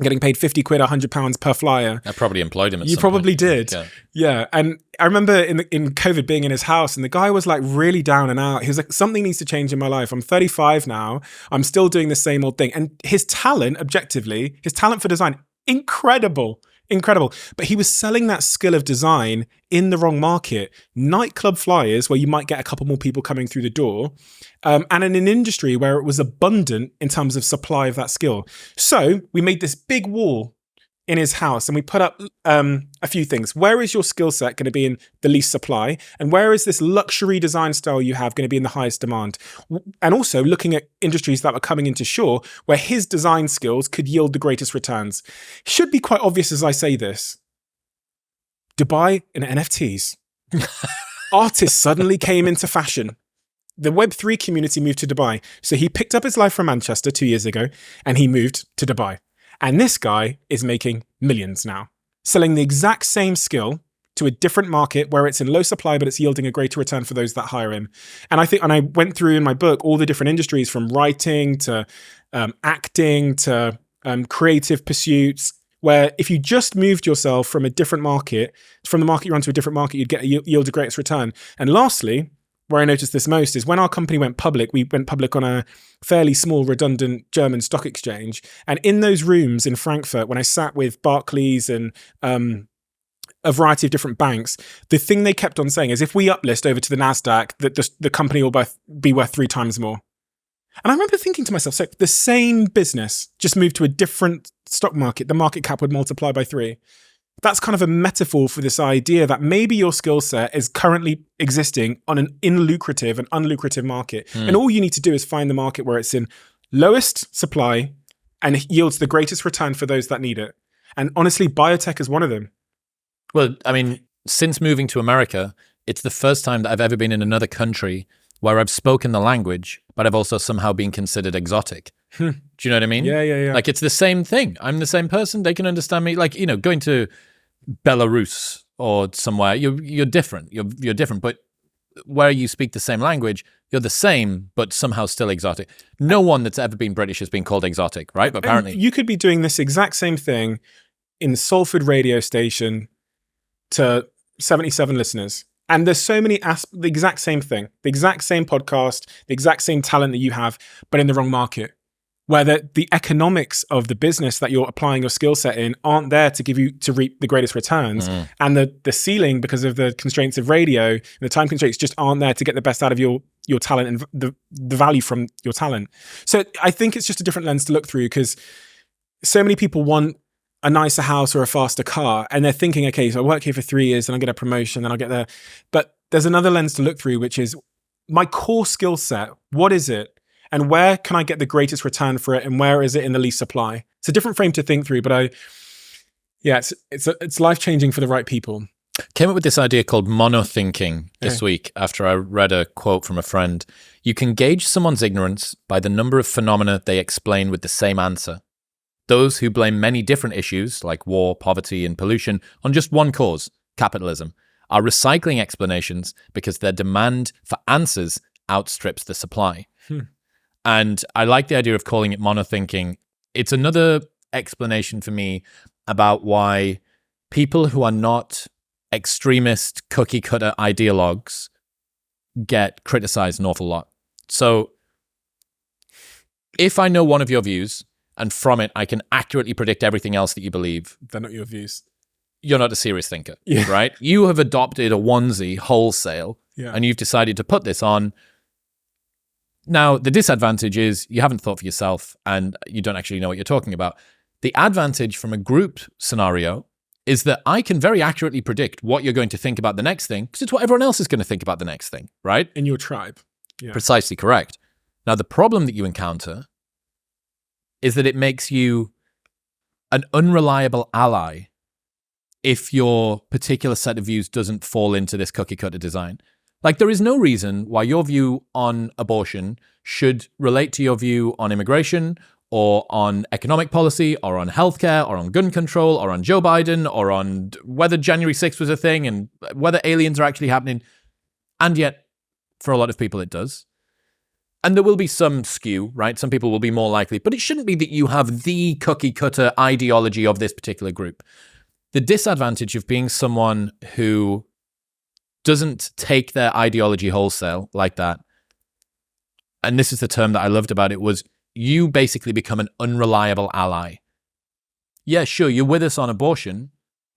getting paid 50 quid, 100 pounds per flyer. I probably employed him at You some probably point. did. Yeah. And I remember in COVID being in his house, and the guy was like really down and out. He was like, something needs to change in my life. I'm 35 now. I'm still doing the same old thing. And his talent, objectively, his talent for design, incredible. But he was selling that skill of design in the wrong market. Nightclub flyers, where you might get a couple more people coming through the door, and in an industry where it was abundant in terms of supply of that skill. So we made this big wall in his house, and we put up a few things. Where is your skill set going to be in the least supply? And where is this luxury design style you have going to be in the highest demand? And also looking at industries that were coming into shore, where his design skills could yield the greatest returns. Should be quite obvious as I say this. Dubai and NFTs. Artists suddenly came into fashion. The Web3 community moved to Dubai. So he picked up his life from Manchester 2 years ago, and he moved to Dubai. And this guy is making millions now, selling the exact same skill to a different market where it's in low supply, but it's yielding a greater return for those that hire him. And I went through in my book all the different industries, from writing to acting to creative pursuits, where if you just moved yourself from a different market, from the market you're on to a different market, you'd yield the greatest return. And lastly, where I noticed this most is when our company went public, we went public on a fairly small, redundant German stock exchange. And in those rooms in Frankfurt, when I sat with Barclays and a variety of different banks, the thing they kept on saying is, if we uplist over to the NASDAQ, that the company will be worth 3 times more. And I remember thinking to myself, so the same business just moved to a different stock market, the market cap would multiply by 3. That's kind of a metaphor for this idea that maybe your skill set is currently existing on an unlucrative and unlucrative market. And all you need to do is find the market where it's in lowest supply and yields the greatest return for those that need it. And honestly, biotech is one of them. Well, I mean, since moving to America, it's the first time that I've ever been in another country where I've spoken the language, but I've also somehow been considered exotic. Do you know what I mean? Yeah. Like, it's the same thing. I'm the same person. They can understand me. Like, going to Belarus or somewhere, you're different. You're different, but where you speak the same language, you're the same, but somehow still exotic. No one that's ever been British has been called exotic, right? But apparently, and you could be doing this exact same thing in Salford radio station to 77 listeners. And there's so many the exact same thing, the exact same podcast, the exact same talent that you have, but in the wrong market, where the economics of the business that you're applying your skill set in aren't there to reap the greatest returns. And the ceiling, because of the constraints of radio and the time constraints, just aren't there to get the best out of your talent and the value from your talent. So I think it's just a different lens to look through, because so many people want a nicer house or a faster car, and they're thinking, okay, so I work here for 3 years and I'll get a promotion and I'll get there. But there's another lens to look through, which is my core skill set. What is it? And where can I get the greatest return for it? And where is it in the least supply? It's a different frame to think through, but it's life-changing for the right people. Came up with this idea called monothinking this week after I read a quote from a friend. You can gauge someone's ignorance by the number of phenomena they explain with the same answer. Those who blame many different issues, like war, poverty, and pollution, on just one cause, capitalism, are recycling explanations because their demand for answers outstrips the supply. And I like the idea of calling it monothinking. It's another explanation for me about why people who are not extremist cookie-cutter ideologues get criticized an awful lot. So if I know one of your views, and from it I can accurately predict everything else that you believe, They're not your views. You're not a serious thinker, right? You have adopted a onesie wholesale, and you've decided to put this on. Now, the disadvantage is you haven't thought for yourself and you don't actually know what you're talking about. The advantage from a group scenario is that I can very accurately predict what you're going to think about the next thing, because it's what everyone else is going to think about the next thing, right? In your tribe. Yeah. Precisely correct. Now, the problem that you encounter is that it makes you an unreliable ally if your particular set of views doesn't fall into this cookie cutter design. Like, there is no reason why your view on abortion should relate to your view on immigration or on economic policy or on healthcare or on gun control or on Joe Biden or on whether January 6th was a thing and whether aliens are actually happening. And yet, for a lot of people, it does. And there will be some skew, right? Some people will be more likely, but it shouldn't be that you have the cookie cutter ideology of this particular group. The disadvantage of being someone who doesn't take their ideology wholesale like that, and this is the term that I loved about it, was you basically become an unreliable ally. Yeah, sure, you're with us on abortion,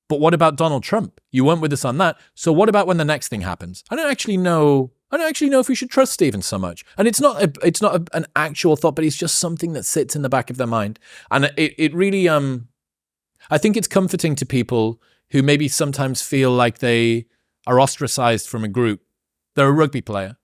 but what about Donald Trump? You weren't with us on that. So what about when the next thing happens? I don't actually know if we should trust Stephen so much. And it's not an actual thought, but it's just something that sits in the back of their mind. And it really, I think it's comforting to people who maybe sometimes feel like they are ostracized from a group. They're a rugby player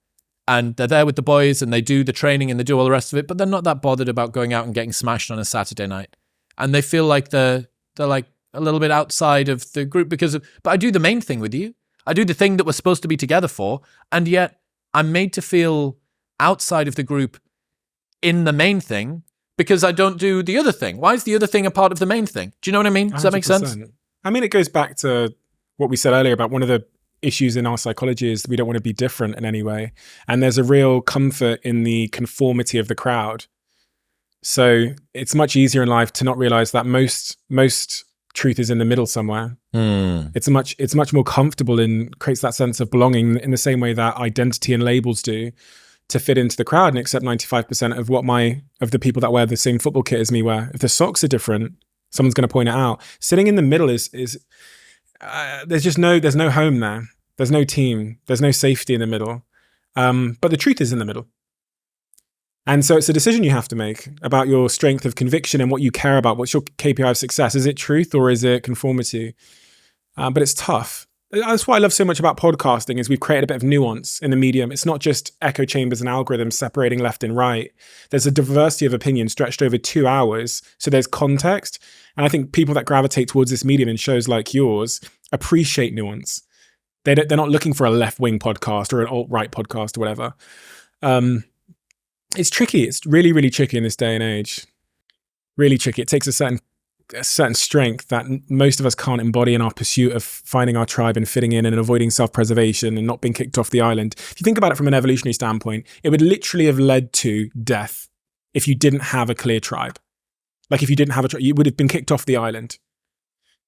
and they're there with the boys and they do the training and they do all the rest of it, but they're not that bothered about going out and getting smashed on a Saturday night. And they feel like they're like a little bit outside of the group but I do the main thing with you. I do the thing that we're supposed to be together for, and yet I'm made to feel outside of the group in the main thing because I don't do the other thing. Why is the other thing a part of the main thing? Do you know what I mean? Does that make sense? I mean, it goes back to what we said earlier about one of the issues in our psychology is we don't want to be different in any way. And there's a real comfort in the conformity of the crowd. So it's much easier in life to not realize that most truth is in the middle somewhere. It's much more comfortable and creates that sense of belonging in the same way that identity and labels do, to fit into the crowd and accept 95% of the people that wear the same football kit as me wear. If the socks are different, someone's going to point it out. Sitting in the middle is there's no home there. There's no team. There's no safety in the middle. But the truth is in the middle. And so it's a decision you have to make about your strength of conviction and what you care about. What's your KPI of success? Is it truth or is it conformity? But it's tough. That's what I love so much about podcasting is we've created a bit of nuance in the medium. It's not just echo chambers and algorithms separating left and right. There's a diversity of opinion stretched over 2 hours. So there's context. And I think people that gravitate towards this medium in shows like yours appreciate nuance. They're not looking for a left-wing podcast or an alt-right podcast or whatever. It's tricky. It's really, really tricky in this day and age. Really tricky. It takes a certain strength that most of us can't embody in our pursuit of finding our tribe and fitting in and avoiding self-preservation and not being kicked off the island. If you think about it from an evolutionary standpoint, it would literally have led to death if you didn't have a clear tribe. Like if you didn't have a tribe, you would have been kicked off the island.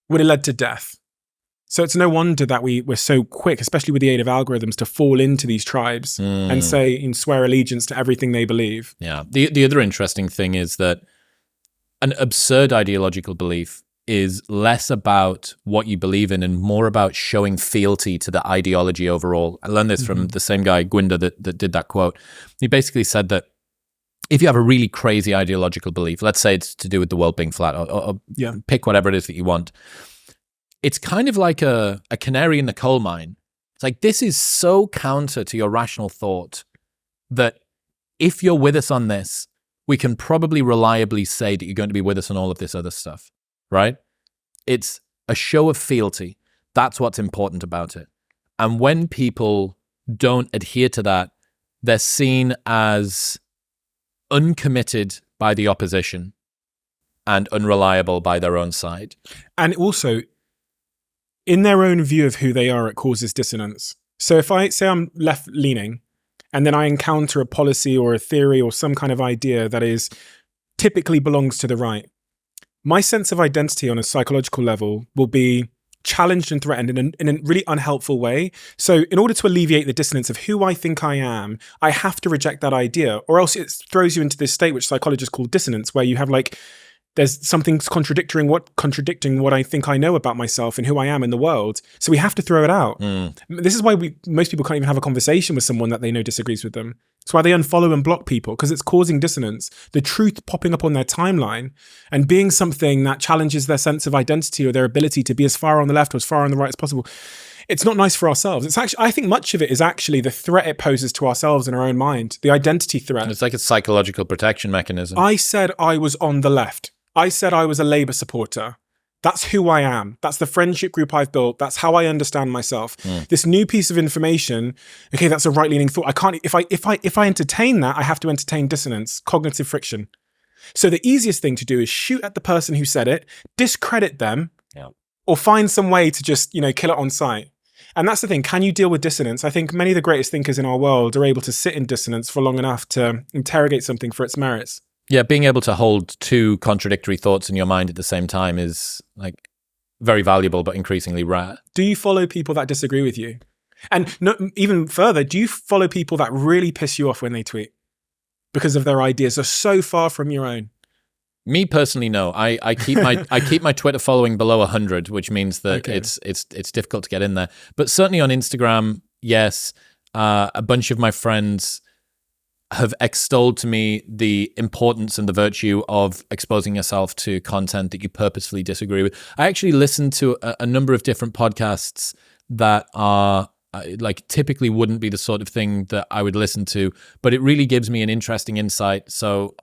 It would have led to death. So it's no wonder that we're so quick, especially with the aid of algorithms, to fall into these tribes and say and swear allegiance to everything they believe. Yeah. The other interesting thing is that an absurd ideological belief is less about what you believe in and more about showing fealty to the ideology overall. I learned this from the same guy, Gwinder, that did that quote. He basically said that if you have a really crazy ideological belief, let's say it's to do with the world being flat or pick whatever it is that you want, it's kind of like a canary in the coal mine. It's like, this is so counter to your rational thought that if you're with us on this, we can probably reliably say that you're going to be with us on all of this other stuff, right? It's a show of fealty. That's what's important about it. And when people don't adhere to that, they're seen as uncommitted by the opposition and unreliable by their own side. And also, in their own view of who they are, it causes dissonance. So if I say I'm left-leaning, and then I encounter a policy or a theory or some kind of idea that is typically belongs to the right, my sense of identity on a psychological level will be challenged and threatened in a really unhelpful way. So in order to alleviate the dissonance of who I think I am, I have to reject that idea, or else it throws you into this state which psychologists call dissonance, where you have like, there's something contradicting what I think I know about myself and who I am in the world. So we have to throw it out. This is why most people can't even have a conversation with someone that they know disagrees with them. It's why they unfollow and block people, because it's causing dissonance. The truth popping up on their timeline and being something that challenges their sense of identity or their ability to be as far on the left or as far on the right as possible. It's not nice for ourselves. It's actually, I think much of it is actually the threat it poses to ourselves in our own mind, the identity threat. It's like a psychological protection mechanism. I said I was on the left. I said I was a Labour supporter. That's who I am. That's the friendship group I've built. That's how I understand myself. This new piece of information, okay, that's a right-leaning thought. I can't, if I entertain that, I have to entertain dissonance, cognitive friction. So the easiest thing to do is shoot at the person who said it, discredit them, or find some way to just, kill it on sight. And that's the thing. Can you deal with dissonance? I think many of the greatest thinkers in our world are able to sit in dissonance for long enough to interrogate something for its merits. Yeah, being able to hold two contradictory thoughts in your mind at the same time is like very valuable, but increasingly rare. Do you follow people that disagree with you? And even further, do you follow people that really piss you off when they tweet because of their ideas are so far from your own? Me personally, no. I keep my Twitter following below 100, which means that it's difficult to get in there. But certainly on Instagram, yes, a bunch of my friends have extolled to me the importance and the virtue of exposing yourself to content that you purposefully disagree with. I actually listen to a number of different podcasts that are like typically wouldn't be the sort of thing that I would listen to, but it really gives me an interesting insight. So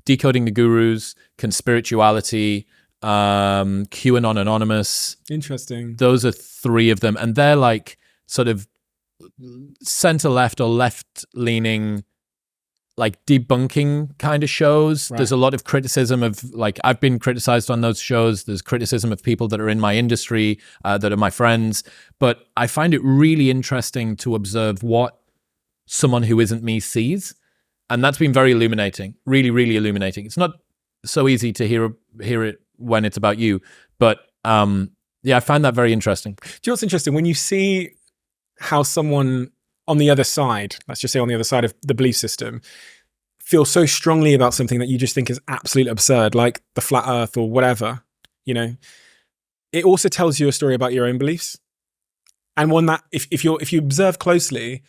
Decoding the Gurus, Conspirituality, QAnon Anonymous. Interesting. Those are three of them. And they're like sort of center-left or left-leaning, like debunking kind of shows. Right. There's a lot of criticism of, like, I've been criticized on those shows. There's criticism of people that are in my industry, that are my friends. But I find it really interesting to observe what someone who isn't me sees. And that's been very illuminating, really, really illuminating. It's not so easy to hear it when it's about you. But yeah, I find that very interesting. Do you know what's interesting? When you see how someone on the other side, let's just say on the other side of the belief system, feel so strongly about something that you just think is absolutely absurd, like the flat earth or whatever, it also tells you a story about your own beliefs. And one that, if you observe closely,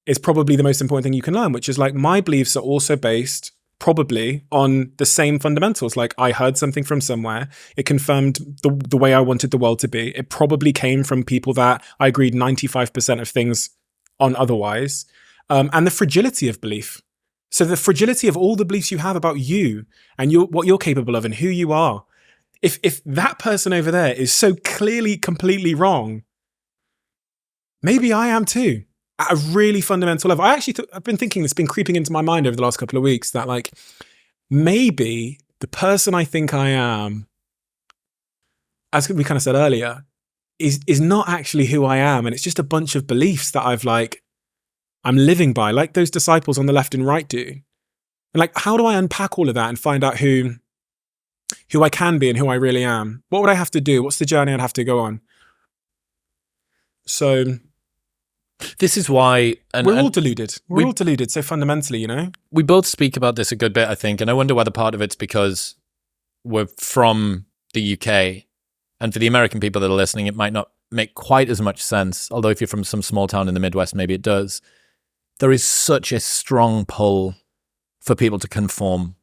is probably the most important thing you can learn, which is like, my beliefs are also based probably on the same fundamentals. Like, I heard something from somewhere. It confirmed the way I wanted the world to be. It probably came from people that I agreed 95% of things on otherwise, and the fragility of belief. So the fragility of all the beliefs you have about you and what you're capable of and who you are. If that person over there is so clearly completely wrong, maybe I am too, at a really fundamental level. I've been thinking, it's been creeping into my mind over the last couple of weeks, that like, maybe the person I think I am, as we kind of said earlier, is not actually who I am. And it's just a bunch of beliefs that I'm living by, like those disciples on the left and right do. And like, how do I unpack all of that and find out who I can be and who I really am? What would I have to do? What's the journey I'd have to go on? So this is why... we're all deluded. We're all deluded. So fundamentally, we both speak about this a good bit, I think. And I wonder whether part of it's because we're from the UK. And for the American people that are listening, it might not make quite as much sense. Although if you're from some small town in the Midwest, maybe it does. There is such a strong pull for people to conform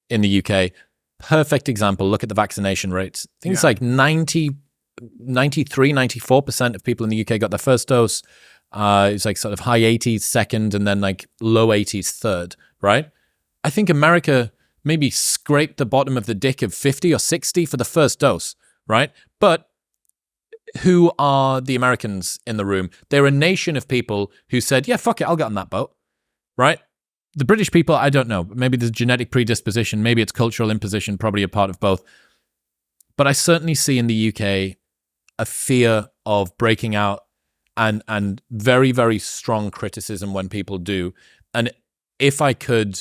in the UK. Perfect example, look at the vaccination rates. I think it's like 93, 94% of people in the UK got their first dose. It's like sort of high 80s second, and then like low 80s third, right? I think America maybe scraped the bottom of the dick of 50 or 60 for the first dose. Right? But who are the Americans in the room? They're a nation of people who said, yeah, fuck it, I'll get on that boat. Right? The British people, I don't know. Maybe there's genetic predisposition. Maybe it's cultural imposition, probably a part of both. But I certainly see in the UK a fear of breaking out and very, very strong criticism when people do. And if I could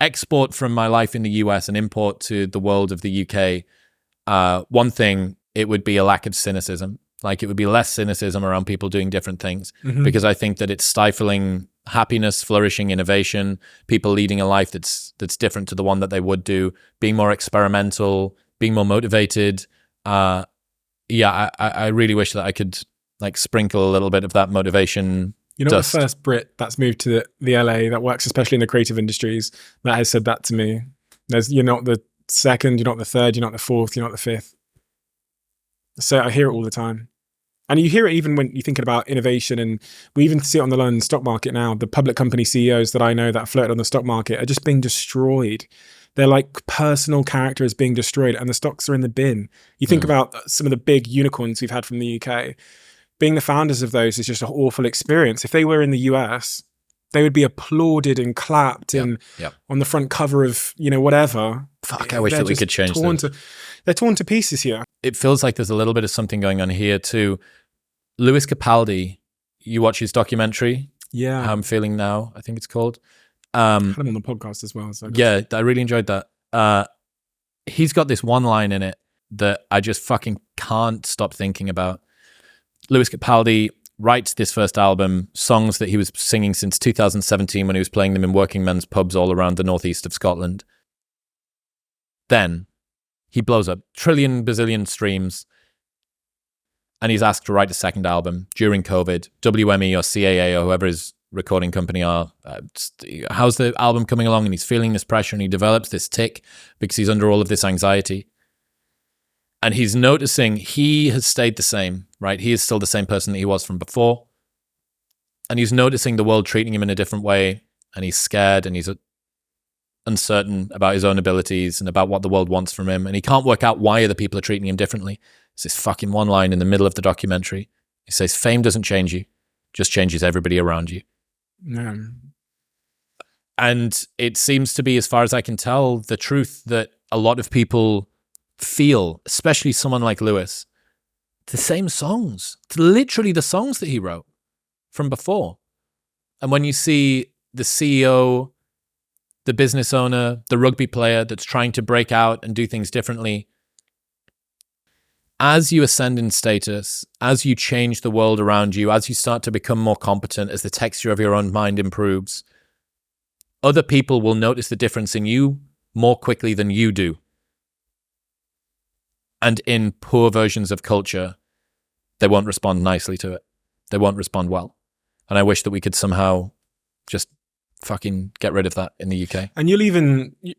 export from my life in the US and import to the world of the UK, one thing, it would be a lack of cynicism. Like, it would be less cynicism around people doing different things, because I think that it's stifling happiness, flourishing, innovation, people leading a life that's different to the one that they would do, being more experimental, being more motivated. I really wish that I could like sprinkle a little bit of that motivation. You're not the first Brit that's moved to the LA that works, especially in the creative industries, that has said that to me. You're not the second, you're not the third, you're not the fourth, you're not the fifth. So I hear it all the time. And you hear it even when you're thinking about innovation, and we even see it on the London stock market now. The public company CEOs that I know that flirted on the stock market are just being destroyed Their like personal character is being destroyed and the stocks are in the bin. You think about some of the big unicorns we've had from the UK. Being the founders of those is just an awful experience. If they were in the US, they would be applauded and clapped and on the front cover of, whatever. Fuck, I wish that we could change that. They're torn to pieces here. It feels like there's a little bit of something going on here too. Lewis Capaldi, you watch his documentary, Yeah. How I'm Feeling Now, I think it's called. I had him on the podcast as well. So yeah, I really enjoyed that. He's got this one line in it that I just fucking can't stop thinking about. Lewis Capaldi writes this first album, songs that he was singing since 2017 when he was playing them in working men's pubs all around the northeast of Scotland. Then he blows up trillion, bazillion streams, and he's asked to write a second album during COVID. WME or CAA or whoever his recording company are, how's the album coming along? And he's feeling this pressure and he develops this tic because he's under all of this anxiety. And he's noticing he has stayed the same, right? He is still the same person that he was from before. And he's noticing the world treating him in a different way. And he's scared and he's uncertain about his own abilities and about what the world wants from him. And he can't work out why other people are treating him differently. It's this fucking one line in the middle of the documentary. He says, fame doesn't change you, just changes everybody around you. Yeah. And it seems to be, as far as I can tell, the truth that a lot of people feel, especially someone like Lewis, the same songs. It's literally the songs that he wrote from before. And when you see the CEO, the business owner, the rugby player that's trying to break out and do things differently, as you ascend in status, as you change the world around you, as you start to become more competent, as the texture of your own mind improves, other people will notice the difference in you more quickly than you do. And in poor versions of culture, they won't respond nicely to it. They won't respond well. And I wish that we could somehow just fucking get rid of that in the UK. And you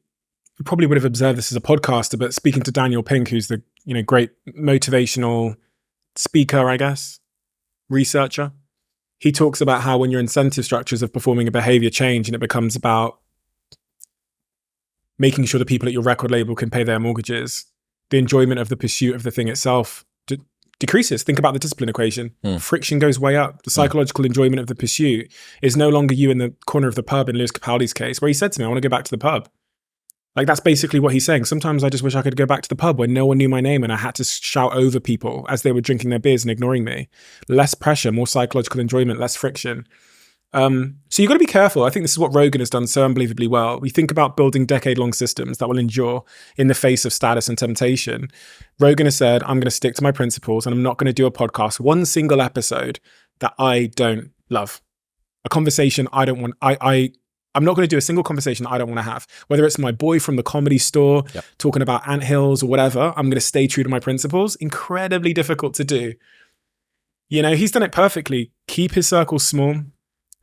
probably would have observed this as a podcaster, but speaking to Daniel Pink, who's the great motivational speaker, I guess, researcher, he talks about how when your incentive structures of performing a behavior change and it becomes about making sure the people at your record label can pay their mortgages, the enjoyment of the pursuit of the thing itself decreases. Think about the discipline equation. Friction goes way up. The psychological enjoyment of the pursuit is no longer you in the corner of the pub in Lewis Capaldi's case, where he said to me, I want to go back to the pub. Like, that's basically what he's saying. Sometimes I just wish I could go back to the pub where no one knew my name and I had to shout over people as they were drinking their beers and ignoring me. Less pressure, more psychological enjoyment, less friction. So you've got to be careful. I think this is what Rogan has done so unbelievably well. We think about building decade-long systems that will endure in the face of status and temptation. Rogan has said, I'm going to stick to my principles and I'm not going to do a podcast, one single episode that I don't love. A conversation I don't want. I'm not going to do a single conversation I don't want to have. Whether it's my boy from the Comedy Store talking about anthills or whatever, I'm going to stay true to my principles. Incredibly difficult to do. He's done it perfectly. Keep his circle small.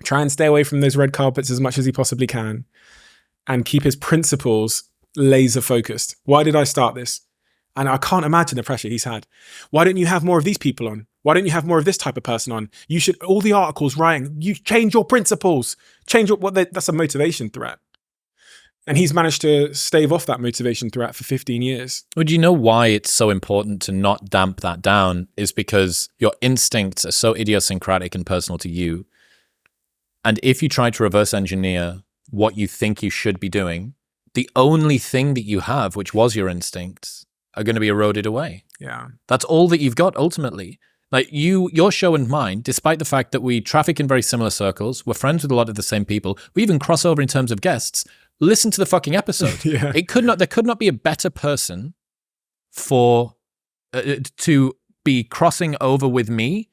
Try and stay away from those red carpets as much as he possibly can. And keep his principles laser focused. Why did I start this? And I can't imagine the pressure he's had. Why don't you have more of these people on? Why don't you have more of this type of person on? You should, all the articles writing, you change your principles. That's a motivation threat. And he's managed to stave off that motivation threat for 15 years. Well, do you know why it's so important to not damp that down? Is because your instincts are so idiosyncratic and personal to you. And if you try to reverse engineer what you think you should be doing, the only thing that you have, which was your instincts, are going to be eroded away. Yeah. That's all that you've got ultimately. Like your show and mine, despite the fact that we traffic in very similar circles, we're friends with a lot of the same people, we even cross over in terms of guests. Listen to the fucking episode. Yeah. There could not be a better person to be crossing over with me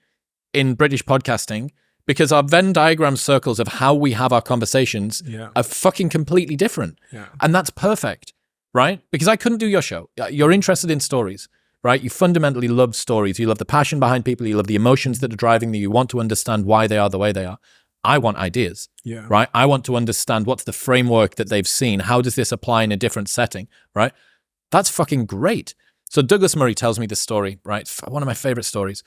in British podcasting, because our Venn diagram circles of how we have our conversations are fucking completely different. Yeah. And that's perfect, right? Because I couldn't do your show. You're interested in stories, right? You fundamentally love stories. You love the passion behind people. You love the emotions that are driving them. You want to understand why they are the way they are. I want ideas, right? I want to understand what's the framework that they've seen. How does this apply in a different setting, right? That's fucking great. So Douglas Murray tells me this story, right? One of my favorite stories.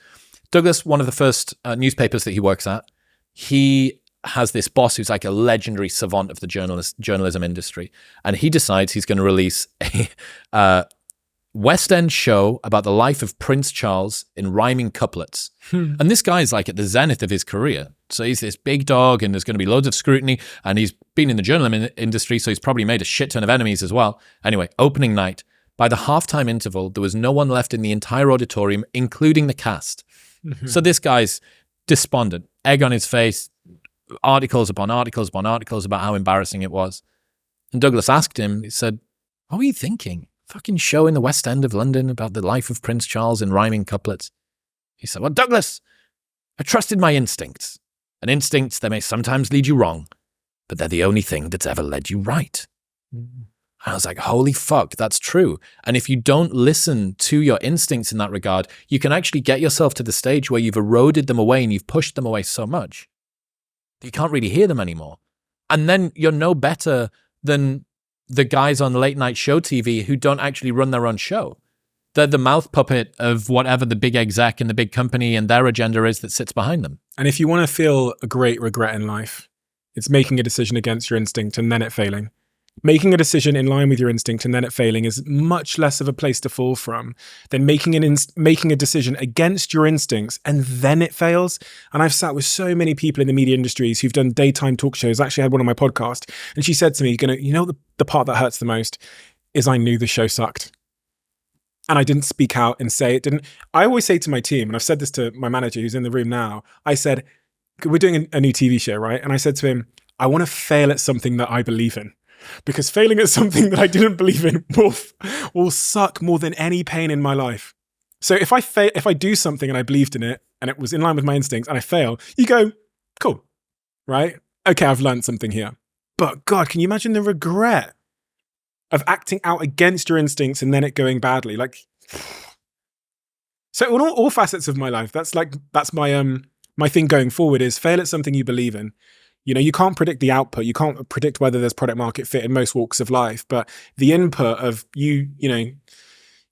Douglas, one of the first newspapers that he works at, he has this boss who's like a legendary savant of the journalism industry. And he decides he's going to release a West End show about the life of Prince Charles in rhyming couplets. And this guy's like at the zenith of his career. So he's this big dog and there's going to be loads of scrutiny, and he's been in the journalism industry, so he's probably made a shit ton of enemies as well. Anyway, opening night. By the halftime interval, there was no one left in the entire auditorium, including the cast. So this guy's despondent, egg on his face, articles upon articles upon articles about how embarrassing it was. And Douglas asked him, he said, what were you thinking? Fucking show in the West End of London about the life of Prince Charles in rhyming couplets. He said, well, Douglas, I trusted my instincts. And instincts, they may sometimes lead you wrong, but they're the only thing that's ever led you right. I was like, holy fuck, that's true. And if you don't listen to your instincts in that regard, you can actually get yourself to the stage where you've eroded them away and you've pushed them away so much that you can't really hear them anymore. And then you're no better than the guys on late night show TV who don't actually run their own show. They're the mouth puppet of whatever the big exec and the big company and their agenda is that sits behind them. And if you want to feel a great regret in life, it's making a decision against your instinct and then it failing. Making a decision in line with your instinct and then it failing is much less of a place to fall from than making a decision against your instincts and then it fails. And I've sat with so many people in the media industries who've done daytime talk shows. I actually had one on my podcast, and she said to me, you know, the part that hurts the most is I knew the show sucked. And I didn't speak out and say it didn't. I always say to my team, and I've said this to my manager who's in the room now, I said, we're doing a new TV show, right? And I said to him, I want to fail at something that I believe in. Because failing at something that I didn't believe in will suck more than any pain in my life. So if I do something and I believed in it and it was in line with my instincts and I fail, you go, cool, right? Okay, I've learned something here. But God, can you imagine the regret of acting out against your instincts and then it going badly? Like, so in all facets of my life, that's my thing going forward is fail at something you believe in. You know, you can't predict the output. You can't predict whether there's product market fit in most walks of life, but the input of you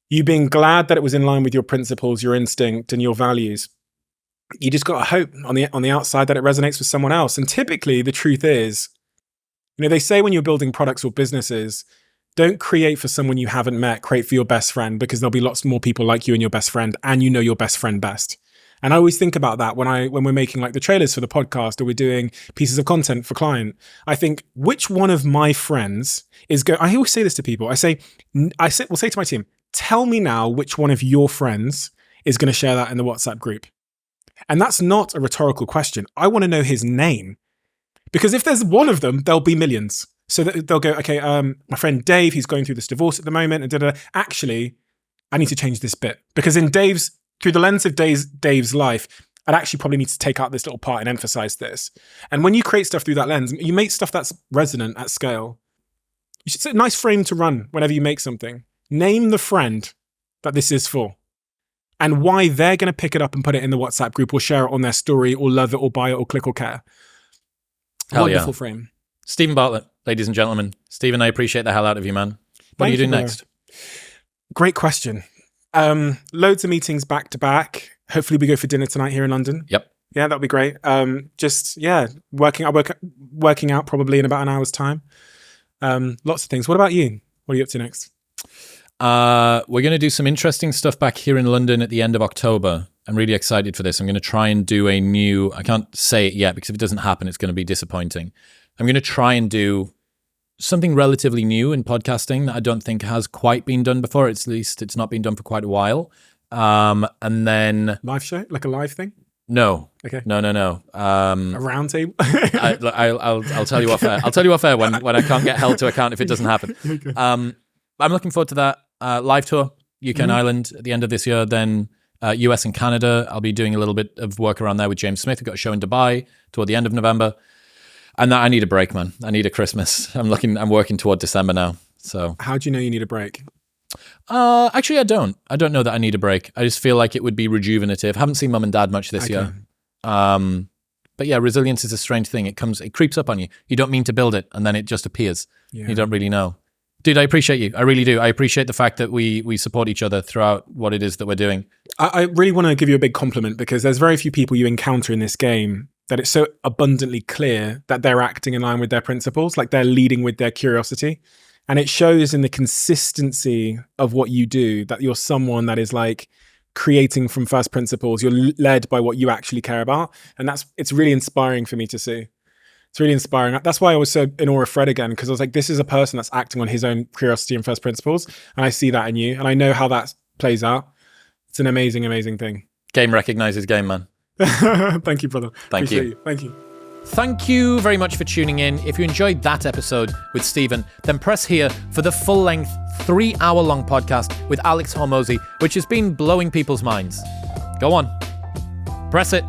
being glad that it was in line with your principles, your instinct and your values. You just got to hope on the outside that it resonates with someone else. And typically the truth is, you know, they say when you're building products or businesses, don't create for someone you haven't met, create for your best friend, because there'll be lots more people like you and your best friend, and you know your best friend best. And I always think about that when we're making like the trailers for the podcast or we're doing pieces of content for client. I think, which one of my friends I always say this to people. We'll say to my team, tell me now which one of your friends is going to share that in the WhatsApp group. And that's not a rhetorical question. I want to know his name, because if there's one of them, there'll be millions. So that they'll go, okay, my friend Dave, he's going through this divorce at the moment, and actually, I need to change this bit, because through the lens of Dave's life, I'd actually probably need to take out this little part and emphasize this. And when you create stuff through that lens, you make stuff that's resonant at scale. It's a nice frame to run whenever you make something. Name the friend that this is for and why they're going to pick it up and put it in the WhatsApp group or share it on their story or love it or buy it or click or care. Wonderful frame. Stephen Bartlett, ladies and gentlemen. Stephen, I appreciate the hell out of you, man. What are you doing next? Great question. Loads of meetings back to back. Hopefully we go for dinner tonight here in London. Yep. Yeah, that'd be great. Working out probably in about an hour's time. Lots of things. What about you? What are you up to next? We're going to do some interesting stuff back here in London at the end of October. I'm really excited for this. I'm going to try and do I can't say it yet because if it doesn't happen, it's going to be disappointing. I'm going to try and do something relatively new in podcasting that I don't think has quite been done before. At least it's not been done for quite a while. And then live show, like a live thing? No. Okay. No. A round table? I'll tell you off air. I'll tell you off air when I can't get held to account if it doesn't happen. Okay. I'm looking forward to that live tour, UK and Ireland at the end of this year. Then US and Canada. I'll be doing a little bit of work around there with James Smith. We've got a show in Dubai toward the end of November. And I need a break, man. I need a Christmas. I'm working toward December now. So how do you know you need a break? Actually, I don't. I don't know that I need a break. I just feel like it would be rejuvenative. Haven't seen mum and dad much this year. But yeah, resilience is a strange thing. It creeps up on you. You don't mean to build it, and then it just appears. Yeah. You don't really know. Dude, I appreciate you. I really do. I appreciate the fact that we support each other throughout what it is that we're doing. I really want to give you a big compliment because there's very few people you encounter in this game that it's so abundantly clear that they're acting in line with their principles, like they're leading with their curiosity. And it shows in the consistency of what you do that you're someone that is like creating from first principles. You're led by what you actually care about. And it's really inspiring for me to see. It's really inspiring. That's why I was so in awe of Fred again, because I was like, this is a person that's acting on his own curiosity and first principles. And I see that in you. And I know how that plays out. It's an amazing, amazing thing. Game recognizes game, man. Thank you, brother. Thank you. Thank you. Thank you very much for tuning in. If you enjoyed that episode with Stephen, then press here for the full-length 3-hour-long podcast with Alex Hormozi, which has been blowing people's minds. Go on. Press it.